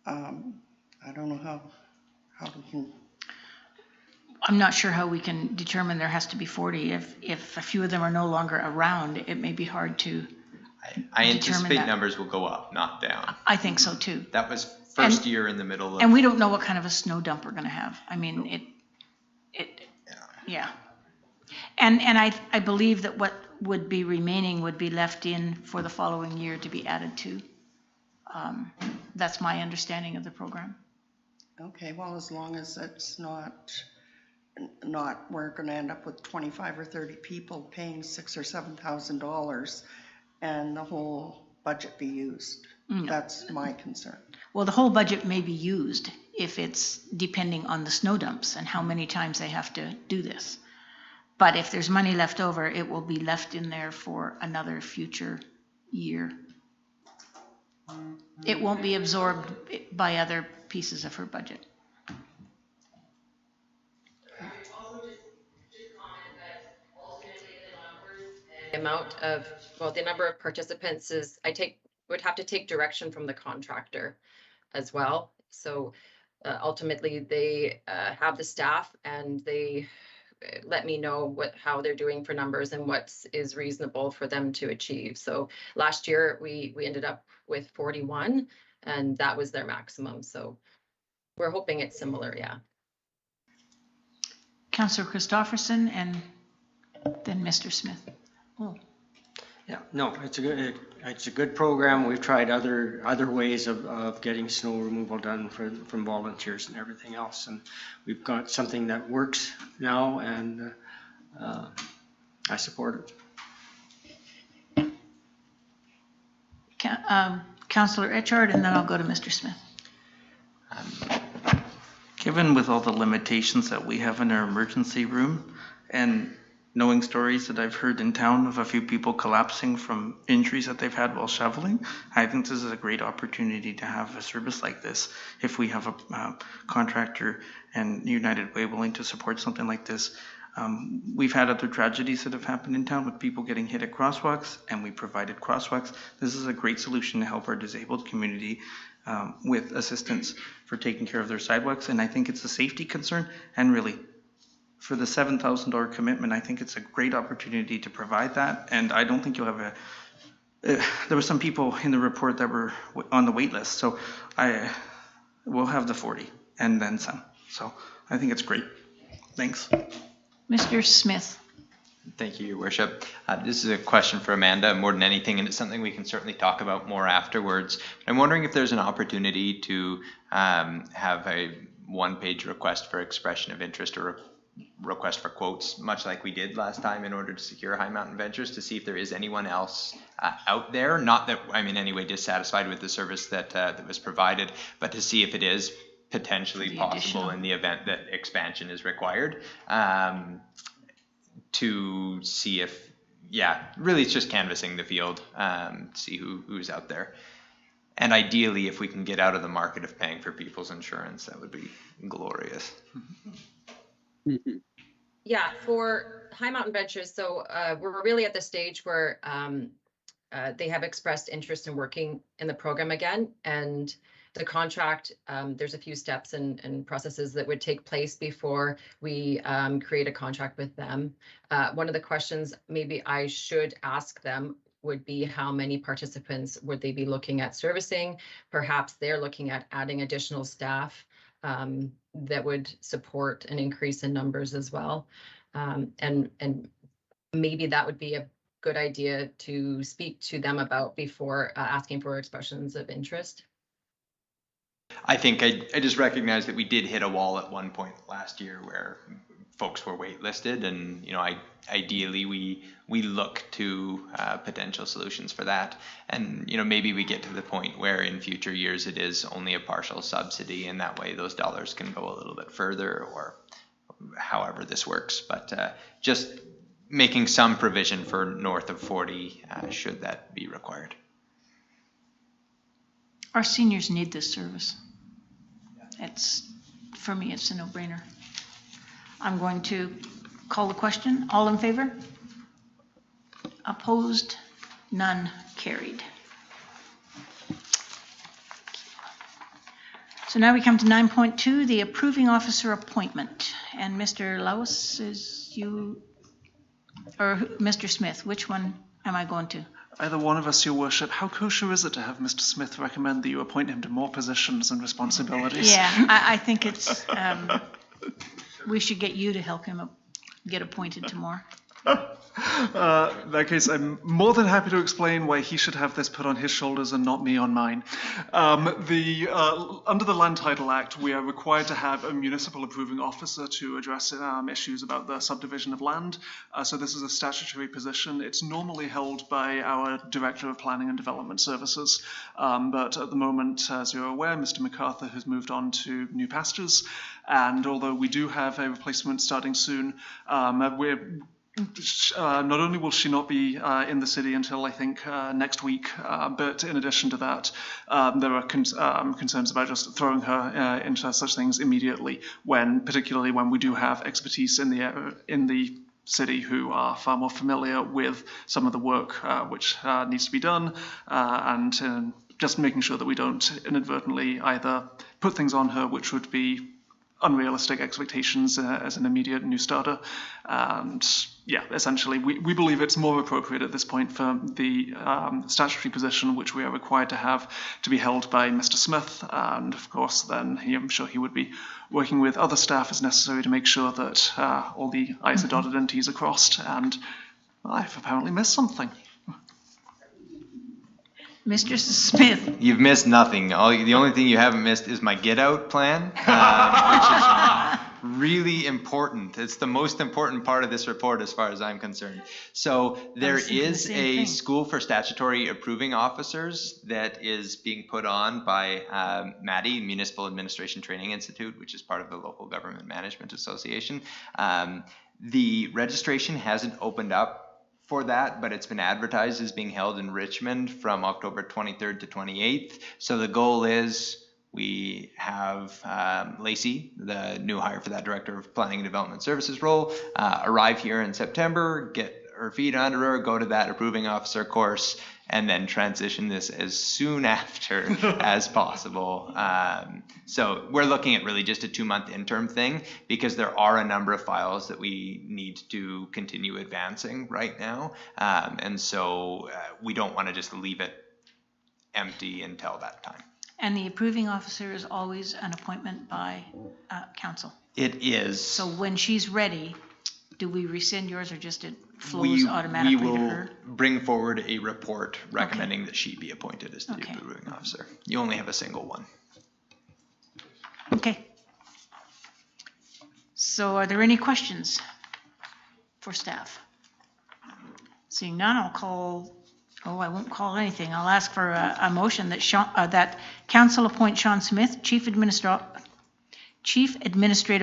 I don't know how we can. I'm not sure how we can determine there has to be 40. If a few of them are no longer around, it may be hard to I anticipate numbers will go up, not down. I think so too. That was first year in the middle of. And we don't know what kind of a snow dump we're going to have. I mean, yeah. And I believe that what would be remaining would be left in for the following year to be added to. That's my understanding of the program. Okay, well, as long as it's not we're going to end up with 25 or 30 people paying $6,000 or $7,000 and the whole budget be used. That's my concern. Well, the whole budget may be used if it's depending on the snow dumps and how many times they have to do this. But if there's money left over, it will be left in there for another future year. It won't be absorbed by other pieces of her budget. The number of participants is, would have to take direction from the contractor as well. So ultimately they have the staff and they let me know how they're doing for numbers and what is reasonable for them to achieve. So last year we ended up with 41 and that was their maximum. So we're hoping it's similar, yeah. Councillor Christofferson and then Mr. Smith. Oh. Yeah, no, it's a good program. We've tried other ways of getting snow removal done from volunteers and everything else, and we've got something that works now, and I support it. Councillor Etchart, and then I'll go to Mr. Smith. Given with all the limitations that we have in our emergency room and knowing stories that I've heard in town of a few people collapsing from injuries that they've had while shoveling, I think this is a great opportunity to have a service like this. If we have a contractor and United Way willing to support something like this. We've had other tragedies that have happened in town with people getting hit at crosswalks, and we provided crosswalks. This is a great solution to help our disabled community with assistance for taking care of their sidewalks, and I think it's a safety concern, and really, for the $7,000 commitment, I think it's a great opportunity to provide that, and I don't think you'll have a, there were some people in the report that were on the wait list, so we'll have the 40 and then some, so I think it's great. Thanks. Mr. Smith. Thank you, Your Worship. This is a question for Amanda more than anything, and it's something we can certainly talk about more afterwards. I'm wondering if there's an opportunity to have a one-page request for expression of interest or request for quotes, much like we did last time in order to secure High Mountain Ventures, to see if there is anyone else out there, not that I'm in any way dissatisfied with the service that was provided, but to see if it is potentially possible in the event that expansion is required, to see if, really it's just canvassing the field, see who's out there. And ideally, if we can get out of the market of paying for people's insurance, that would be glorious. Yeah, for High Mountain Ventures, so we're really at the stage where they have expressed interest in working in the program again, and the contract, there's a few steps and processes that would take place before we create a contract with them. One of the questions maybe I should ask them would be how many participants would they be looking at servicing? Perhaps they're looking at adding additional staff that would support an increase in numbers as well. And maybe that would be a good idea to speak to them about before asking for expressions of interest. I think I just recognize that we did hit a wall at one point last year where folks were waitlisted, and ideally we look to potential solutions for that, and maybe we get to the point where in future years it is only a partial subsidy, and that way those dollars can go a little bit further, or however this works, but just making some provision for north of 40 should that be required. Our seniors need this service. For me, it's a no-brainer. I'm going to call the question. All in favor? Opposed? None. Carried. So now we come to 9.2, the approving officer appointment. And Mr. Lewis, is you, or Mr. Smith, which one am I going to? Either one of us, Your Worship. How kosher is it to have Mr. Smith recommend that you appoint him to more positions and responsibilities? Yeah, I think it's, we should get you to help him get appointed to more. In that case, I'm more than happy to explain why he should have this put on his shoulders and not me on mine. Under the Land Title Act, we are required to have a municipal approving officer to address issues about the subdivision of land. So this is a statutory position. It's normally held by our Director of Planning and Development Services. But at the moment, as you're aware, Mr. MacArthur has moved on to new pastures. And although we do have a replacement starting soon, not only will she not be in the city until I think next week, but in addition to that, there are concerns about just throwing her into such things immediately, particularly when we do have expertise in the city who are far more familiar with some of the work which needs to be done, and just making sure that we don't inadvertently either put things on her which would be unrealistic expectations as an immediate new starter. And yeah, essentially, we believe it's more appropriate at this point for the statutory position, which we are required to have, to be held by Mr. Smith. And of course, then I'm sure he would be working with other staff as necessary to make sure that all the I's are dotted and T's are crossed. And I've apparently missed something. Mr. Smith. You've missed nothing. The only thing you haven't missed is my get out plan, really important. It's the most important part of this report as far as I'm concerned. So there is a school for statutory approving officers that is being put on by MADI, Municipal Administration Training Institute, which is part of the Local Government Management Association. The registration hasn't opened up for that, but it's been advertised as being held in Richmond from October 23rd to 28th. So the goal is we have Lacey, the new hire for that Director of Planning and Development Services role, arrive here in September, get her feet under her, go to that approving officer course, and then transition this as soon after as possible. So we're looking at really just a 2-month interim thing because there are a number of files that we need to continue advancing right now. And so we don't want to just leave it empty until that time. And the approving officer is always an appointment by council? It is. So when she's ready, do we rescind yours or just it flows automatically to her? We will bring forward a report recommending that she be appointed as the approving officer. You only have a single one. Okay. So are there any questions for staff? Seeing none, I'll call... Oh, I won't call anything. I'll ask for a motion that that council appoint Sean Smith, Chief Administrative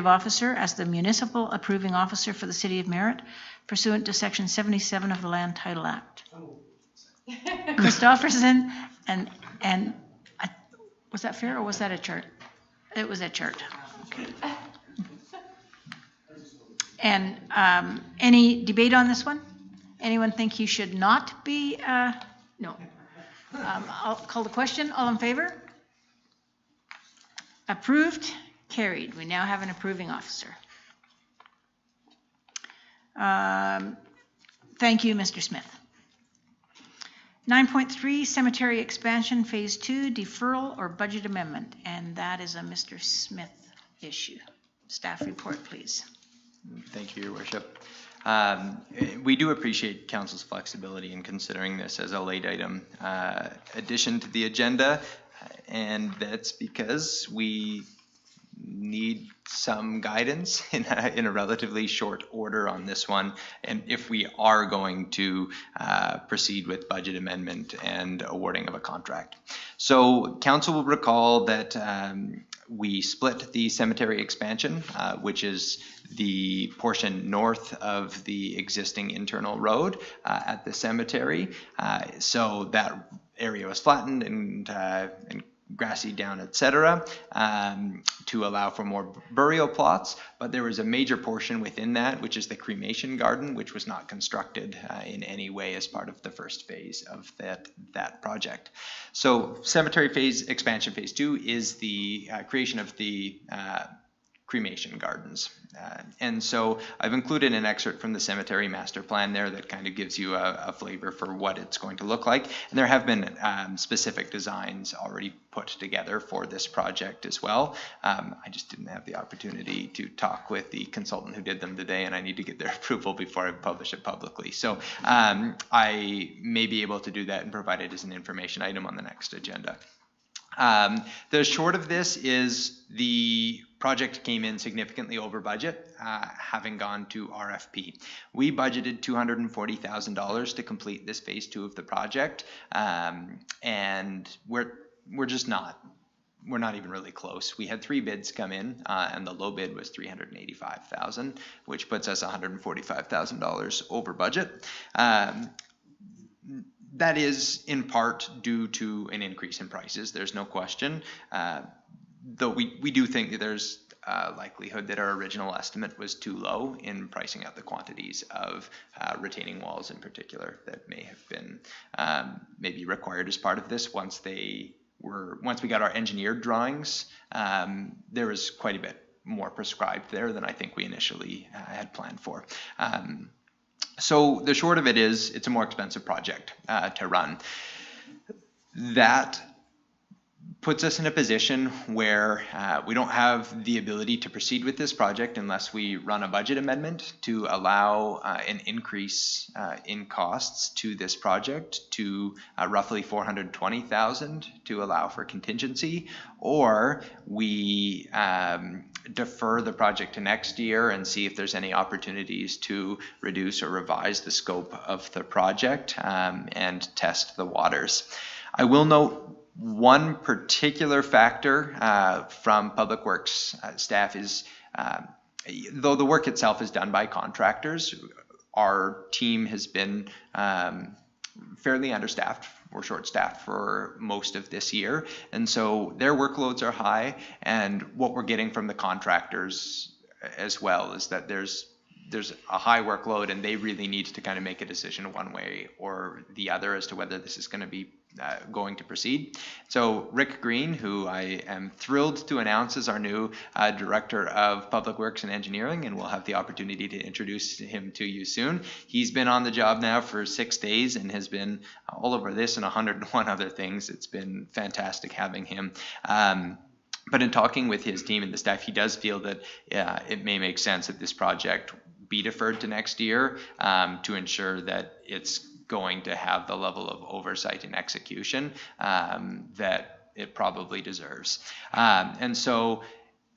Officer, as the Municipal Approving Officer for the City of Merritt, pursuant to Section 77 of the Land Title Act. Christopherson and was that fair or was that a chart? It was a chart. Okay. And any debate on this one? Anyone think he should not be? No. I'll call the question. All in favor? Approved? Carried. We now have an approving officer. Thank you, Mr. Smith. 9.3, Cemetery Expansion Phase 2, Deferral or Budget Amendment. And that is a Mr. Smith issue. Staff report, please. Thank you, Your Worship. We do appreciate Council's flexibility in considering this as a late item addition to the agenda, and that's because we need some guidance in a relatively short order on this one, and if we are going to proceed with budget amendment and awarding of a contract. So Council will recall that we split the cemetery expansion, which is the portion north of the existing internal road at the cemetery. So that area was flattened and grassy down, etc., to allow for more burial plots. But there was a major portion within that, which is the cremation garden, which was not constructed in any way as part of the first phase of that project. So cemetery phase expansion phase 2 is the creation of the cremation gardens. And so I've included an excerpt from the cemetery master plan there that kind of gives you a flavor for what it's going to look like. And there have been specific designs already put together for this project as well. I just didn't have the opportunity to talk with the consultant who did them today, and I need to get their approval before I publish it publicly. So I may be able to do that and provide it as an information item on the next agenda. The short of this is the project came in significantly over budget, having gone to RFP. We budgeted $240,000 to complete this phase 2 of the project, and we're just not. We're not even really close. We had 3 bids come in, and the low bid was $385,000, which puts us $145,000 over budget. That is in part due to an increase in prices. There's no question. Though we do think that there's a likelihood that our original estimate was too low in pricing out the quantities of retaining walls in particular that may have been maybe required as part of this. Once we got our engineered drawings, there was quite a bit more prescribed there than I think we initially had planned for. So the short of it is it's a more expensive project to run. That puts us in a position where we don't have the ability to proceed with this project unless we run a budget amendment to allow an increase in costs to this project to roughly $420,000 to allow for contingency, or we defer the project to next year and see if there's any opportunities to reduce or revise the scope of the project and test the waters. I will note one particular factor from Public Works staff is, though the work itself is done by contractors, our team has been fairly understaffed or short-staffed for most of this year, and so their workloads are high, and what we're getting from the contractors as well is that there's a high workload, and they really need to kind of make a decision one way or the other as to whether this is going to be going to proceed. So Rick Green, who I am thrilled to announce as our new Director of Public Works and Engineering, and we'll have the opportunity to introduce him to you soon. He's been on the job now for 6 days and has been all over this and 101 other things. It's been fantastic having him. But in talking with his team and the staff, he does feel that it may make sense that this project be deferred to next year to ensure that it's going to have the level of oversight and execution that it probably deserves. And so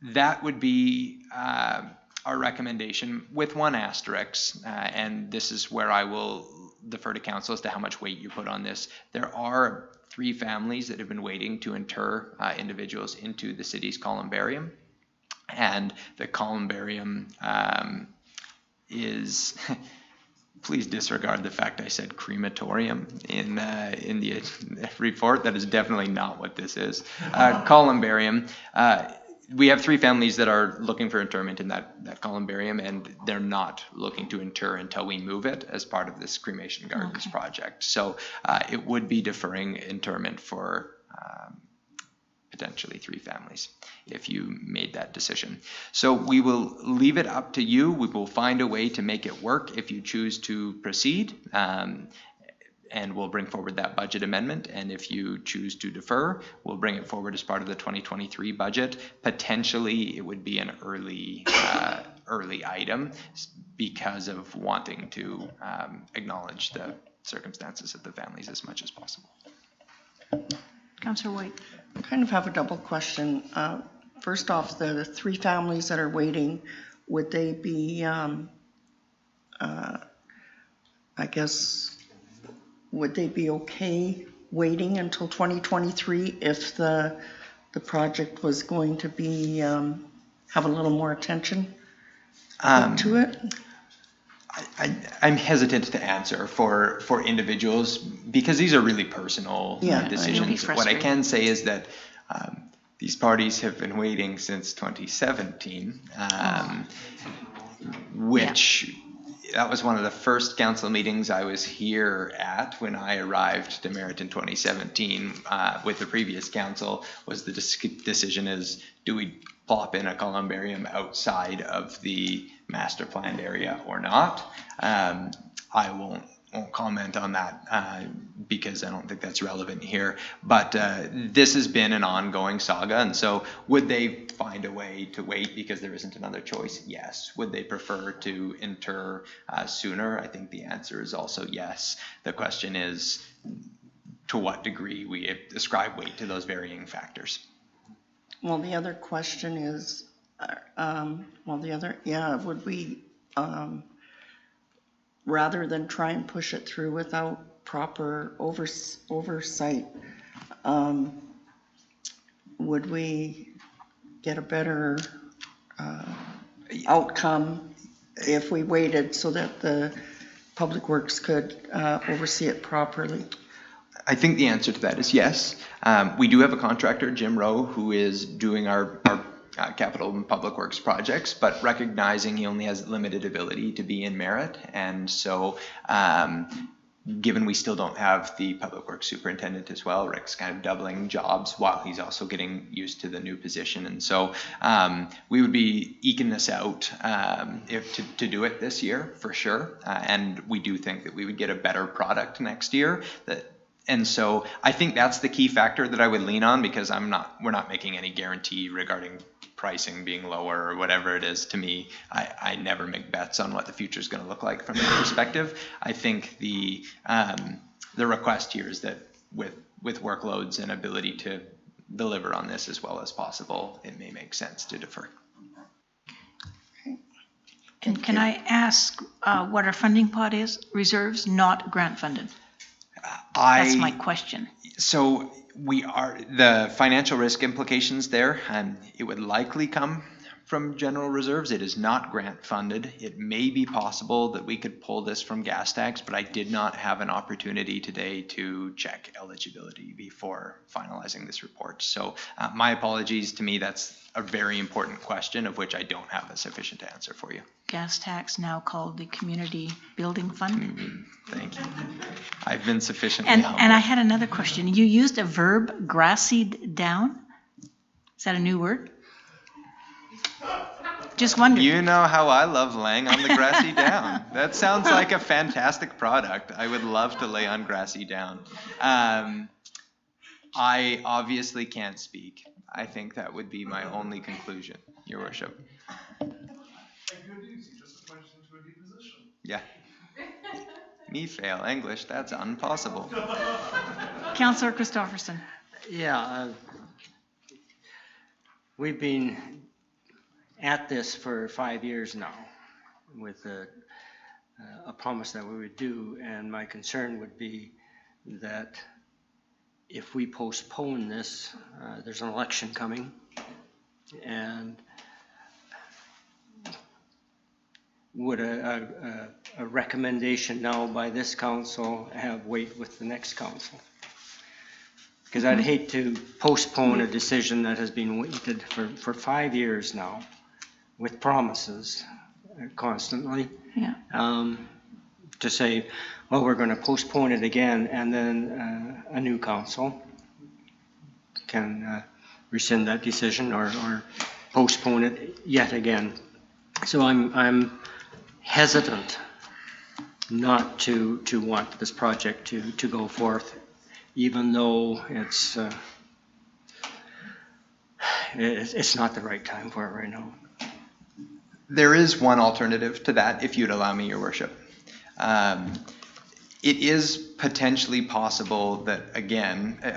that would be our recommendation with one asterisk, and this is where I will defer to council as to how much weight you put on this. There are 3 families that have been waiting to inter individuals into the city's columbarium, and the columbarium is please disregard the fact I said crematorium in the report. That is definitely not what this is. Columbarium. We have 3 families that are looking for interment in that columbarium, and they're not looking to inter until we move it as part of this cremation gardens project. So it would be deferring interment for potentially 3 families if you made that decision. So we will leave it up to you. We will find a way to make it work if you choose to proceed, and we'll bring forward that budget amendment. And if you choose to defer, we'll bring it forward as part of the 2023 budget. Potentially, it would be an early item because of wanting to acknowledge the circumstances of the families as much as possible. Councillor White. I kind of have a double question. First off, the 3 families that are waiting, would they be, I guess, would they be okay waiting until 2023 if the project was going to be, have a little more attention to it? I'm hesitant to answer for individuals because these are really personal decisions. What I can say is that these parties have been waiting since 2017, which that was one of the first council meetings I was here at when I arrived to Merritt in 2017 with the previous council. Was the decision is, do we plop in a columbarium outside of the master planned area or not? I won't comment on that because I don't think that's relevant here. But this has been an ongoing saga, and so would they find a way to wait because there isn't another choice? Yes. Would they prefer to inter sooner? I think the answer is also yes. The question is to what degree we ascribe weight to those varying factors. Well, the other question is, would we, rather than try and push it through without proper oversight, would we get a better outcome if we waited so that the Public Works could oversee it properly? I think the answer to that is yes. We do have a contractor, Jim Rowe, who is doing our capital and public works projects, but recognizing he only has limited ability to be in Merritt. And so given we still don't have the public works superintendent as well, Rick's kind of doubling jobs while he's also getting used to the new position. And so we would be eking this out to do it this year for sure. And we do think that we would get a better product next year that And so I think that's the key factor that I would lean on, because we're not making any guarantee regarding pricing being lower or whatever it is. To me, I never make bets on what the future is going to look like from that perspective. I think the request here is that with workloads and ability to deliver on this as well as possible, it may make sense to defer. And can I ask what our funding pot is? Reserves, not grant funded. That's my question. So the financial risk implications there, it would likely come from general reserves. It is not grant funded. It may be possible that we could pull this from gas tax, but I did not have an opportunity today to check eligibility before finalizing this report. So my apologies. To me, that's a very important question of which I don't have a sufficient answer for you. Gas tax, now called the Community Building Fund. Thank you. I've been sufficiently humble. And I had another question. You used a verb, grassied down. Is that a new word? Just wondering. You know how I love laying on the grassy down. That sounds like a fantastic product. I would love to lay on grassy down. I obviously can't speak. I think that would be my only conclusion, Your Worship. Good news, you just appointed into a new position. Yeah. Me fail English, that's impossible. Councillor Christopherson. Yeah, we've been at this for 5 years now with a promise that we would do, and my concern would be that if we postpone this, there's an election coming, and would a recommendation now by this council have weight with the next council? Because I'd hate to postpone a decision that has been waited for 5 years now with promises constantly. Yeah. To say, well, we're going to postpone it again, and then a new council can rescind that decision or postpone it yet again. So I'm hesitant not to want this project to go forth, even though it's not the right time for it right now. There is one alternative to that, if you'd allow me, Your Worship. It is potentially possible that, again, it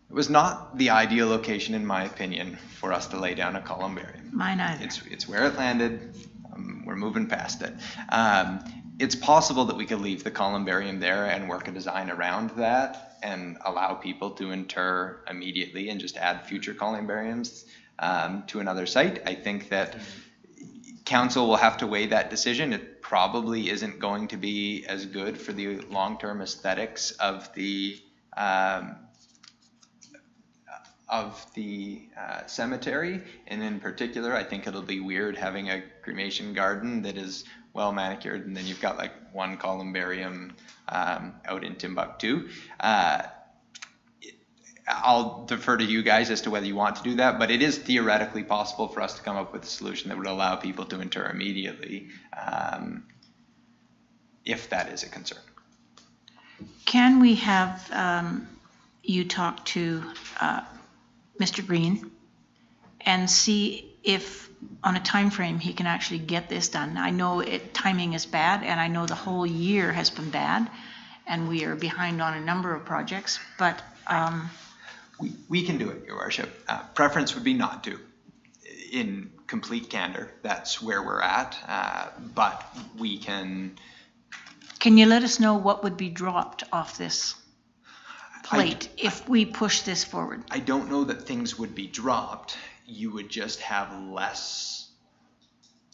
was not the ideal location, in my opinion, for us to lay down a columbarium. Mine either. It's where it landed. We're moving past it. It's possible that we could leave the columbarium there and work a design around that and allow people to inter immediately and just add future columbariums to another site. I think that council will have to weigh that decision. It probably isn't going to be as good for the long-term aesthetics of the cemetery, and in particular, I think it'll be weird having a cremation garden that is well manicured, and then you've got like one columbarium out in Timbuktu. I'll defer to you guys as to whether you want to do that, but it is theoretically possible for us to come up with a solution that would allow people to inter immediately, if that is a concern. Can we have you talk to Mr. Green and see if on a time frame he can actually get this done? I know timing is bad, and I know the whole year has been bad, and we are behind on a number of projects, but we can do it, Your Worship. Preference would be not to. In complete candor, that's where we're at, but we can. Can you let us know what would be dropped off this plate if we push this forward? I don't know that things would be dropped. You would just have less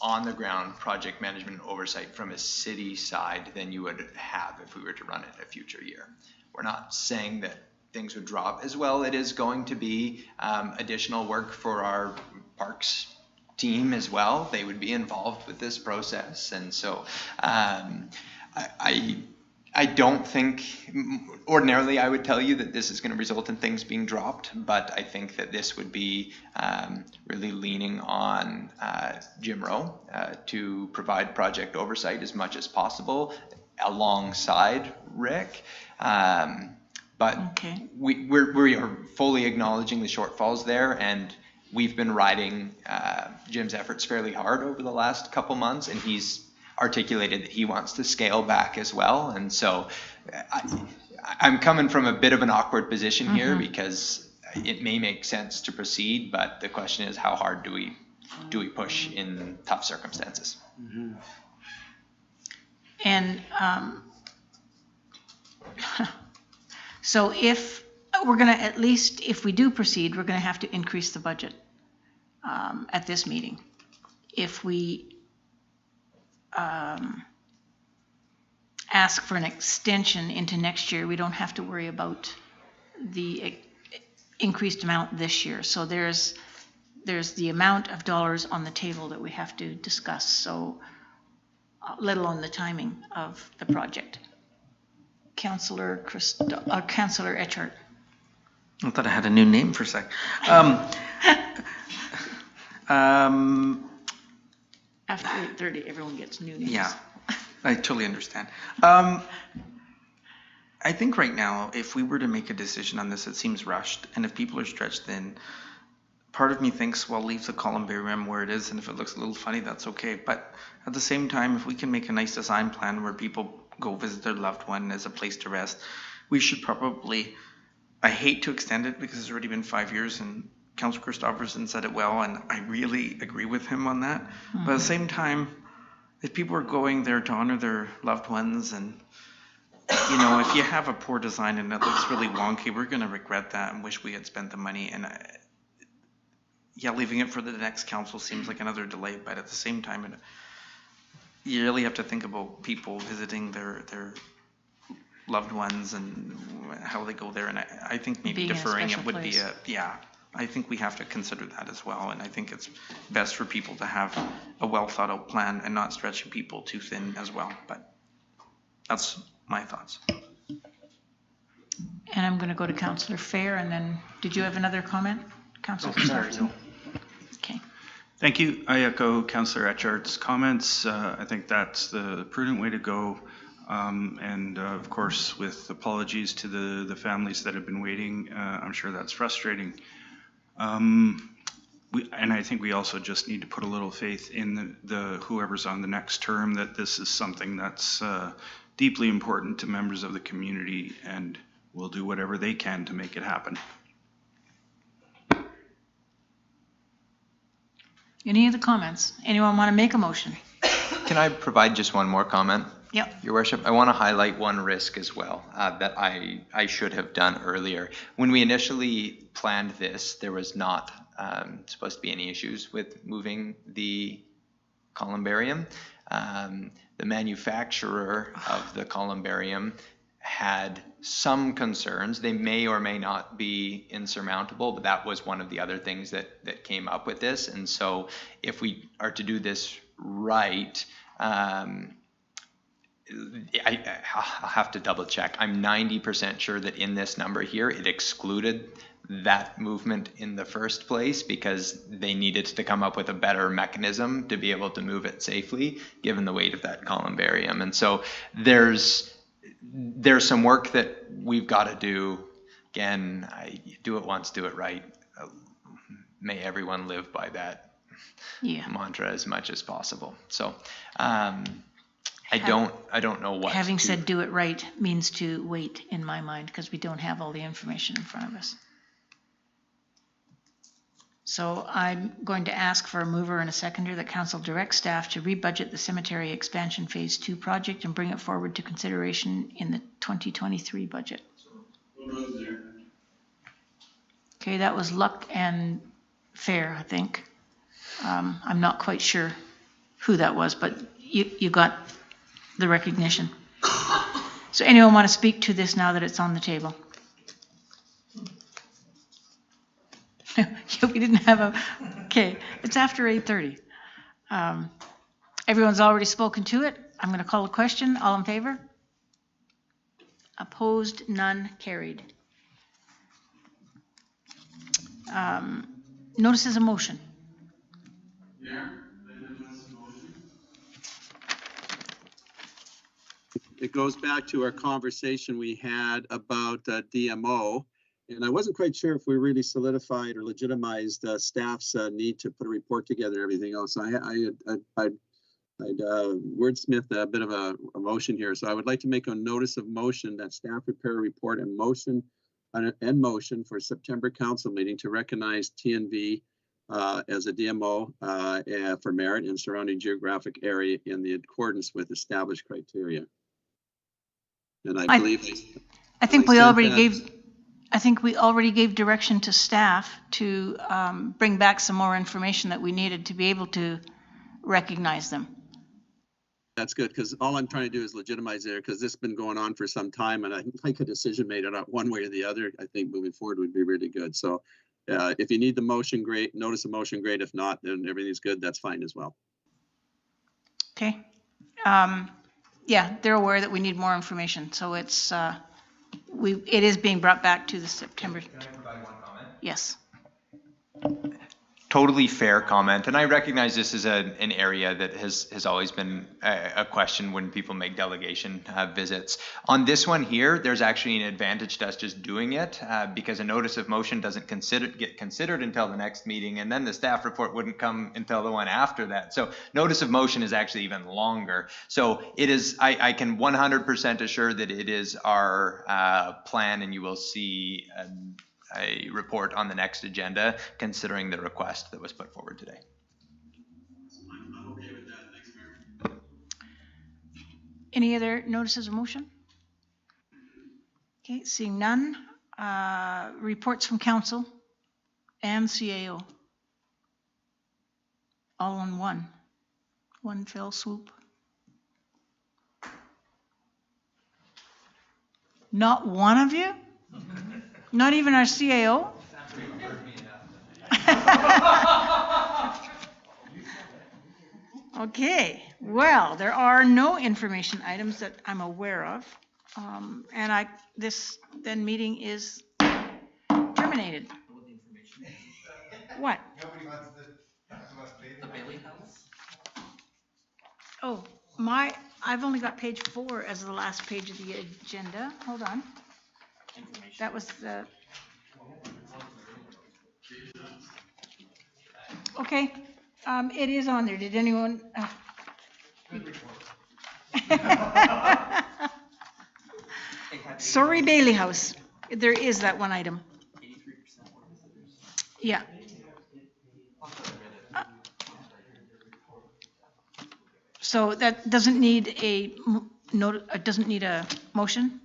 on the ground project management oversight from a city side than you would have if we were to run it a future year. We're not saying that things would drop as well. It is going to be additional work for our parks team as well. They would be involved with this process, and so I don't think, ordinarily I would tell you that this is going to result in things being dropped, but I think that this would be really leaning on Jim Rowe to provide project oversight as much as possible. alongside Rick. But Okay. we are fully acknowledging the shortfalls there, and we've been riding Jim's efforts fairly hard over the last couple months, and he's articulated that he wants to scale back as well. And so I'm coming from a bit of an awkward position here because it may make sense to proceed, but the question is, how hard do we push in tough circumstances? And so if we're going to, at least if we do proceed, we're going to have to increase the budget at this meeting. If we ask for an extension into next year, we don't have to worry about the increased amount this year. So there's the amount of dollars on the table that we have to discuss, so let alone the timing of the project. Councillor Echart. I thought I had a new name for a sec. After 8:30, everyone gets new names. Yeah, I totally understand. I think right now, if we were to make a decision on this, it seems rushed, and if people are stretched thin, part of me thinks, well, leave the columbarium where it is, and if it looks a little funny, that's okay. But at the same time, if we can make a nice design plan where people go visit their loved one as a place to rest, we should probably, I hate to extend it because it's already been 5 years, and Councillor Christopherson said it well, and I really agree with him on that. But at the same time, if people are going there to honor their loved ones, and you know, if you have a poor design and it looks really wonky, we're going to regret that and wish we had spent the money. And yeah, leaving it for the next council seems like another delay, but at the same time, you really have to think about people visiting their loved ones and how they go there. And I think maybe deferring it would be I think we have to consider that as well. And I think it's best for people to have a well thought out plan and not stretching people too thin as well. But that's my thoughts. And I'm going to go to Councillor Fair, and then, did you have another comment? Councillor Christopherson? Okay. Thank you. I echo Councillor Echart's comments. I think that's the prudent way to go. And of course, with apologies to the families that have been waiting, I'm sure that's frustrating. And I think we also just need to put a little faith in the whoever's on the next term, that this is something that's deeply important to members of the community, and will do whatever they can to make it happen. Any other comments? Anyone want to make a motion? Can I provide just one more comment? Yep. Your Worship, I want to highlight one risk as well that I should have done earlier. When we initially planned this, there was not supposed to be any issues with moving the columbarium. The manufacturer of the columbarium had some concerns. They may or may not be insurmountable, but that was one of the other things that came up with this. And so if we are to do this right, I'll have to double check. I'm 90% sure that in this number here, it excluded that movement in the first place because they needed to come up with a better mechanism to be able to move it safely, given the weight of that columbarium. And so there's some work that we've got to do. Again, do it once, do it right. May everyone live by that mantra as much as possible. So I don't know what. Having said do it right means to wait in my mind, because we don't have all the information in front of us. So I'm going to ask for a mover and a seconder that council direct staff to rebudget the cemetery expansion phase 2 project and bring it forward to consideration in the 2023 budget. Okay, that was Luck and Fair, I think. I'm not quite sure who that was, but you got the recognition. So anyone want to speak to this now that it's on the table? We didn't have a, okay, it's after 8:30. Everyone's already spoken to it. I'm going to call a question. All in favor? Opposed? None? Carried. Notices of motion. goes back to our conversation we had about DMO. And I wasn't quite sure if we really solidified or legitimized staff's need to put a report together and everything else. I'd wordsmith a bit of a motion here. So I would like to make a notice of motion that staff prepare a report and motion for September council meeting to recognize TNV as a DMO for Merritt and surrounding geographic area in the accordance with established criteria. And I think we already gave direction to staff to bring back some more information that we needed to be able to recognize them. That's good, because all I'm trying to do is legitimize there, because this has been going on for some time, and I think a decision made it one way or the other, I think moving forward would be really good. So if you need the motion, great. Notice of motion, great. If not, then everything's good. That's fine as well. Okay. Yeah, they're aware that we need more information. So it's it is being brought back to the September. Can I provide one comment? Yes. Totally fair comment, and I recognize this is an area that has always been a question when people make delegation visits. On this one here, there's actually an advantage to us just doing it because a notice of motion doesn't get considered until the next meeting, and then the staff report wouldn't come until the one after that. So notice of motion is actually even longer. So it is. I can 100% assure that it is our plan, and you will see a report on the next agenda considering the request that was put forward today. I'm okay with that. Thanks, Mayor. Any other notices of motion? Okay, seeing none. Reports from council and CAO. All on one fell swoop. Not one of you? Not even our CAO? Okay, well, there are no information items that I'm aware of. And this then meeting is terminated. What? Nobody wants to talk about the Bailey House? Oh, I've only got page 4 as the last page of the agenda. Hold on. That was the. Okay, it is on there. Did anyone? Sorry, Bailey House. There is that one item. Yeah. So that doesn't need a motion.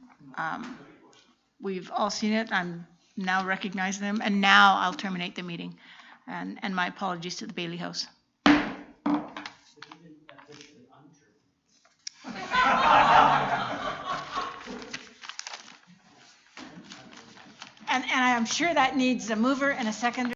We've all seen it. I'm now recognizing them, and now I'll terminate the meeting. And my apologies to the Bailey House. And I'm sure that needs a mover and a seconder.